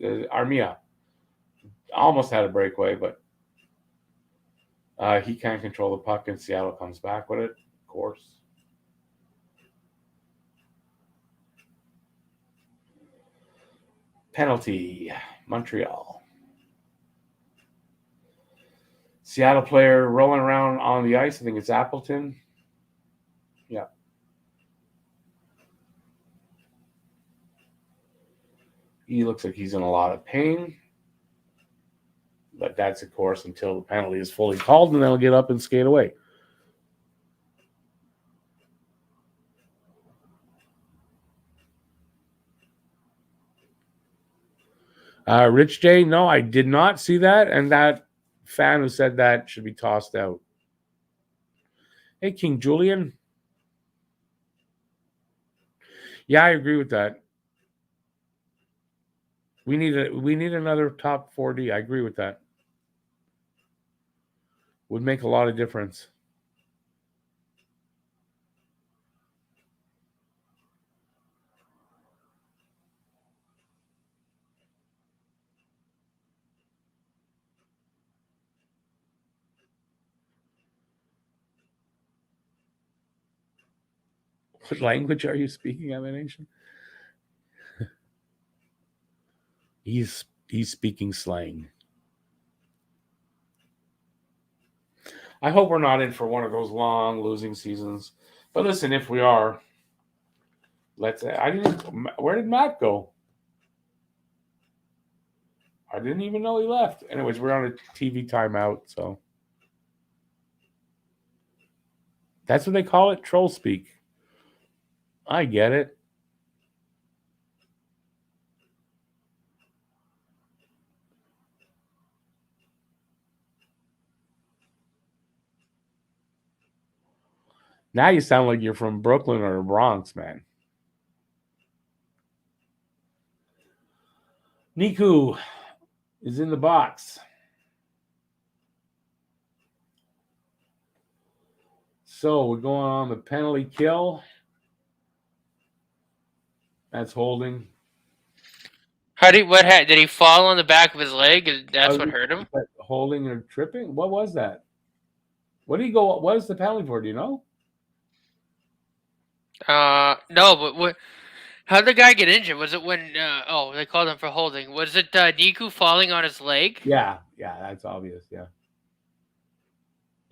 Armia almost had a breakaway, but he can't control the puck, and Seattle comes back with it, of course. Penalty, Montreal. Seattle player rolling around on the ice. I think it's Appleton. Yeah. He looks like he's in a lot of pain. But that's, of course, until the penalty is fully called, and they'll get up and skate away. Rich J, no, I did not see that, and that fan who said that should be tossed out. Hey, King Julian. Yeah, I agree with that. We need another top 4D. I agree with that. Would make a lot of difference. What language are you speaking, Emanation? He's speaking slang. I hope we're not in for one of those long losing seasons. But listen, if we are, where did Matt go? I didn't even know he left. Anyways, we're on a TV timeout, so that's what they call it, troll speak. I get it. Now you sound like you're from Brooklyn or the Bronx, man. Niku is in the box. So we're going on the penalty kill. That's holding. Did he fall on the back of his leg? That's what hurt him? Holding or tripping? What was that? What did he go? What is the penalty for? Do you know? No, but how did the guy get injured? Was it when? They called him for holding. Was it Niku falling on his leg? Yeah, that's obvious. Yeah.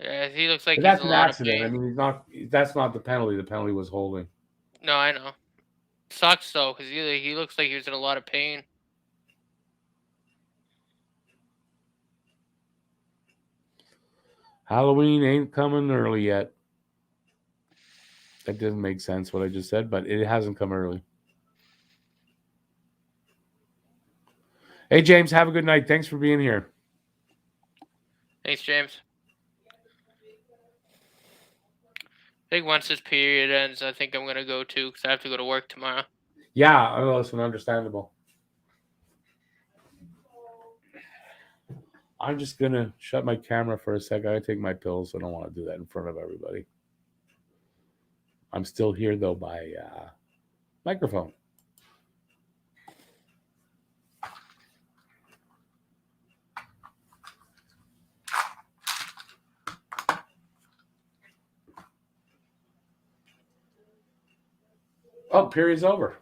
Yeah, he looks like that's an accident. I mean, that's not the penalty. The penalty was holding. No, I know. Sucks though, because he looks like he was in a lot of pain. Halloween ain't coming early yet. That doesn't make sense what I just said, but it hasn't come early. Hey, James, have a good night. Thanks for being here. Thanks, James. I think once this period ends, I think I'm going to go too, because I have to go to work tomorrow. Yeah, listen, understandable. I'm just going to shut my camera for a second. I take my pills. I don't want to do that in front of everybody. I'm still here, though, by microphone. Oh, period's over.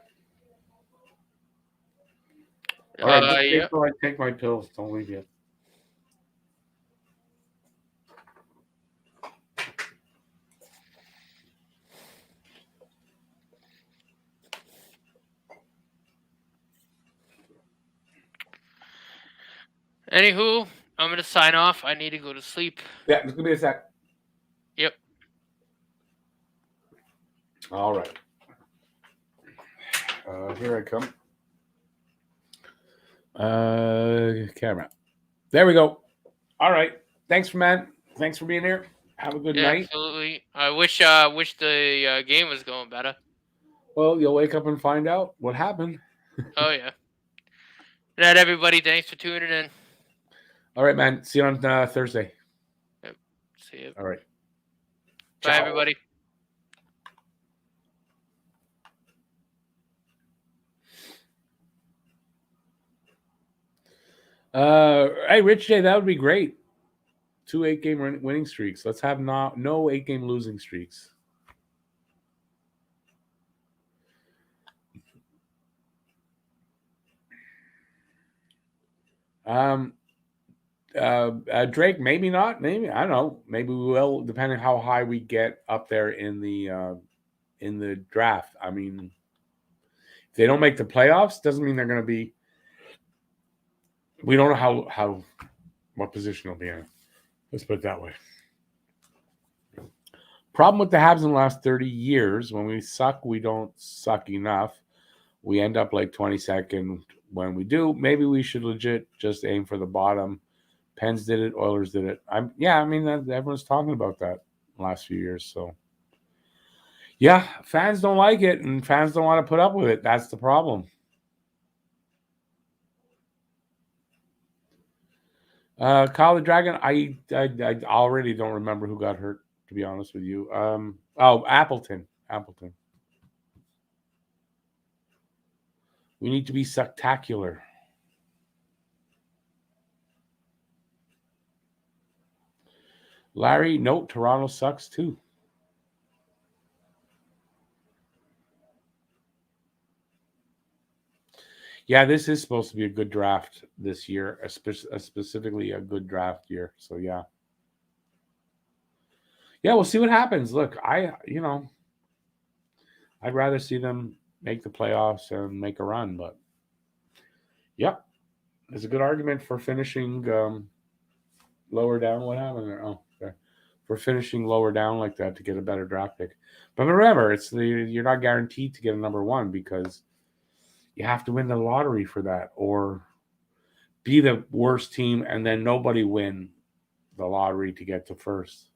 All right, yeah. I take my pills. Don't leave yet. Anywho, I'm going to sign off. I need to go to sleep. Yeah, it's going to be a sec. Yep. All right. Here I come. Camera. There we go. All right. Thanks, man. Thanks for being here. Have a good night. Absolutely. I wish the game was going better. Well, you'll wake up and find out what happened. Oh, yeah. Good night, everybody. Thanks for tuning in. All right, man. See you on Thursday. Yep. See you. All right. Bye, Ciao. everybody. Hey, Rich J, that would be great. 2 8-game winning streaks. Let's have no 8-game losing streaks. Drake, maybe not. Maybe, I don't know. Maybe we will, depending how high we get up there in the draft. I mean, if they don't make the playoffs, doesn't mean they're going to be. We don't know what position they'll be in. Let's put it that way. Problem with the Habs in the last 30 years, when we suck, we don't suck enough. We end up like 22nd when we do. Maybe we should legit just aim for the bottom. Pens did it. Oilers did it. Everyone's talking about that the last few years. So, yeah, fans don't like it, and fans don't want to put up with it. That's the problem. Kyle the Dragon, I already don't remember who got hurt, to be honest with you. Appleton. We need to be spectacular. Larry, no, Toronto sucks too. Yeah, this is supposed to be a good draft this year, specifically a good draft year. So, yeah. Yeah, we'll see what happens. Look, I'd rather see them make the playoffs and make a run. But, yeah, there's a good argument for finishing lower down. What happened there? Oh, okay. For finishing lower down like that to get a better draft pick. But remember, you're not guaranteed to get a number one because you have to win the lottery for that or be the worst team and then nobody win the lottery to get to first.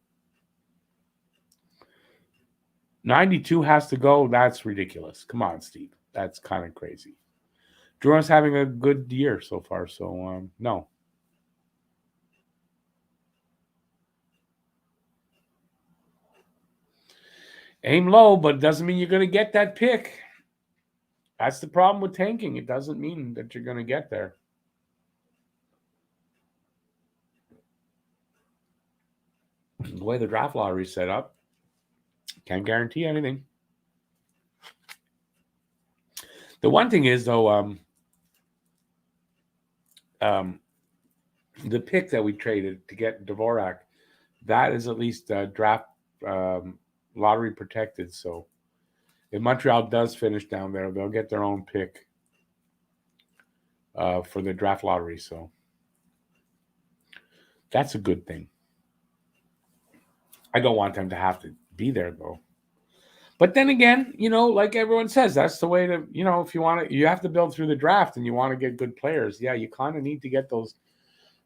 92 has to go. That's ridiculous. Come on, Steve. That's kind of crazy. Drouin's having a good year so far, so no. Aim low, but it doesn't mean you're going to get that pick. That's the problem with tanking. It doesn't mean that you're going to get there. The way the draft lottery is set up, can't guarantee anything. The one thing is, though, the pick that we traded to get Dvorak, that is at least draft lottery protected. So if Montreal does finish down there, they'll get their own pick for the draft lottery. So that's a good thing. I don't want them to have to be there, though. But then again, like everyone says, that's the way to, if you want to, you have to build through the draft and you want to get good players. Yeah, you kind of need to get those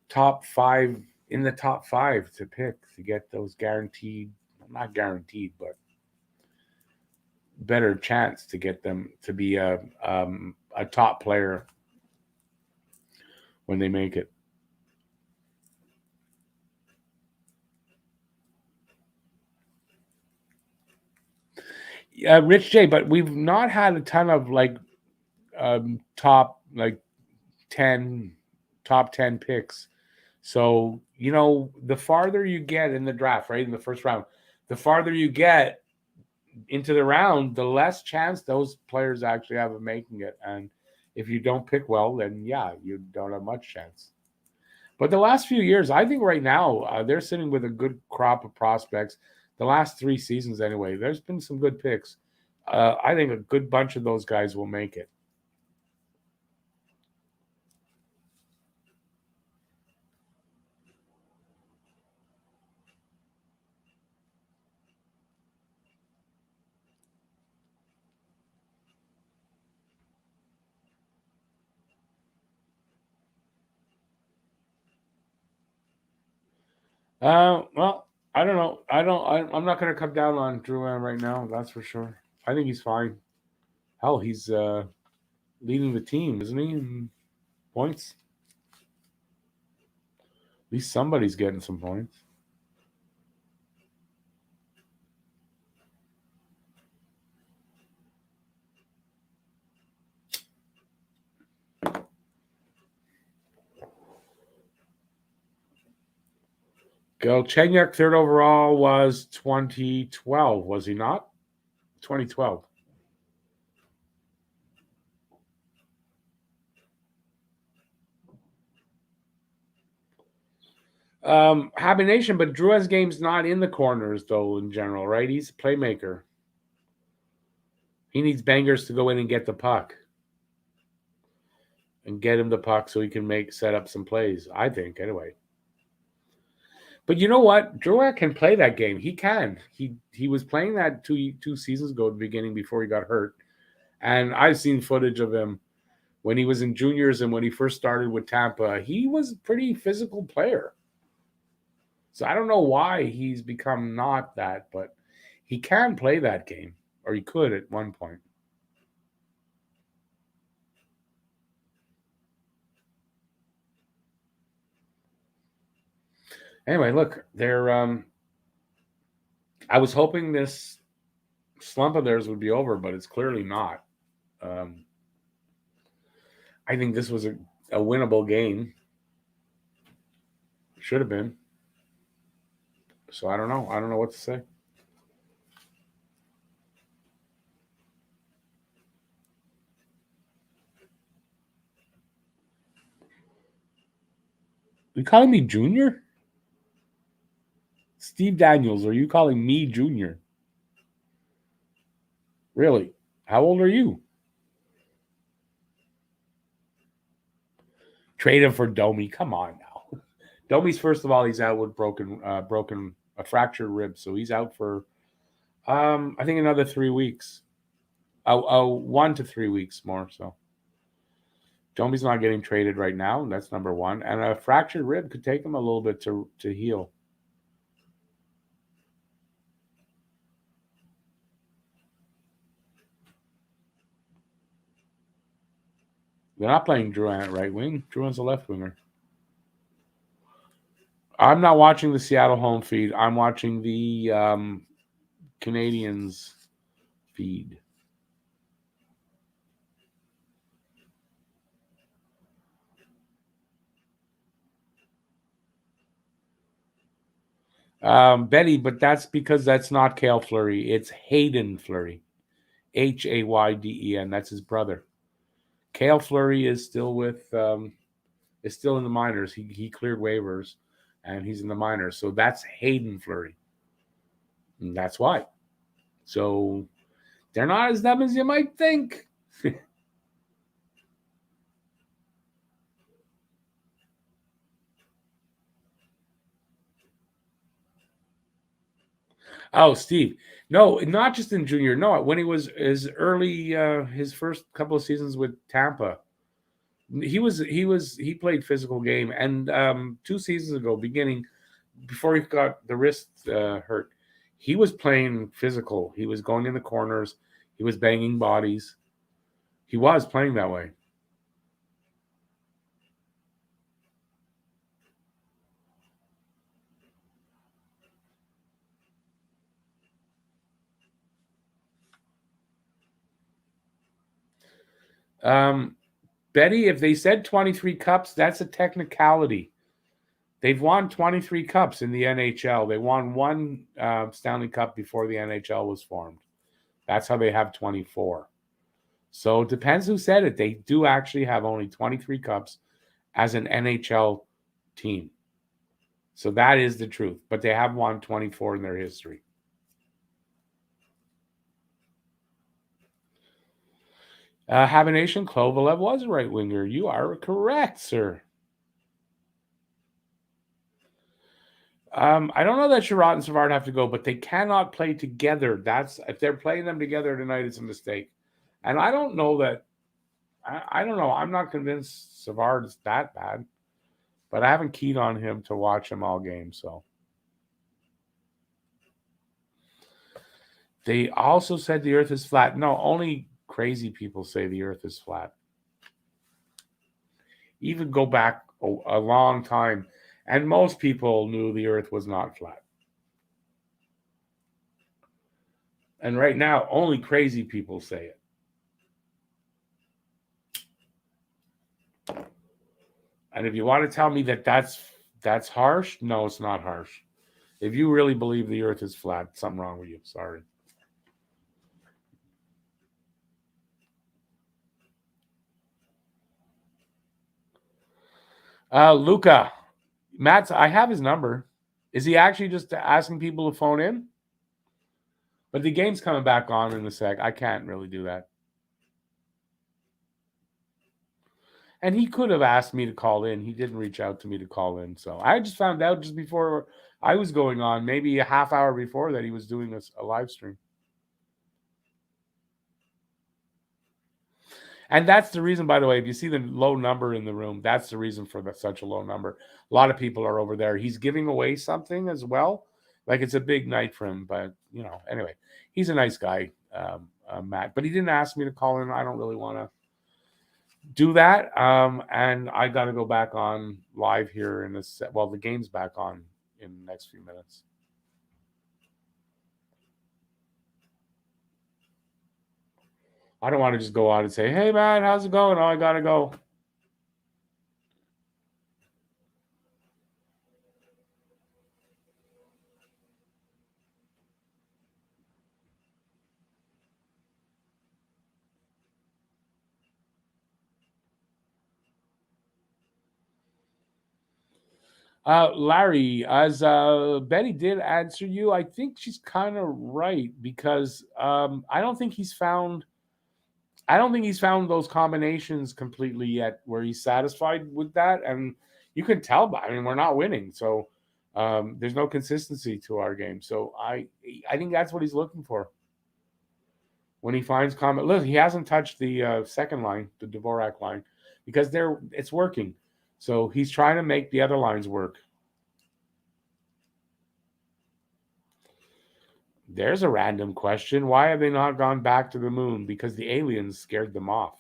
top 5 in the top 5 to pick to get those guaranteed, not guaranteed, but better chance to get them to be a top player when they make it. Rich J, but we've not had a ton of top 10 picks. So, the farther you get in the draft, right, in the first round, the farther you get into the round, the less chance those players actually have of making it. And if you don't pick well, then, yeah, you don't have much chance. But the last few years, I think right now, they're sitting with a good crop of prospects. The last 3 seasons, anyway, there's been some good picks. I think a good bunch of those guys will make it. Well, I don't know. I'm not going to come down on Drouin right now. That's for sure. I think he's fine. Hell, he's leading the team, isn't he? In points. At least somebody's getting some points. Galchenyuk, third overall, was 2012, was he not? 2012. Habby Nation, but Drouin's game's not in the corners, though, in general, right? He's a playmaker. He needs bangers to go in and get the puck. And get him the puck so he can set up some plays, I think, anyway. But you know what? Drouin can play that game. He can. He was playing that two seasons ago at the beginning before he got hurt. And I've seen footage of him when he was in juniors and when he first started with Tampa. He was a pretty physical player. So I don't know why he's become not that, but he can play that game, or he could at one point. Anyway, look, they're I was hoping this slump of theirs would be over, but it's clearly not. I think this was a winnable game. Should have been. So I don't know. I don't know what to say. You calling me Junior? Steve Daniels, are you calling me Junior? Really? How old are you? Trade him for Domi. Come on now. Domi's, first of all, he's out with a fractured rib, so he's out for I think another 3 weeks. 1 to 3 weeks more. So Domi's not getting traded right now. That's number one. And a fractured rib could take him a little bit to heal. They're not playing Drouin at right wing. Drouin's a left winger. I'm not watching the Seattle home feed. I'm watching the Canadiens feed. Betty, but that's because that's not Cale Fleury. It's Hayden Fleury. Hayden. That's his brother. Cale Fleury is still is still in the minors. He cleared waivers, and he's in the minors. So that's Hayden Fleury. And that's why. So they're not as dumb as you might think. Oh, Steve. No, not just in junior. No, when he was his first couple of seasons with Tampa, he played physical game. And 2 seasons ago, before he got the wrist hurt, he was playing physical. He was going in the corners. He was banging bodies. He was playing that way. Betty, if they said 23 cups, that's a technicality. They've won 23 cups in the NHL. They won 1 Stanley Cup before the NHL was formed. That's how they have 24. So it depends who said it. They do actually have only 23 cups as an NHL team. So that is the truth. But they have won 24 in their history. Habination, Kovalev was a right winger. You are correct, sir. I don't know that Sherratt and Savard have to go, but they cannot play together. If they're playing them together tonight, it's a mistake. And I don't know that. I don't know. I'm not convinced Savard is that bad, but I haven't keyed on him to watch him all game. So They also said the earth is flat. No, only crazy people say the earth is flat. Even go back a long time, and most people knew the earth was not flat. And right now, only crazy people say it. And if you want to tell me that that's harsh, no, it's not harsh. If you really believe the earth is flat, something wrong with you. Sorry. Luca, Matt, I have his number. Is he actually just asking people to phone in? But the game's coming back on in a sec. I can't really do that. And he could have asked me to call in. He didn't reach out to me to call in. So I just found out just before I was going on, maybe a half hour before that, he was doing a live stream. And that's the reason, by the way, if you see the low number in the room, that's the reason for such a low number. A lot of people are over there. He's giving away something as well. Like it's a big night for him. But, anyway, he's a nice guy, Matt. But he didn't ask me to call in. I don't really want to do that. And I got to go back on live here in this. Well, the game's back on in the next few minutes. I don't want to just go out and say, hey, man, how's it going? Oh, I got to go. Larry, as Betty did answer you, I think she's kind of right because I don't think he's found those combinations completely yet where he's satisfied with that. And you can tell by, we're not winning. So there's no consistency to our game. So I think that's what he's looking for. When he finds look, he hasn't touched the second line, the Dvorak line, because it's working. So he's trying to make the other lines work. There's a random question. Why have they not gone back to the moon? Because the aliens scared them off.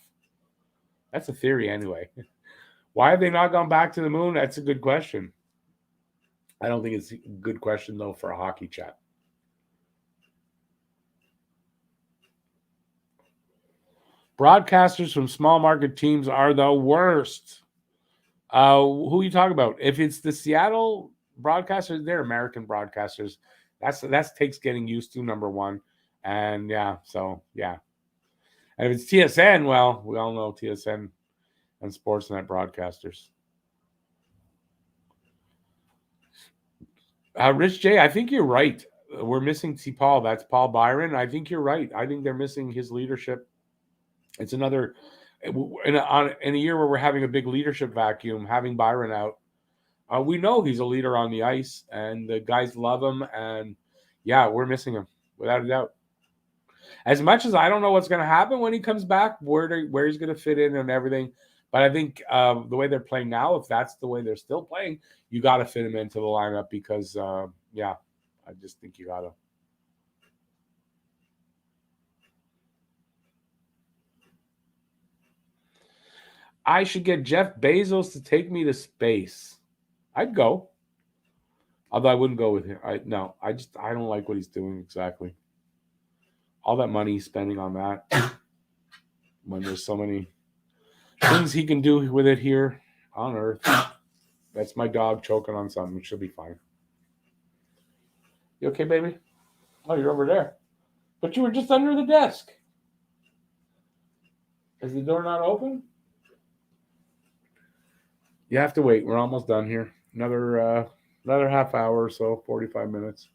That's a theory anyway. Why have they not gone back to the moon? That's a good question. I don't think it's a good question, though, for a hockey chat. Broadcasters from small market teams are the worst. Who are you talking about? If it's the Seattle broadcasters, they're American broadcasters. That takes getting used to, number one. And yeah. And if it's TSN, well, we all know TSN and Sportsnet broadcasters. Rich J, I think you're right. We're missing T. Paul. That's Paul Byron. I think you're right. I think they're missing his leadership. It's another in a year where we're having a big leadership vacuum, having Byron out. We know he's a leader on the ice, and the guys love him. And yeah, we're missing him without a doubt. As much as I don't know what's going to happen when he comes back, where he's going to fit in and everything. But I think the way they're playing now, if that's the way they're still playing, you got to fit him into the lineup because, I just think you got to. I should get Jeff Bezos to take me to space. I'd go. Although I wouldn't go with him. I don't like what he's doing exactly. All that money he's spending on that when there's so many things he can do with it here on Earth. That's my dog choking on something. She'll be fine. You okay, baby? Oh, you're over there. But you were just under the desk. Is the door not open? You have to wait. We're almost done here. Another half hour or so, 45 minutes.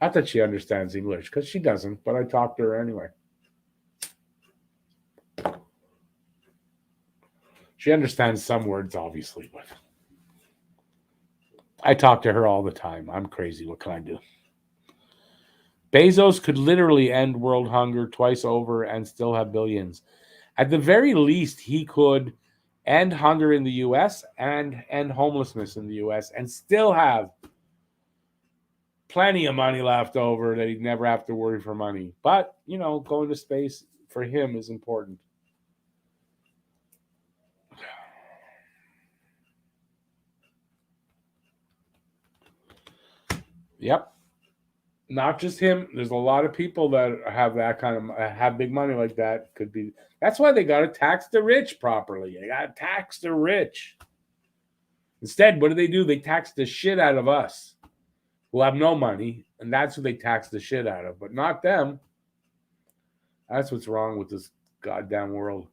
Not that she understands English, because she doesn't, but I talk to her anyway. She understands some words, obviously, but I talk to her all the time. I'm crazy. What can I do? Bezos could literally end world hunger twice over and still have billions. At the very least, he could end hunger in the U.S. and end homelessness in the U.S. and still have plenty of money left over that he'd never have to worry for money. But, going to space for him is important. Yep. Not just him. There's a lot of people that have that kind of have big money like that. Could be. That's why they got to tax the rich properly. They got to tax the rich. Instead, what do? They tax the shit out of us, who have no money, and that's who they tax the shit out of, but not them. That's what's wrong with this goddamn world.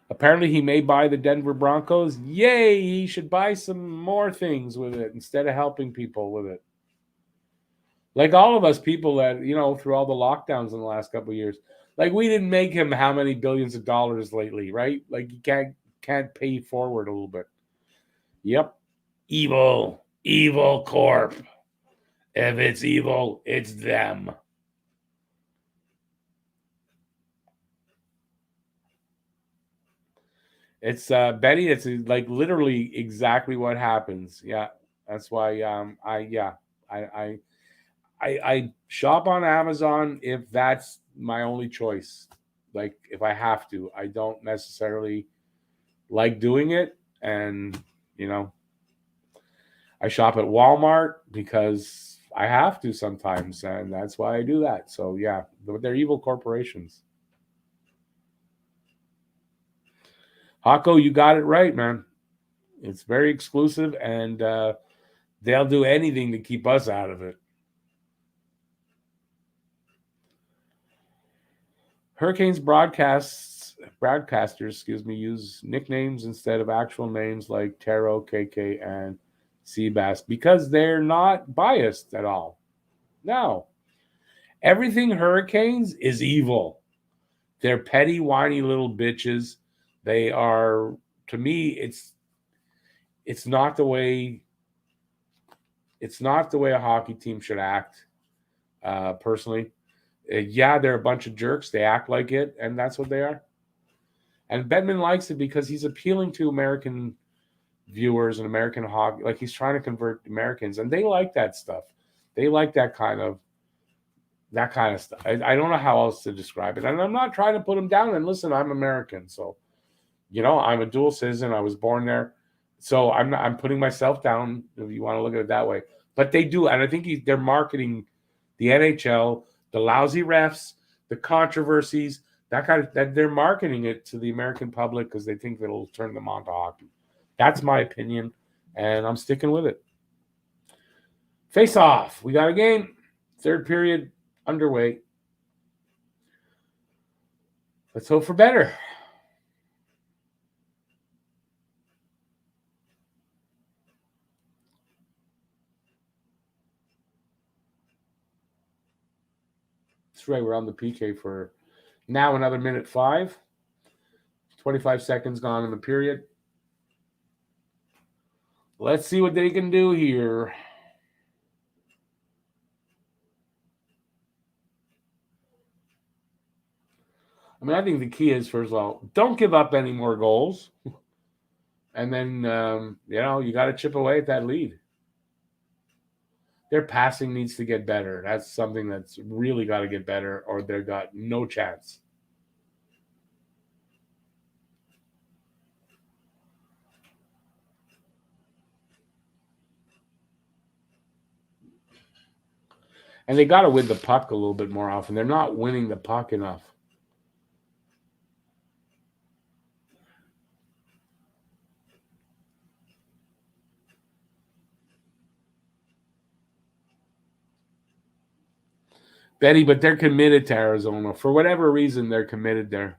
Apparently, he may buy the Denver Broncos. Yay! He should buy some more things with it instead of helping people with it. Like all of us people that, through all the lockdowns in the last couple of years, like we didn't make him how many billions of dollars lately, right? Like you can't pay forward a little bit. Yep. Evil corp. If it's evil, it's them. It's Betty. It's like literally exactly what happens. Yeah, that's why. I shop on Amazon if that's my only choice. Like if I have to, I don't necessarily like doing it, and I shop at Walmart because I have to sometimes, and that's why I do that. So yeah, they're evil corporations. Hako, you got it right, man. It's very exclusive, and they'll do anything to keep us out of it. Hurricanes broadcasters, use nicknames instead of actual names like Taro, KK, and Seabass because they're not biased at all. No. Everything Hurricanes is evil. They're petty, whiny little bitches. They are, to me, it's not the way a hockey team should act, personally. Yeah, they're a bunch of jerks. They act like it, and that's what they are. And Bettman likes it because he's appealing to American viewers and American hockey. Like he's trying to convert Americans, and they like that stuff. They like that kind of stuff. I don't know how else to describe it. And I'm not trying to put them down. And listen, I'm American, so I'm a dual citizen. I was born there, so I'm putting myself down if you want to look at it that way. But they do, and I think they're marketing the NHL, the lousy refs, the controversies, that they're marketing it to the American public because they think it'll turn them on to hockey. That's my opinion, and I'm sticking with it. Face off. We got a game. Third period underway. Let's hope for better. That's right. We're on the PK for now another minute 5. 25 seconds gone in the period. Let's see what they can do here. I mean, I think the key is, first of all, don't give up any more goals. And then, you got to chip away at that lead. Their passing needs to get better. That's something that's really got to get better, or they've got no chance. And they got to win the puck a little bit more often. They're not winning the puck enough. Betty, but they're committed to Arizona. For whatever reason, they're committed there.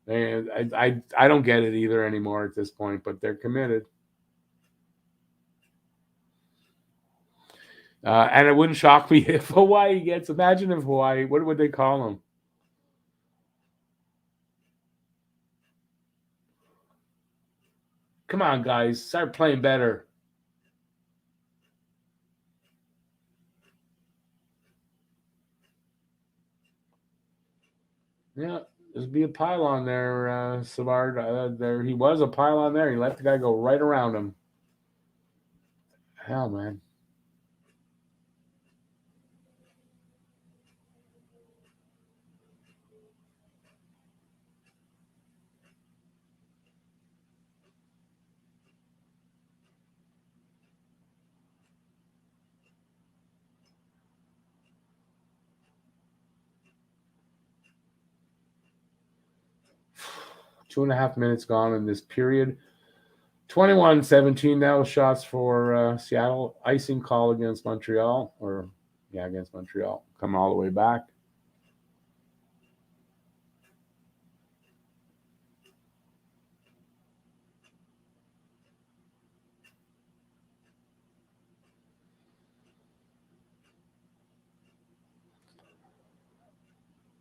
I don't get it either anymore at this point, but they're committed. And it wouldn't shock me if Hawaii gets. Imagine if Hawaii, what would they call them? Come on, guys. Start playing better. Yeah, There'd be a pylon there, Savard. There he was a pylon there. He let the guy go right around him. Hell, man. Two and a half minutes gone in this period. 21-17 now shots for Seattle. Icing call against Montreal. Against Montreal. Coming all the way back.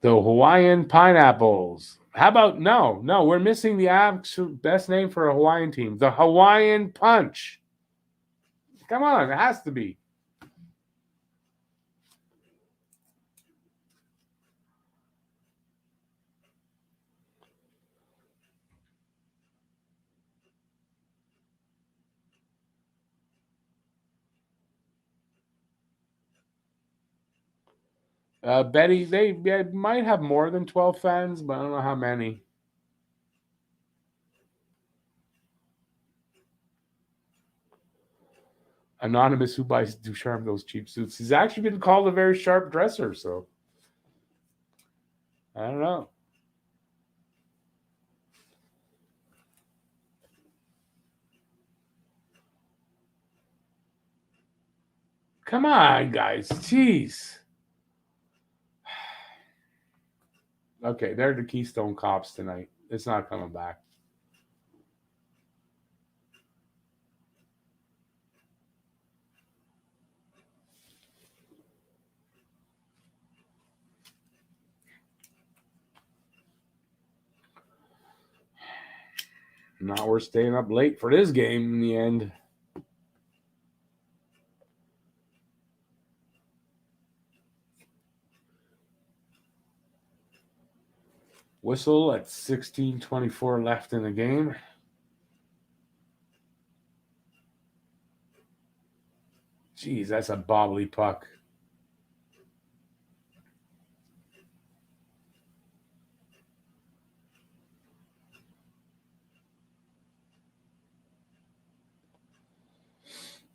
The Hawaiian Pineapples. How about no, we're missing the absolute best name for a Hawaiian team. The Hawaiian Punch. Come on, it has to be. Betty, they might have more than 12 fans, but I don't know how many. Anonymous who buys Ducharme those cheap suits. He's actually been called a very sharp dresser, so I don't know. Come on, guys. Jeez. Okay, they're the Keystone Cops tonight. It's not coming back. Not worth staying up late for this game in the end. Whistle at 16:24 left in the game. Jeez, that's a bobbly puck.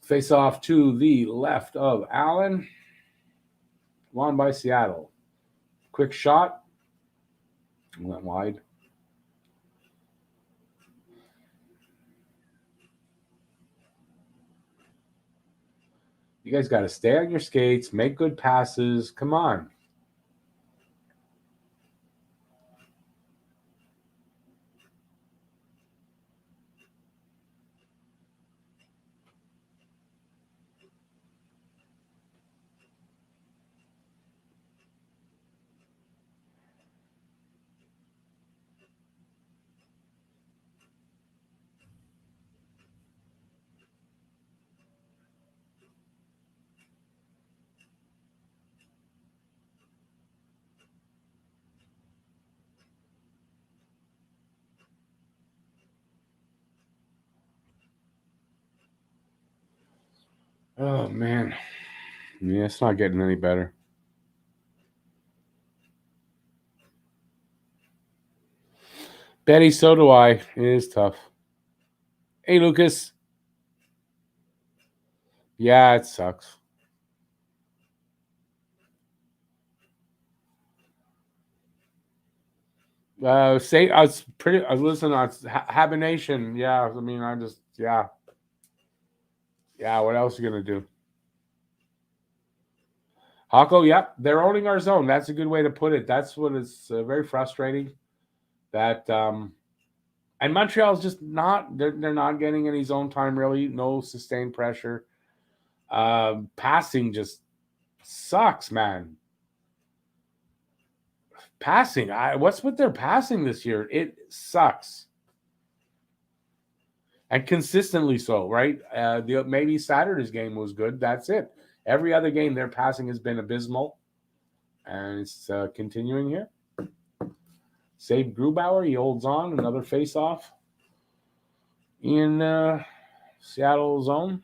Face off to the left of Allen. Won by Seattle. Quick shot. Went wide. You guys got to stay on your skates, make good passes. Come on. Oh, man. Yeah, it's not getting any better. Betty, so do I. It is tough. Hey, Lucas. Yeah, it sucks. I was listening on Habination. Yeah, I mean, yeah, what else are you going to do? Hako, yep, they're owning our zone. That's a good way to put it. That's what is very frustrating. That and Montreal's just not. They're not getting any zone time really. No sustained pressure. Passing just sucks, man. Passing. What's with their passing this year? It sucks. And consistently so, right? Maybe Saturday's game was good. That's it. Every other game, their passing has been abysmal. And it's continuing here. Save Grubauer. He holds on. Another face-off in Seattle zone.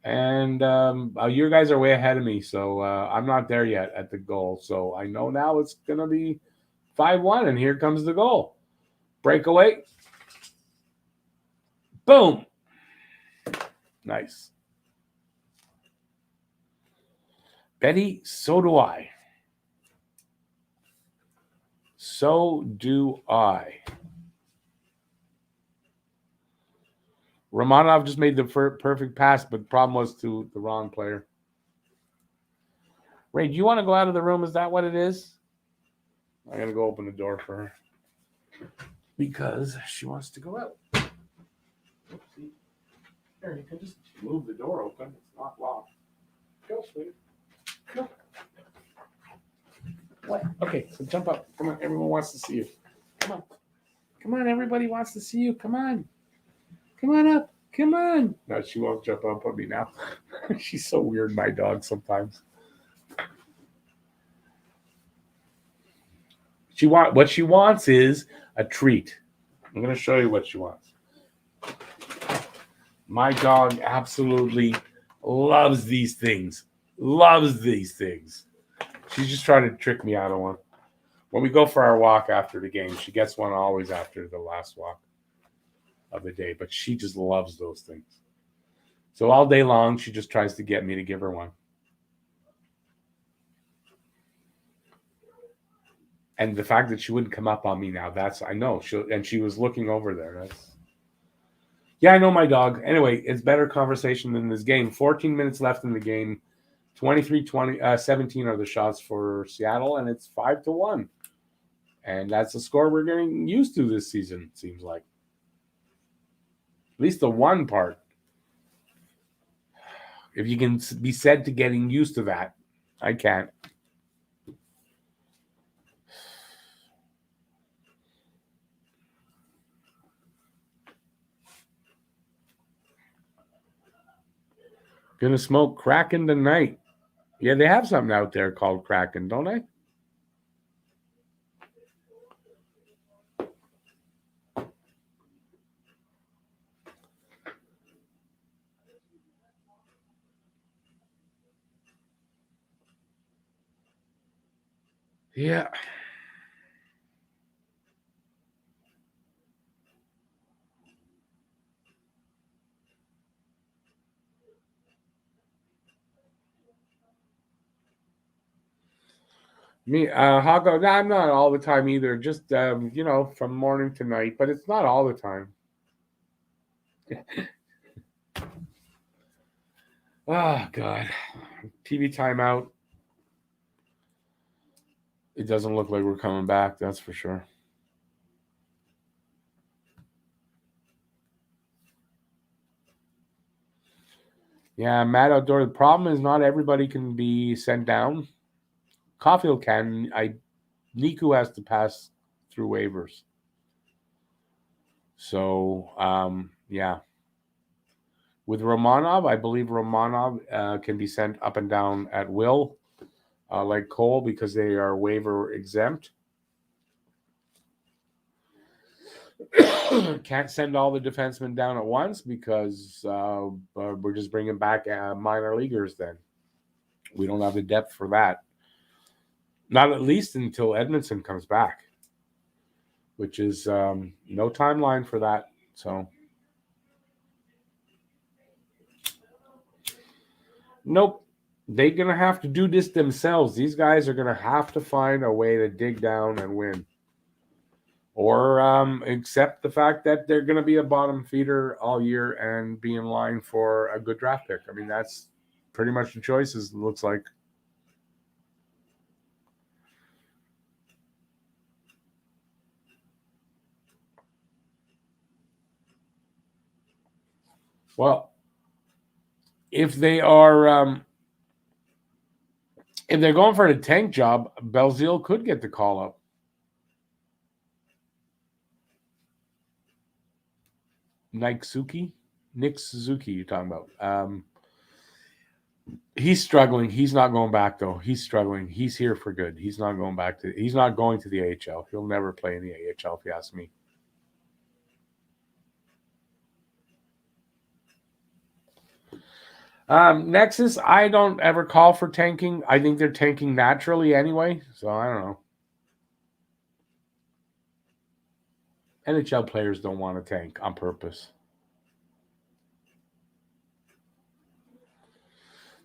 And your guys are way ahead of me, so I'm not there yet at the goal. So I know now it's going to be 5-1, and here comes the goal. Breakaway. Boom. Nice. Betty, so do I. So do I. Romanov just made the perfect pass, but the problem was to the wrong player. Ray, do you want to go out of the room? Is that what it is? I'm going to go open the door for her because she wants to go out. Oopsie. Here, you can just move the door open. It's not locked. Go, sweetie. Go. What? Okay, so jump up. Come on, everyone wants to see you. Come on. Come on, everybody wants to see you. Come on. Come on up. Come on. No, she won't jump up on me now. She's so weird, my dog, sometimes. What she wants is a treat. I'm going to show you what she wants. My dog absolutely loves these things. Loves these things. She's just trying to trick me out of one. When we go for our walk after the game, she gets one always after the last walk of the day, but she just loves those things. So all day long, she just tries to get me to give her one. And the fact that she wouldn't come up on me now, I know. And she was looking over there. Yeah, I know my dog. Anyway, it's better conversation than this game. 14 minutes left in the game. 17 are the shots for Seattle, and it's 5-1. And that's the score we're getting used to this season, it seems like. At least the one part. If you can be said to getting used to that, I can't. Gonna smoke Kraken tonight. Yeah, they have something out there called Kraken, don't they? Yeah. Me, Hago, no, I'm not all the time either. Just, from morning to night, but it's not all the time. Oh, God. TV timeout. It doesn't look like we're coming back, that's for sure. Yeah, Matt Outdoor. The problem is not everybody can be sent down. Caulfield can. Niku has to pass through waivers. So, yeah. With Romanov, I believe Romanov can be sent up and down at will, like Cole, because they are waiver exempt. Can't send all the defensemen down at once because we're just bringing back minor leaguers then. We don't have the depth for that. Not at least until Edmondson comes back, which is no timeline for that. So, nope. They're going to have to do this themselves. These guys are going to have to find a way to dig down and win. Or accept the fact that they're going to be a bottom feeder all year and be in line for a good draft pick. I mean, that's pretty much the choices, it looks like. Well, if they are, if they're going for the tank job, Belzile could get the call up. Nick Suzuki, you're talking about. He's struggling. He's not going back though. He's struggling. He's here for good. He's not going back to. He's not going to the AHL. He'll never play in the AHL if you ask me. Nexus, I don't ever call for tanking. I think they're tanking naturally anyway. So I don't know. NHL players don't want to tank on purpose.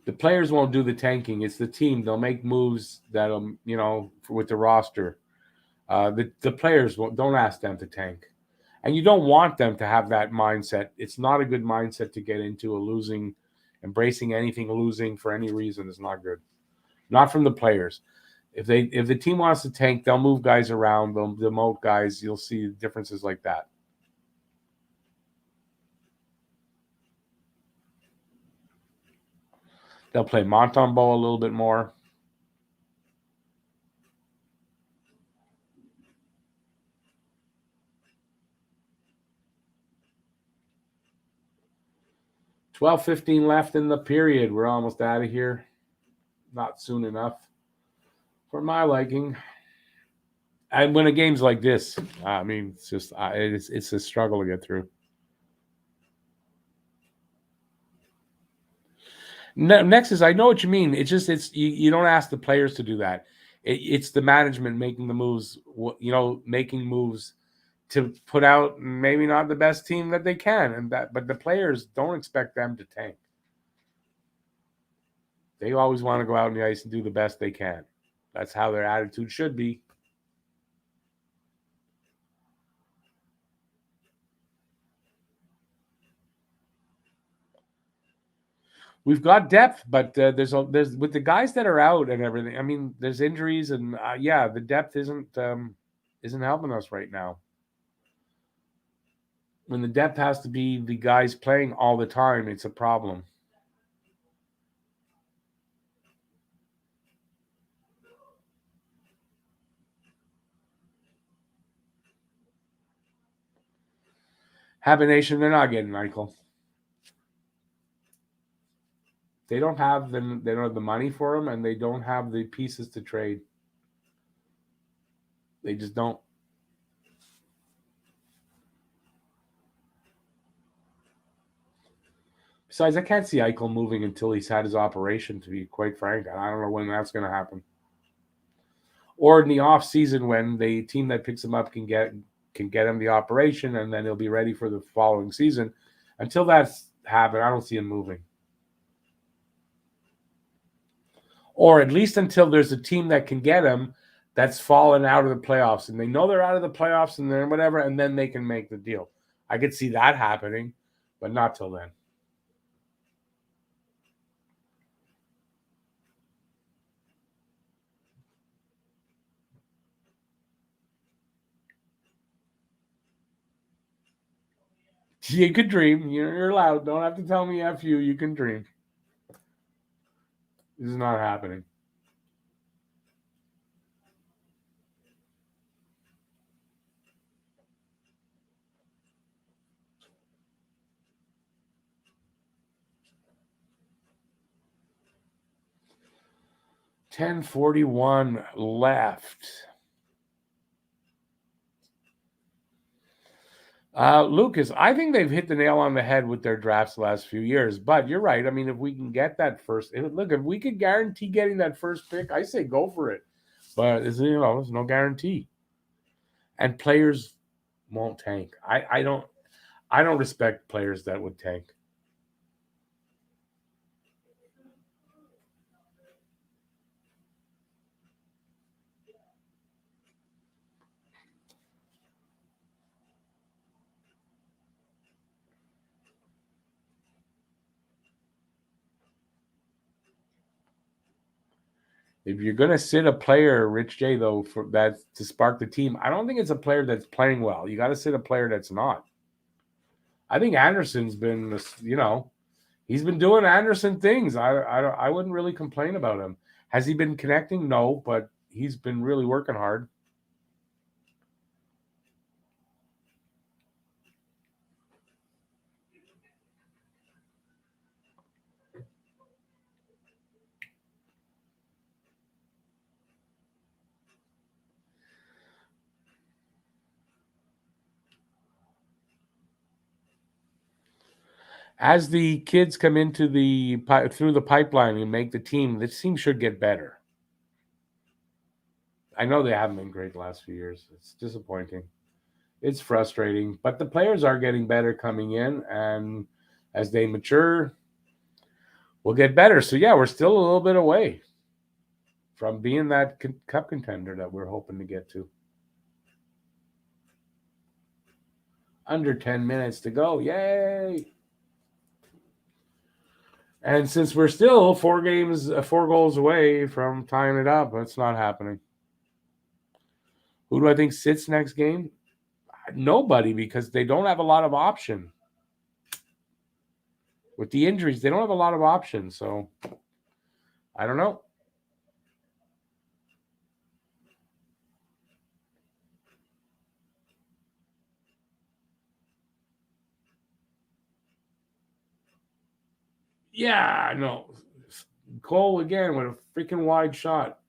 The players won't do the tanking. It's the team. They'll make moves that'll, with the roster. The players don't ask them to tank. And you don't want them to have that mindset. It's not a good mindset to get into embracing anything losing for any reason is not good. Not from the players. If the team wants to tank, they'll move guys around, they'll demote guys. You'll see differences like that. They'll play Montembeault a little bit more. $12:15 left in the period. We're almost out of here. Not soon enough for my liking. And when a game's like this, it's just it's a struggle to get through. Next is, I know what you mean. You don't ask the players to do that. It's the management making the moves. Making moves to put out maybe not the best team that they can, but the players don't expect them to tank. They always want to go out on the ice and do the best they can. That's how their attitude should be. We've got depth, but there's with the guys that are out and everything. I mean, there's injuries, and the depth isn't helping us right now. When the depth has to be the guys playing all the time, it's a problem. Habs Nation, they're not getting Michael. They don't have them. They don't have the money for him, and they don't have the pieces to trade. They just don't. Besides, I can't see Eichel moving until he's had his operation, to be quite frank. I don't know when that's going to happen. Or in the off season, when the team that picks him up can get him the operation, and then he'll be ready for the following season. Until that's happened, I don't see him moving. Or at least until there's a team that can get him that's fallen out of the playoffs, and they know they're out of the playoffs and then whatever, and then they can make the deal. I could see that happening, but not till then. You could dream. You're allowed. Don't have to tell me F you. You can dream. This is not happening. $10:41 left. Lucas, I think they've hit the nail on the head with their drafts the last few years. But you're right. I mean, if we can get that if we could guarantee getting that first pick, I say go for it. But there's no guarantee. And players won't tank. I don't respect players that would tank. If you're going to sit a player, Rich J, though, for that to spark the team, I don't think it's a player that's playing well. You got to sit a player that's not. I think Anderson's been, he's been doing Anderson things. I wouldn't really complain about him. Has he been connecting? No, but he's been really working hard. As the kids come into through the pipeline and make the team should get better. I know they haven't been great the last few years. It's disappointing. It's frustrating, but the players are getting better coming in, and as they mature, we'll get better. So yeah, we're still a little bit away from being that cup contender that we're hoping to get to. Under 10 minutes to go. Yay! And since we're still 4 goals away from tying it up, it's not happening. Who do I think sits next game? Nobody, because they don't have a lot of option. With the injuries, they don't have a lot of options. So, I don't know. Yeah, no. Cole again with a freaking wide shot.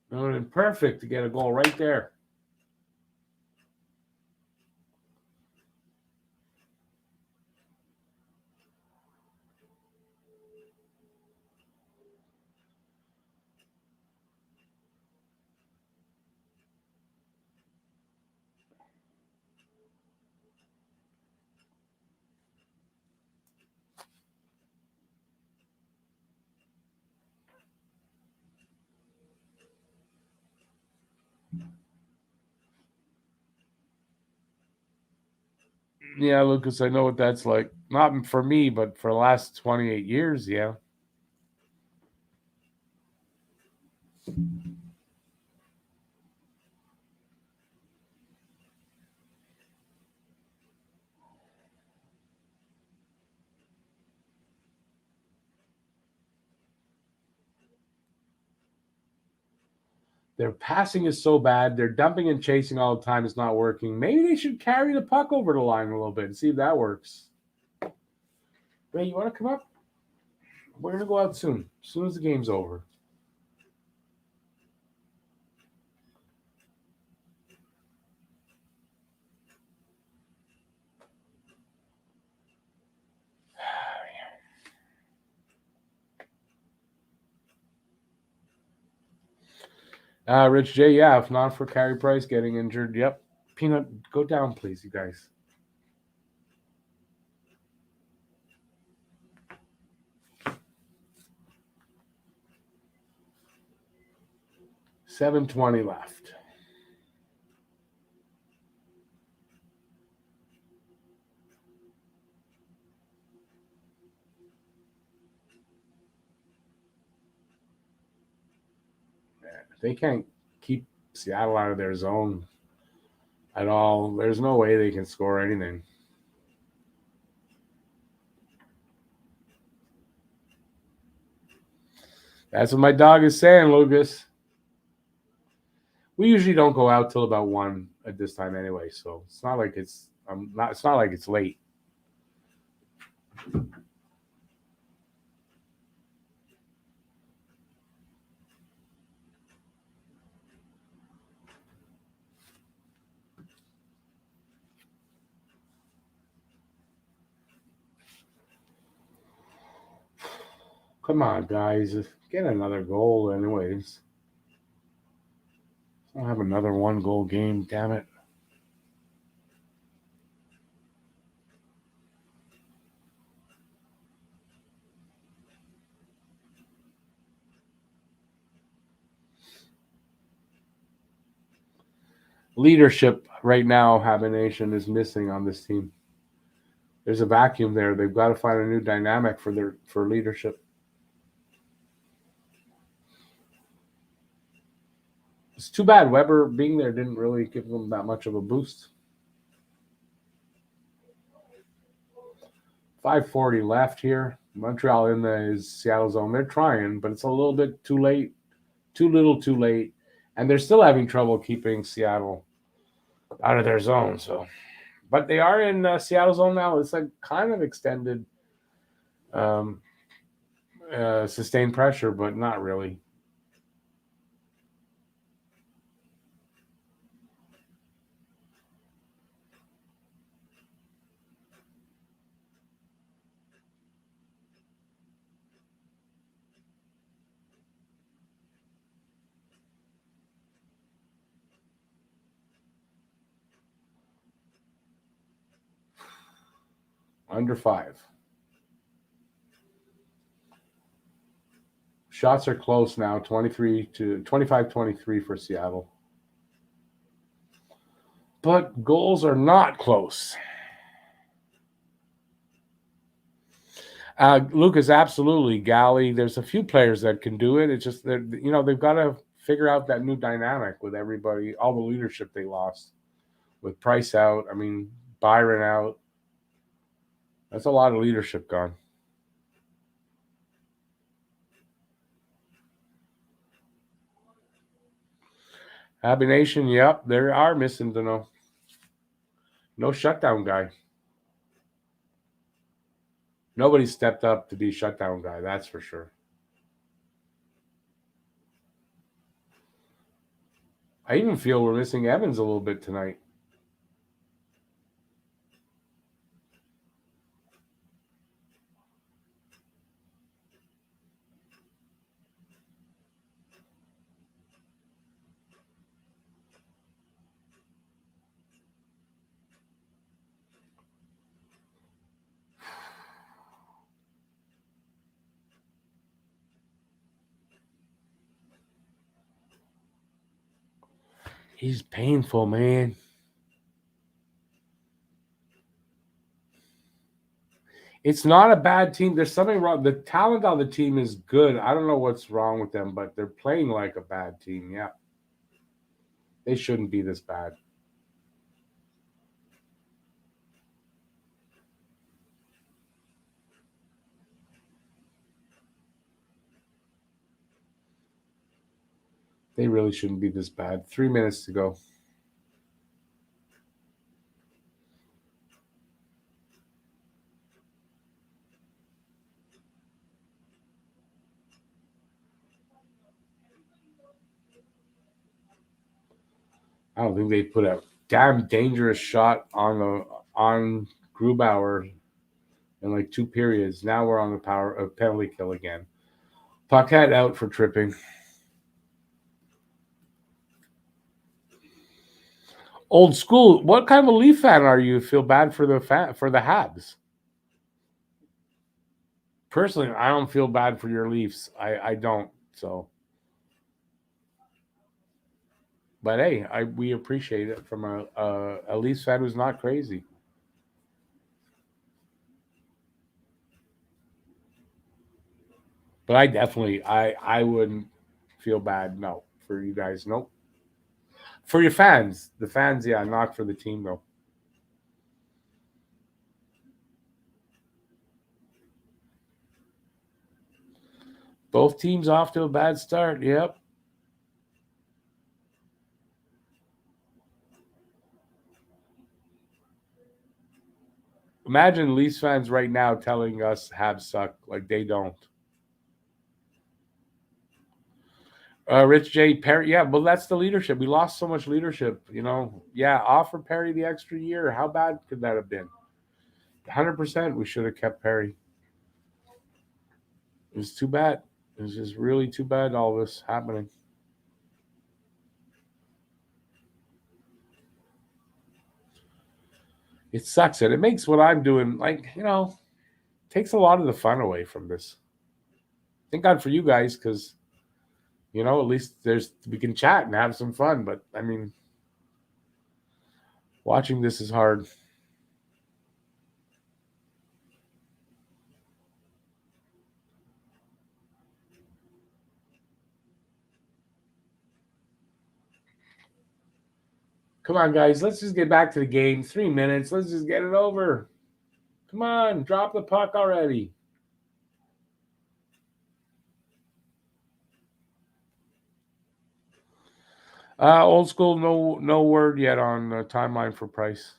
It would have been perfect to get a goal right there. Yeah, Lucas, I know what that's like. Not for me, but for the last 28 years, yeah. Their passing is so bad. Their dumping and chasing all the time is not working. Maybe they should carry the puck over the line a little bit and see if that works. Ray, you want to come up? We're going to go out soon as the game's over. Rich J, yeah, if not for Carey Price getting injured, yep. Peanut, go down, please, you guys. $7:20 left. They can't keep Seattle out of their zone at all. There's no way they can score anything. That's what my dog is saying, Lucas. We usually don't go out till about 1 at this time anyway, so it's not like it's not like it's late. Come on, guys. Get another goal anyways. I don't have another 1-goal game, damn it. Leadership right now, Habination is missing on this team. There's a vacuum there. They've got to find a new dynamic for leadership. It's too bad Weber being there didn't really give them that much of a boost. 5:40 left here. Montreal in the Seattle zone. They're trying, but it's a little bit too late. Too little, too late. And they're still having trouble keeping Seattle out of their zone. So, but they are in Seattle zone now. It's like kind of extended sustained pressure, but not really. Under 5. Shots are close now, 25-23 for Seattle. But goals are not close. Lucas, absolutely. Galley, there's a few players that can do it. It's just that, they've got to figure out that new dynamic with everybody, all the leadership they lost. With Price out, Byron out. That's a lot of leadership gone. Abby Nation, yep, they are missing Dano. No shutdown guy. Nobody stepped up to be shutdown guy, that's for sure. I even feel we're missing Evans a little bit tonight. He's painful, man. It's not a bad team. There's something wrong. The talent on the team is good. I don't know what's wrong with them, but they're playing like a bad team. Yeah. They shouldn't be this bad. They really shouldn't be this bad. 3 minutes to go. I don't think they put a damn dangerous shot on Grubauer in like 2 periods. Now we're on the penalty kill again. Paquette out for tripping. Old school. What kind of a Leaf fan are you? Feel bad for the Habs? Personally, I don't feel bad for your Leafs. I don't. So, but hey, we appreciate it from a Leafs fan who's not crazy. But I definitely, I wouldn't feel bad. No, for you guys, nope. For your fans, the fans, yeah, not for the team though. Both teams off to a bad start. Yep. Imagine Leafs fans right now telling us Habs suck. Like they don't. Rich J. Perry. Yeah, but that's the leadership. We lost so much leadership, Yeah, offer Perry the extra year. How bad could that have been? 100% we should have kept Perry. It was too bad. It was just really too bad all this happening. It sucks. And it makes what I'm doing, takes a lot of the fun away from this. Thank God for you guys, because, at least we can chat and have some fun. But, watching this is hard. Come on, guys. Let's just get back to the game. 3 minutes. Let's just get it over. Come on. Drop the puck already. Old school, no word yet on the timeline for Price.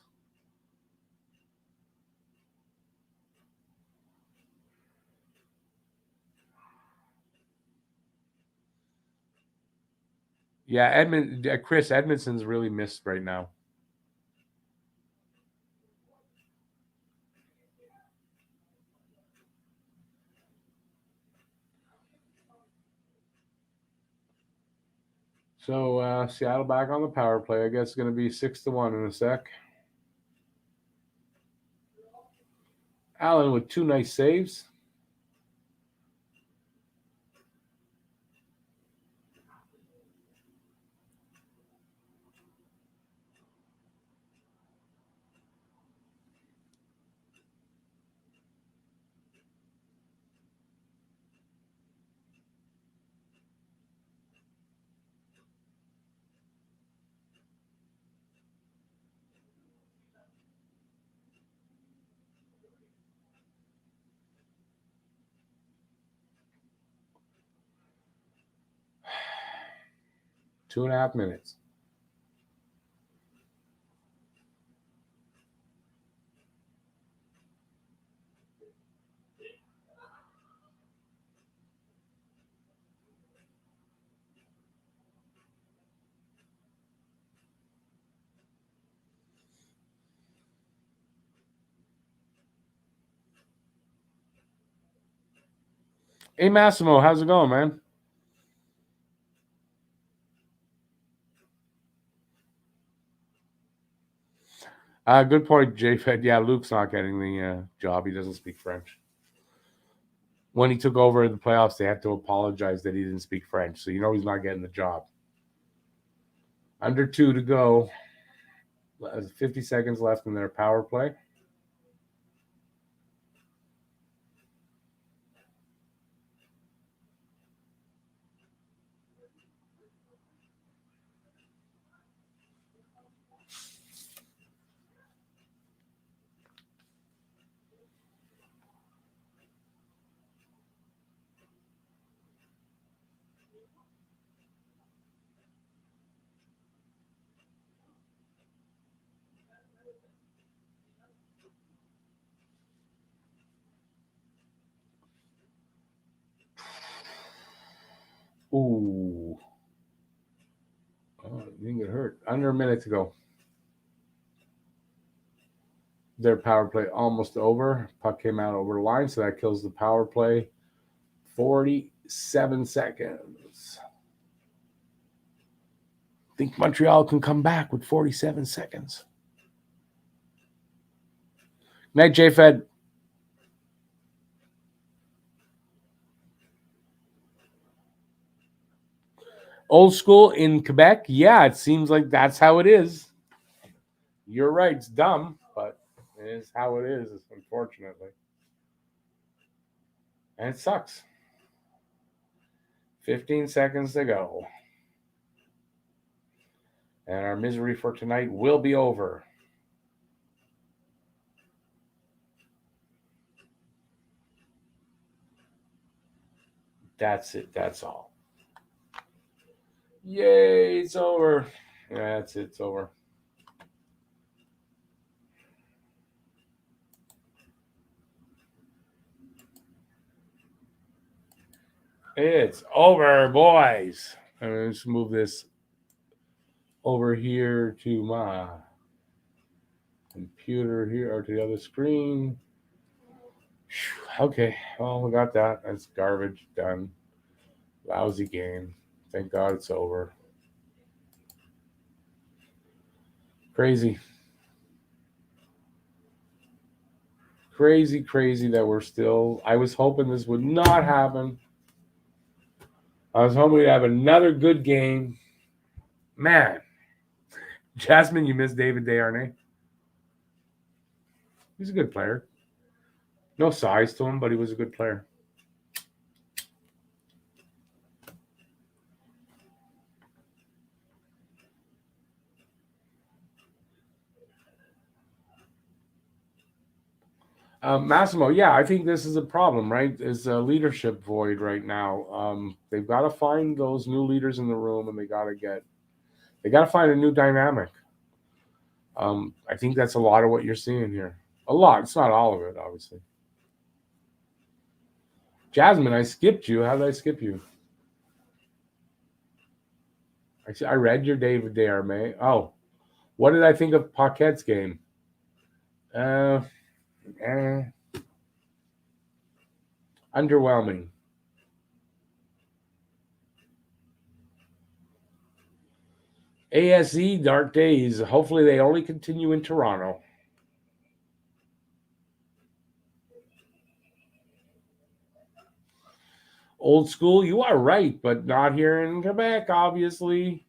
Yeah, Chris Edmondson's really missed right now. So Seattle back on the power play. I guess it's going to be 6-1 in a sec. Allen with 2 nice saves. Two and a half minutes. Hey, Massimo, how's it going, man? Good point, J-Fed. Yeah, Luke's not getting the job. He doesn't speak French. When he took over the playoffs, they had to apologize that he didn't speak French. So he's not getting the job. Under 2 to go. 50 seconds left in their power play. Ooh. Oh, you didn't get hurt. Under a minute to go. Their power play almost over. Puck came out over the line, so that kills the power play. 47 seconds. Think Montreal can come back with 47 seconds. Night, J-Fed. Old school in Quebec? Yeah, it seems like that's how it is. You're right. It's dumb, but it is how it is, unfortunately. And it sucks. 15 seconds to go. And our misery for tonight will be over. That's it. That's all. Yay, it's over. That's it. It's over. It's over, boys. I'm going to just move this over here to my computer here, or to the other screen. Okay, well, we got that. That's garbage. Done. Lousy game. Thank God it's over. Crazy. Crazy that we're still... I was hoping this would not happen. I was hoping we'd have another good game. Man. Jasmine, you missed David Desharnais. He's a good player. No size to him, but he was a good player. Massimo, yeah, I think this is a problem, right? It's a leadership void right now. They've got to find those new leaders in the room, and they got to find a new dynamic. I think that's a lot of what you're seeing here. A lot. It's not all of it, obviously. Jasmine, I skipped you. How did I skip you? I read your David Desharnais. Oh, what did I think of Paquette's game? Underwhelming. ASE, dark days. Hopefully they only continue in Toronto. Old school, you are right, but not here in Quebec, obviously.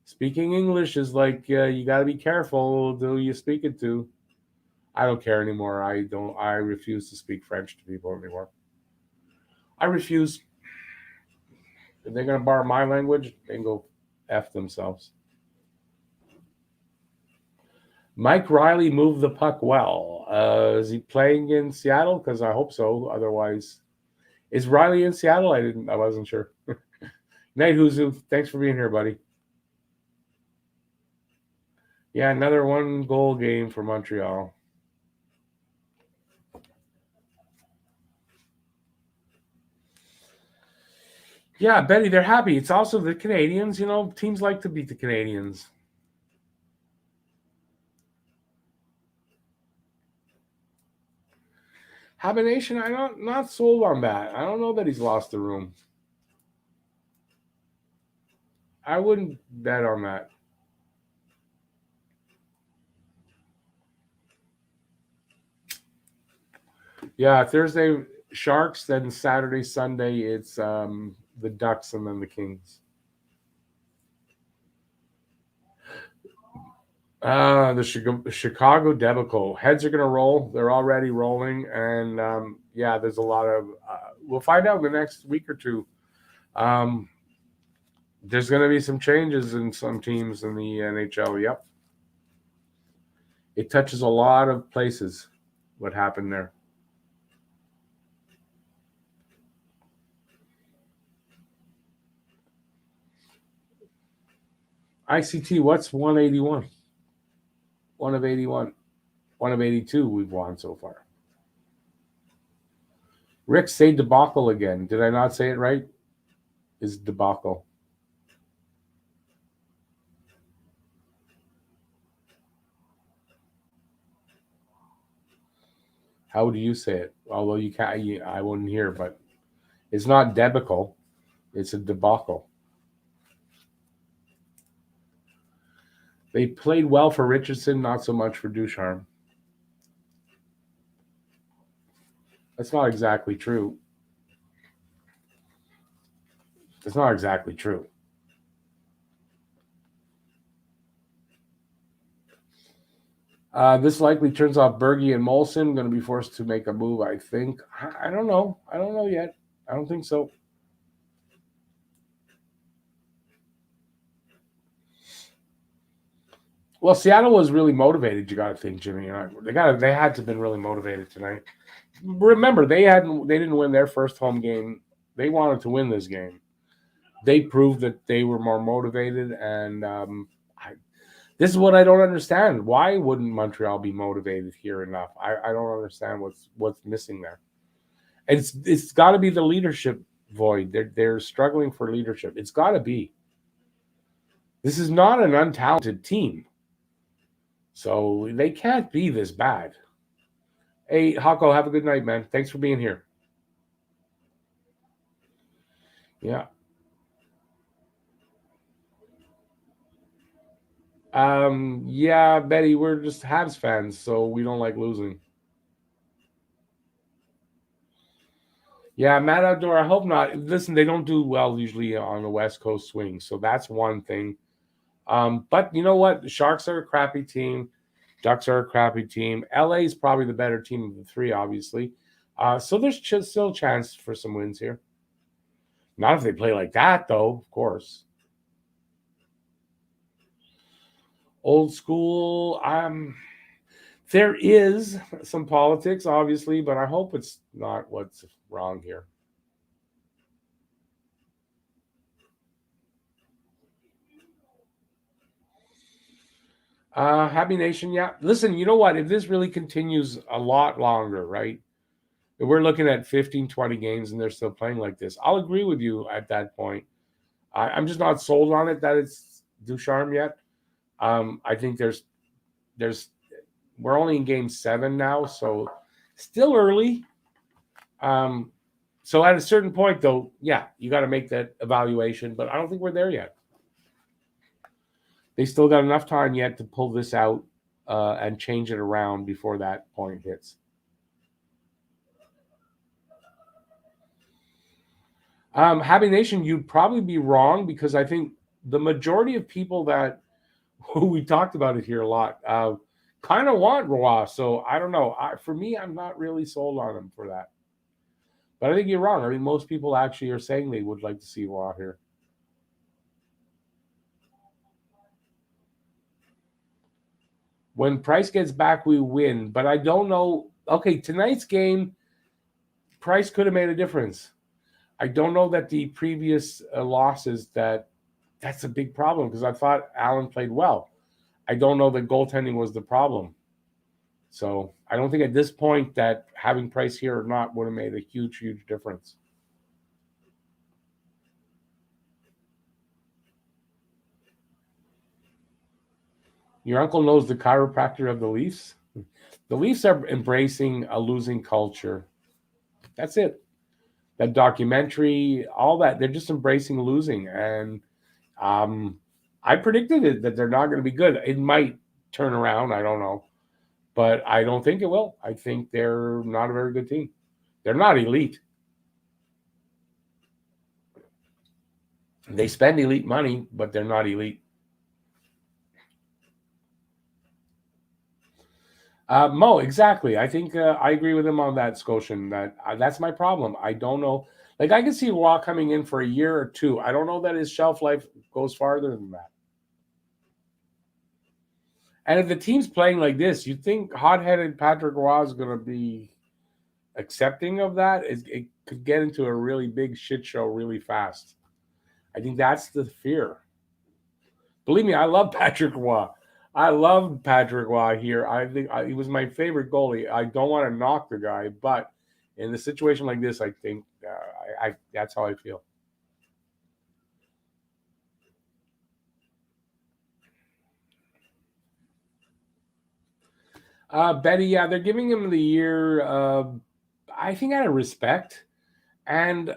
Speaking English is like you got to be careful who you speak it to. I don't care anymore. I refuse to speak French to people anymore. I refuse. If they're going to borrow my language, they can go F themselves. Mike Riley moved the puck well. Is he playing in Seattle? Because I hope so. Otherwise, is Riley in Seattle? I wasn't sure. Nate Huzu, thanks for being here, buddy. Yeah, another 1-goal game for Montreal. Yeah, Betty, they're happy. It's also the Canadians. You know, teams like to beat the Canadians. Habination, I'm not sold on that. I don't know that he's lost the room. I wouldn't bet on that. Yeah, Thursday Sharks, then Saturday, Sunday it's the Ducks and then the Kings. The Chicago debacle. Heads are going to roll. They're already rolling, and yeah, there's a lot of. We'll find out in the next week or two. There's going to be some changes in some teams in the NHL. Yep, it touches a lot of places. What happened there? ICT. What's 181? 1 of 81. 1 of 82 we've won so far. Rick, say debacle again. Did I not say it right? Is debacle. How do you say it? Although you can't, I wouldn't hear, but it's not debacle. It's a debacle. They played well for Richardson, not so much for Ducharme. That's not exactly true. It's not exactly true. This likely turns off Berge and Molson. Going to be forced to make a move, I think. I don't know. I don't know yet. I don't think so. Well, Seattle was really motivated. You got to think, Jimmy. They had to have been really motivated tonight. Remember, they didn't win their first home game. They wanted to win this game. They proved that they were more motivated, and this is what I don't understand. Why wouldn't Montreal be motivated here enough? I don't understand what's missing there. And it's got to be the leadership void. They're struggling for leadership. It's got to be. This is not an untalented team, so they can't be this bad. Hey, Hako, have a good night, man. Thanks for being here. Yeah. Yeah, Betty, we're just Habs fans, so we don't like losing. Yeah, Matt Outdoor, I hope not. Listen, they don't do well usually on the West Coast swing, so that's one thing. But you know what? The Sharks are a crappy team. Ducks are a crappy team. LA is probably the better team of the three, obviously. So there's still a chance for some wins here. Not if they play like that, though, of course. Old school. There is some politics, obviously, but I hope it's not what's wrong here. Happy Nation, yeah. Listen, you know what? If this really continues a lot longer, right? If we're looking at 15, 20 games and they're still playing like this, I'll agree with you at that point. I'm just not sold on it that it's Ducharme yet. I think we're only in game 7 now, so still early. So at a certain point, though, yeah, you got to make that evaluation, but I don't think we're there yet. They still got enough time yet to pull this out and change it around before that point hits. Happy Nation, you'd probably be wrong because I think the majority of people that we talked about it here a lot kind of want Roy. So I don't know. For me, I'm not really sold on him for that. But I think you're wrong. I mean, most people actually are saying they would like to see Roy here. When Price gets back, we win. But I don't know. Okay, tonight's game, Price could have made a difference. I don't know that the previous losses that's a big problem because I thought Allen played well. I don't know that goaltending was the problem. So I don't think at this point that having Price here or not would have made a huge, huge difference. Your uncle knows the chiropractor of the Leafs. The Leafs are embracing a losing culture. That's it. That documentary, all that, they're just embracing losing. And I predicted it that they're not going to be good. It might turn around. I don't know. But I don't think it will. I think they're not a very good team. They're not elite. They spend elite money, but they're not elite. Mo, exactly. I think I agree with him on that, Scotian. That's my problem. I don't know. Like I can see Waugh coming in for a year or two. I don't know that his shelf life goes farther than that. And if the team's playing like this, you think hot-headed Patrick Roy is going to be accepting of that? It could get into a really big shit show really fast. I think that's the fear. Believe me, I love Patrick Roy. I love Patrick Roy here. I think he was my favorite goalie. I don't want to knock the guy, but in a situation like this, I think that's how I feel. Betty, yeah, they're giving him the year, I think, out of respect. And,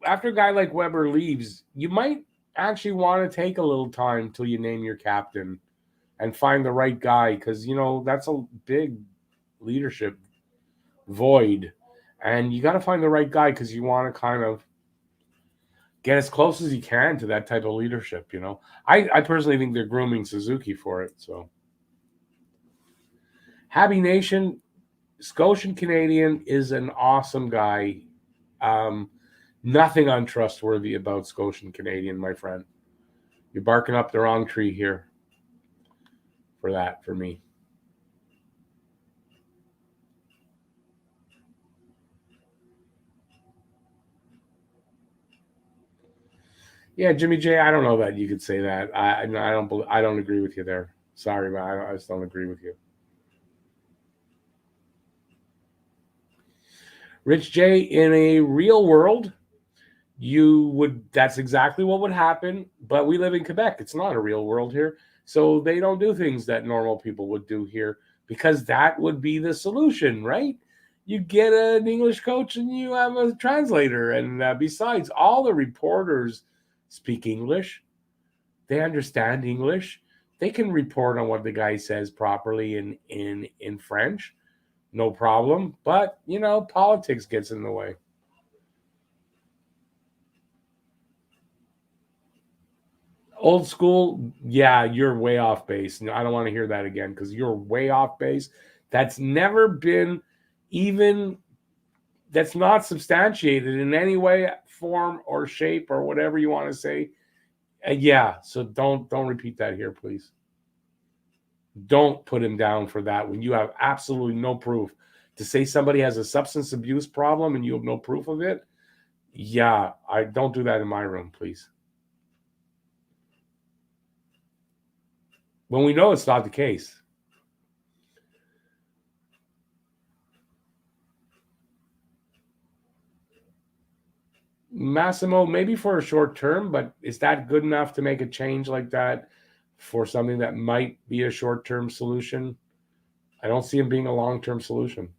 after a guy like Weber leaves, you might actually want to take a little time till you name your captain and find the right guy because, that's a big leadership void. And you got to find the right guy because you want to kind of get as close as you can to that type of leadership, I personally think they're grooming Suzuki for it, so. Happy Nation, Scotian Canadian is an awesome guy. Nothing untrustworthy about Scotian Canadian, my friend. You're barking up the wrong tree here for me. Yeah, Jimmy J, I don't know that you could say that. I don't agree with you there. Sorry, but I just don't agree with you. Rich J, in a real world, that's exactly what would happen, but we live in Quebec. It's not a real world here. So they don't do things that normal people would do here because that would be the solution, right? You get an English coach and you have a translator. And besides, all the reporters speak English. They understand English. They can report on what the guy says properly in French. No problem. But, politics gets in the way. Old school, yeah, you're way off base. I don't want to hear that again because you're way off base. That's never been that's not substantiated in any way, form, or shape, or whatever you want to say. Yeah, so don't repeat that here, please. Don't put him down for that when you have absolutely no proof. To say somebody has a substance abuse problem and you have no proof of it, yeah, I don't do that in my room, please. When we know it's not the case. Massimo, maybe for a short term, but is that good enough to make a change like that for something that might be a short-term solution? I don't see him being a long-term solution.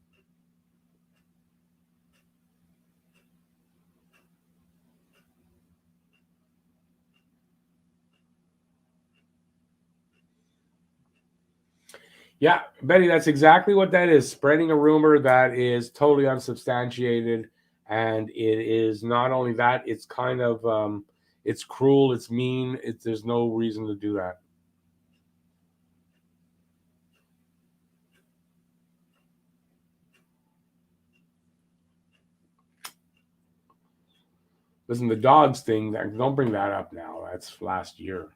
Yeah, Betty, that's exactly what that is. Spreading a rumor that is totally unsubstantiated And it is not only that, it's kind of it's cruel, it's mean. There's no reason to do that. Listen, the dogs thing, don't bring that up now. That's last year.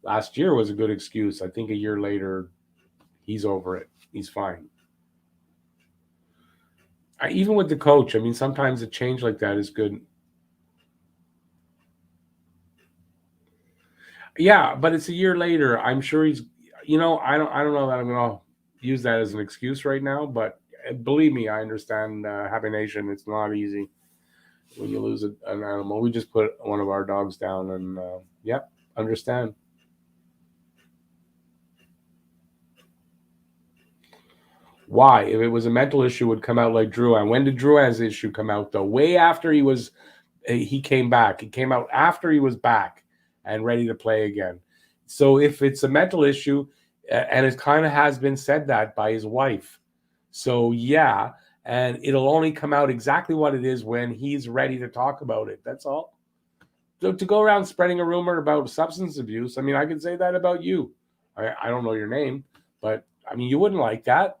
Last year was a good excuse. I think a year later, he's over it. He's fine. Even with the coach, I mean, sometimes a change like that is good. Yeah, but it's a year later. I'm sure he's, I don't know that I'm going to use that as an excuse right now, but believe me, I understand Happy Nation. It's not easy when you lose an animal. We just put one of our dogs down, and yep, understand. Why? If it was a mental issue, would come out like Drouin. When did Drouin's issue come out, though? Way after he came back. He came out after he was back and ready to play again. So if it's a mental issue, and it kind of has been said that by his wife. So yeah, and it'll only come out exactly what it is when he's ready to talk about it. That's all. So to go around spreading a rumor about substance abuse, I mean, I could say that about you. I don't know your name, but I mean, you wouldn't like that.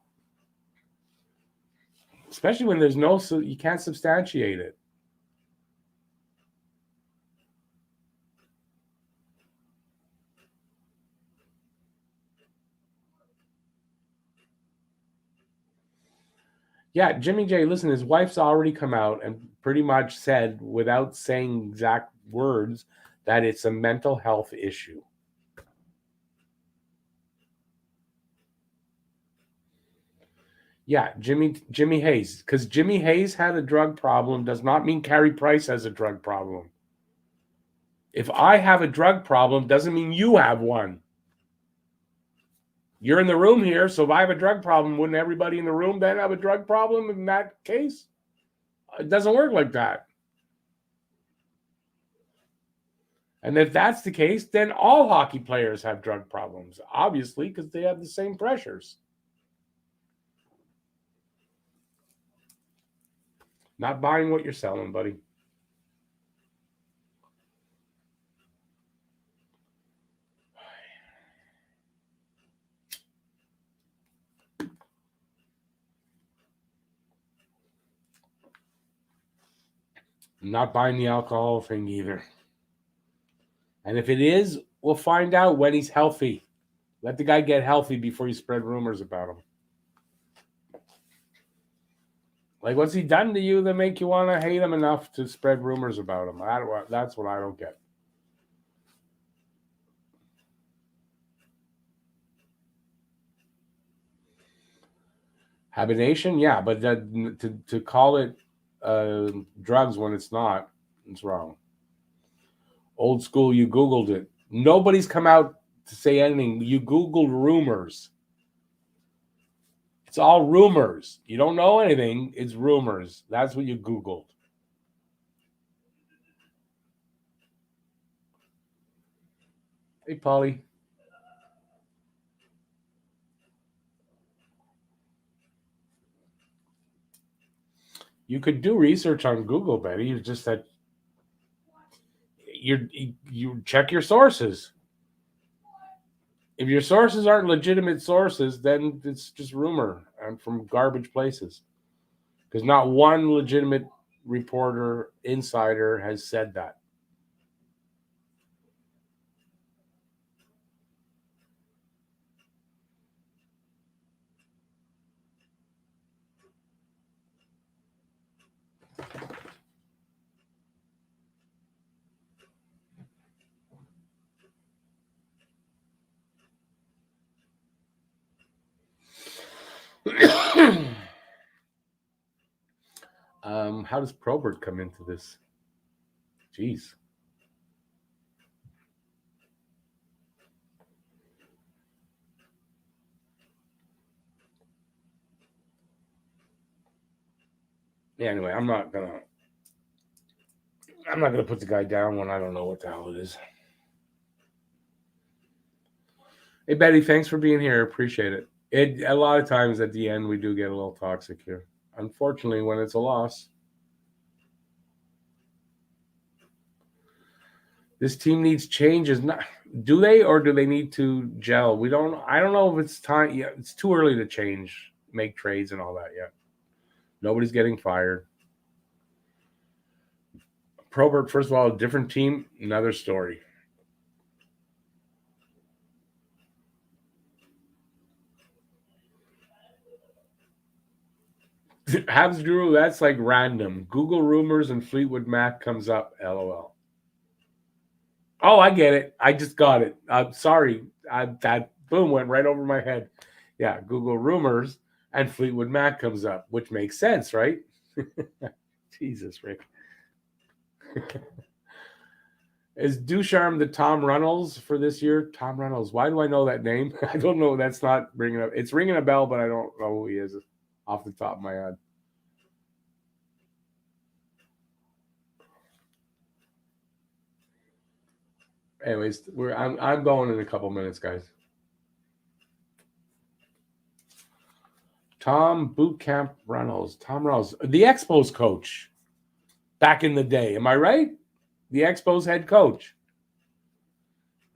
Especially when there's you can't substantiate it. Yeah, Jimmy J, listen, his wife's already come out and pretty much said, without saying exact words, that it's a mental health issue. Yeah, Jimmy Hayes. Because Jimmy Hayes had a drug problem does not mean Carey Price has a drug problem. If I have a drug problem, doesn't mean you have one. You're in the room here, so if I have a drug problem, wouldn't everybody in the room then have a drug problem in that case? It doesn't work like that. And if that's the case, then all hockey players have drug problems, obviously, because they have the same pressures. Not buying what you're selling, buddy. I'm not buying the alcohol thing either. And if it is, we'll find out when he's healthy. Let the guy get healthy before you spread rumors about him. Like, what's he done to you that make you want to hate him enough to spread rumors about him? That's what I don't get. Habination, yeah, but to call it drugs when it's not, it's wrong. Old school, you Googled it. Nobody's come out to say anything. You Googled rumors. It's all rumors. You don't know anything. It's rumors. That's what you Googled. Hey, Polly. You could do research on Google, Betty. It's just that you check your sources. If your sources aren't legitimate sources, then it's just rumor and from garbage places. Because not one legitimate reporter, insider has said that. How does Probert come into this? Jeez. Yeah, anyway, I'm not gonna put the guy down when I don't know what the hell it is. Hey Betty, thanks for being here. Appreciate it. A lot of times at the end we do get a little toxic here. Unfortunately, when it's a loss. This team needs changes. Do they, or do they need to gel? I don't know if it's time. Yeah, it's too early to change, make trades and all that yet. Nobody's getting fired. Probert, first of all, a different team, another story. Habs Drew, that's like random. Google rumors and Fleetwood Mac comes up. LOL. Oh, I get it. I just got it. I'm sorry. That boom went right over my head. Yeah, Google rumors and Fleetwood Mac comes up, which makes sense, right? Jesus, Rick. Is Ducharme the Tom Runnels for this year? Tom Runnels. Why do I know that name? I don't know. That's not ringing up. It's ringing a bell, but I don't know who he is off the top of my head. Anyways, I'm going in a couple minutes, guys. Tom Bootcamp Runnels. Tom Runnels. The Expos coach back in the day. Am I right? The Expos head coach.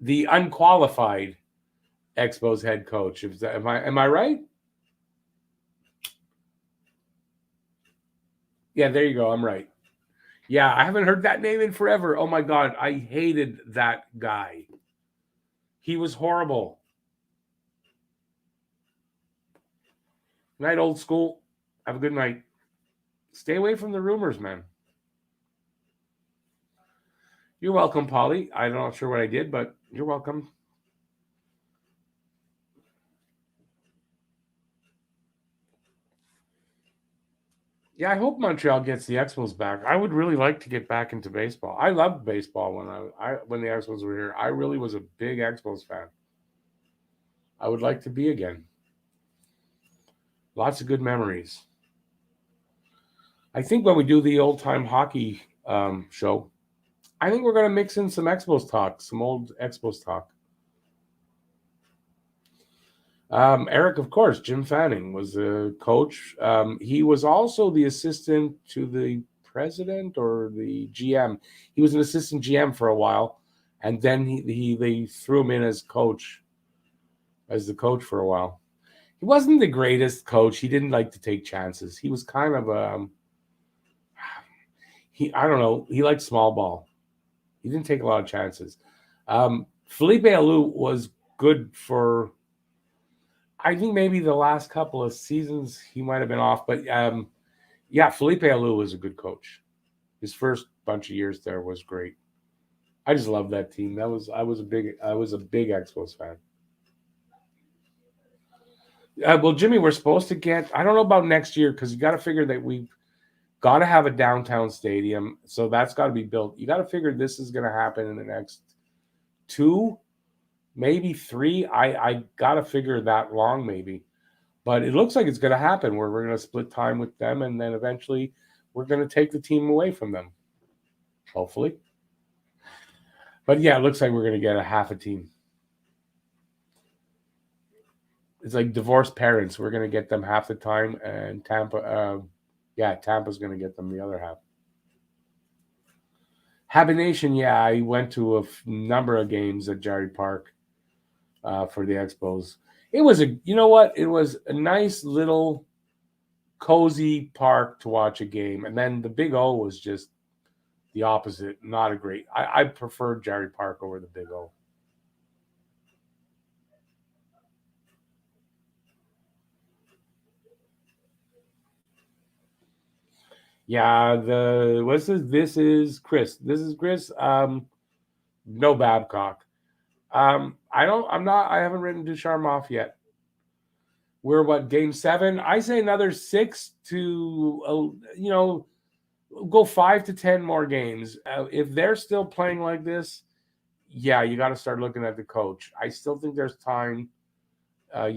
The unqualified Expos head coach. Am I right? Yeah, there you go. I'm right. Yeah, I haven't heard that name in forever. Oh my God, I hated that guy. He was horrible. Night, old school. Have a good night. Stay away from the rumors, man. You're welcome, Polly. I'm not sure what I did, but you're welcome. Yeah, I hope Montreal gets the Expos back. I would really like to get back into baseball. I loved baseball when the Expos were here. I really was a big Expos fan. I would like to be again. Lots of good memories. I think when we do the old-time hockey show, I think we're going to mix in some Expos talk, some old Expos talk. Eric, of course, Jim Fanning was the coach. He was also the assistant to the president or the GM. He was an assistant GM for a while, and then they threw him in as the coach for a while. He wasn't the greatest coach. He didn't like to take chances. He was kind of I don't know. He liked small ball. He didn't take a lot of chances. Felipe Alou was good for, I think maybe the last couple of seasons he might have been off, but yeah, Felipe Alou was a good coach. His first bunch of years there was great. I just love that team. I was a big Expos fan. Well, Jimmy, we're supposed to get, I don't know about next year, because you got to figure that we've got to have a downtown stadium. So that's got to be built. You got to figure this is going to happen in the next 2, maybe 3. I got to figure that long, maybe. But it looks like it's going to happen where we're going to split time with them, and then eventually we're going to take the team away from them. Hopefully. But yeah, it looks like we're going to get a half a team. It's like divorced parents. We're going to get them half the time, and Tampa's going to get them the other half. Habination, yeah, I went to a number of games at Jarry Park for the Expos. It was it was a nice little cozy park to watch a game. And then the Big O was just the opposite. Not a great. I preferred Jarry Park over the Big O. Yeah, this is Chris. This is Chris. No Babcock. I haven't written Ducharme off yet. We're game 7? I say another 6 to go 5 to 10 more games. If they're still playing like this, yeah, you got to start looking at the coach. I still think there's time. I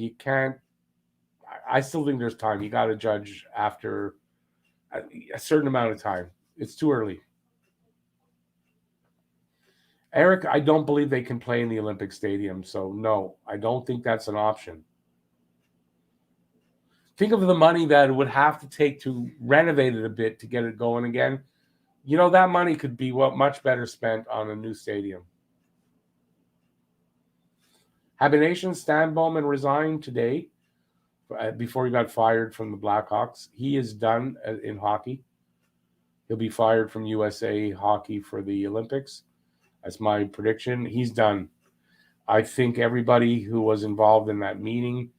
still think there's time. You got to judge after a certain amount of time. It's too early. Eric, I don't believe they can play in the Olympic Stadium, so no, I don't think that's an option. Think of the money that it would have to take to renovate it a bit to get it going again. that money could be much better spent on a new stadium. Habination Stan Bowman resigned today before he got fired from the Blackhawks. He is done in hockey. He'll be fired from USA Hockey for the Olympics. That's my prediction. He's done. I think everybody who was involved in that meeting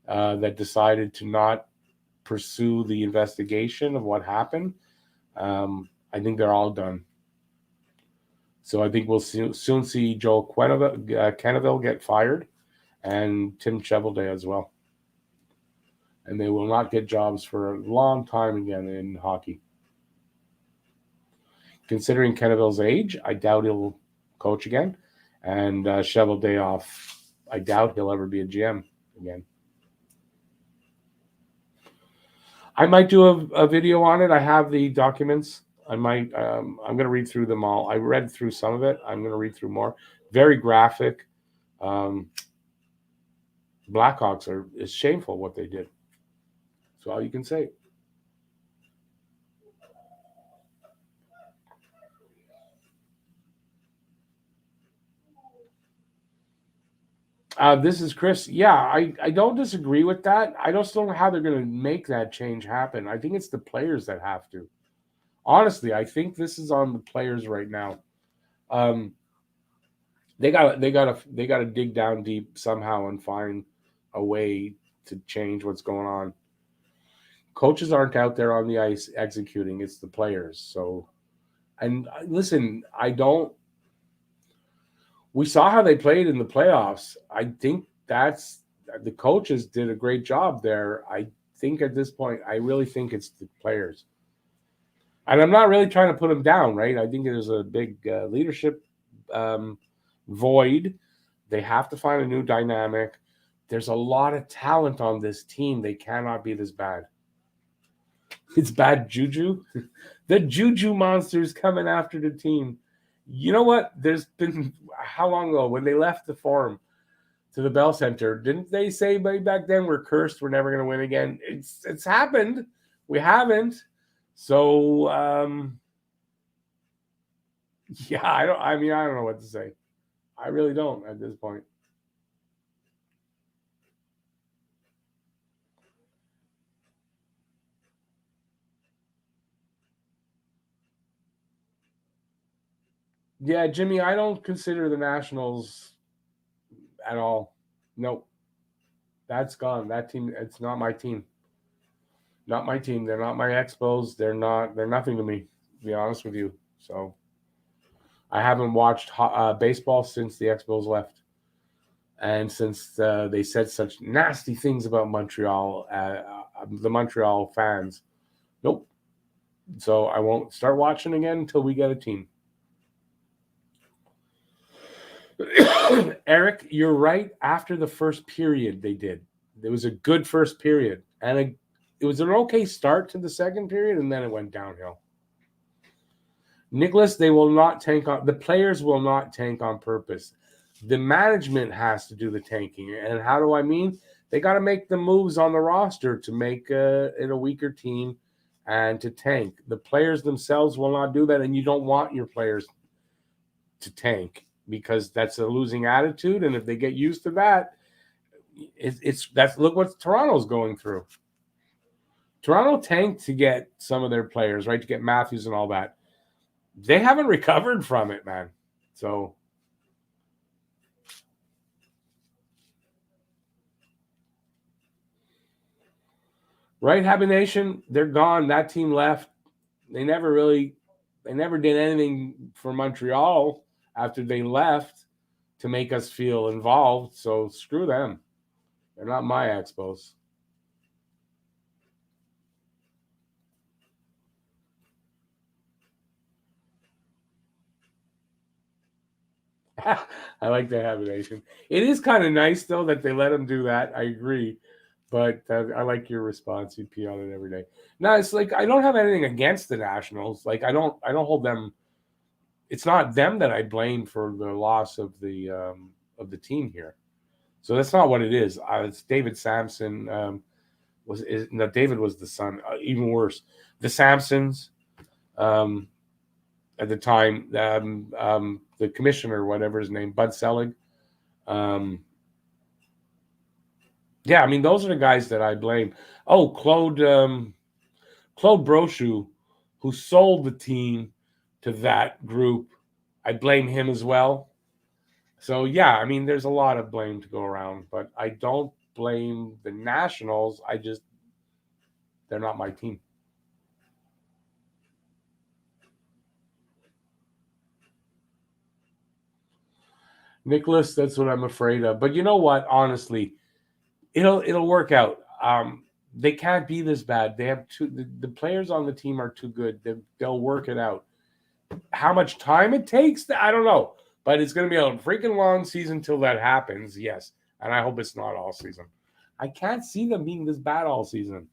that decided to not pursue the investigation of what happened, I think they're all done. So I think we'll soon see Joel Quenneville get fired and Tim Cheveldae as well. And they will not get jobs for a long time again in hockey. Considering Quenneville's age, I doubt he'll coach again. And Cheveldae I doubt he'll ever be a GM again. I might do a video on it. I have the documents. I'm going to read through them all. I read through some of it. I'm going to read through more. Very graphic. Blackhawks it's shameful what they did. That's all you can say. This is Chris. Yeah, I don't disagree with that. I just don't know how they're going to make that change happen. I think it's the players that have to. Honestly, I think this is on the players right now. They got to dig down deep somehow and find a way to change what's going on. Coaches aren't out there on the ice executing. It's the players. So, and listen, we saw how they played in the playoffs. I think the coaches did a great job there. I think at this point, I really think it's the players. And I'm not really trying to put them down, right? I think there's a big leadership void. They have to find a new dynamic. There's a lot of talent on this team. They cannot be this bad. It's bad juju. The juju monster's coming after the team. You know what? There's been, how long ago, when they left the Forum to the Bell Center, didn't they say back then we're cursed, we're never going to win again? It's happened. We haven't. So, yeah, I don't know what to say. I really don't at this point. Yeah, Jimmy, I don't consider the Nationals at all. Nope. That's gone. That team, it's not my team. Not my team. They're not my Expos. They're nothing to me, to be honest with you. So I haven't watched baseball since the Expos left. And since they said such nasty things about Montreal, the Montreal fans. Nope. So I won't start watching again until we get a team. Eric, you're right. After the first period, they did. It was a good first period. And it was an okay start to the second period, and then it went downhill. Nicholas, they will not tank on. The players will not tank on purpose. The management has to do the tanking. And how do I mean? They got to make the moves on the roster to make it a weaker team and to tank. The players themselves will not do that, and you don't want your players to tank because that's a losing attitude. And if they get used to that, look what Toronto's going through. Toronto tanked to get some of their players, right, to get Matthews and all that. They haven't recovered from it, man. So, right, Habit Nation, they're gone. That team left. They never did anything for Montreal after they left to make us feel involved. So screw them. They're not my Expos. I like the habitation. It is kind of nice, though, that they let them do that. I agree. But I like your response. You pee on it every day. No, it's like I don't have anything against the Nationals. Like I don't hold them. It's not them that I blame for the loss of the team here. So that's not what it is. It's David Sampson. David was the son. Even worse, the Sampsons. at the time. The commissioner, whatever his name, Bud Selig. Yeah, I mean, those are the guys that I blame. Oh, Claude Brochu, who sold the team to that group, I blame him as well. So, yeah, I mean, there's a lot of blame to go around, but I don't blame the Nationals. They're not my team. Nicholas, that's what I'm afraid of. But you know what? Honestly, it'll work out. They can't be this bad. They have the players on the team are too good. They'll work it out. How much time it takes, I don't know. But it's going to be a freaking long season till that happens, yes. And I hope it's not all season. I can't see them being this bad all season.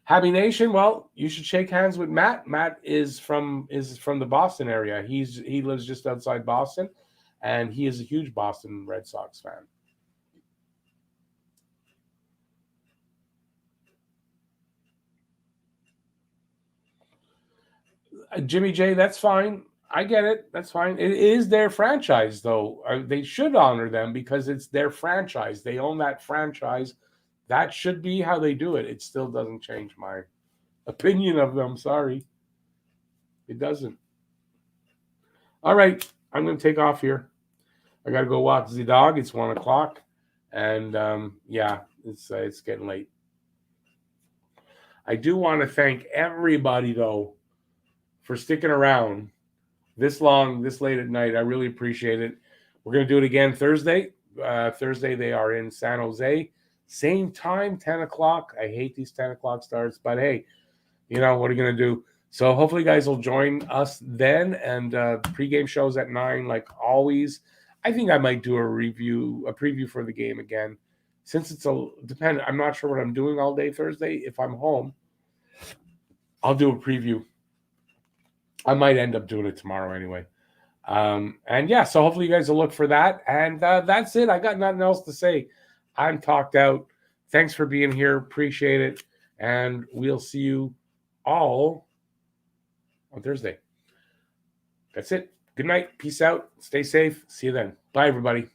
Happy Nation, well, you should shake hands with Matt. Matt is from the Boston area. He lives just outside Boston, and he is a huge Boston Red Sox fan. Jimmy J, that's fine. I get it. That's fine. It is their franchise, though. They should honor them because it's their franchise. They own that franchise. That should be how they do it. It still doesn't change my opinion of them. Sorry. It doesn't. All right. I'm going to take off here. I got to go walk the dog. It's 1 o'clock. And, yeah, it's getting late. I do want to thank everybody, though, for sticking around this long, this late at night. I really appreciate it. We're going to do it again Thursday. Thursday, they are in San Jose. Same time, 10 o'clock. I hate these 10 o'clock starts, but hey, what are you going to do? So hopefully you guys will join us then. And pregame shows at 9, like always. I think I might do a preview for the game again. Since it's dependent, I'm not sure what I'm doing all day Thursday. If I'm home, I'll do a preview. I might end up doing it tomorrow anyway. And yeah, so hopefully you guys will look for that. And that's it. I got nothing else to say. I'm talked out. Thanks for being here. Appreciate it. And we'll see you all on Thursday. That's it. Good night. Peace out. Stay safe. See you then. Bye, everybody.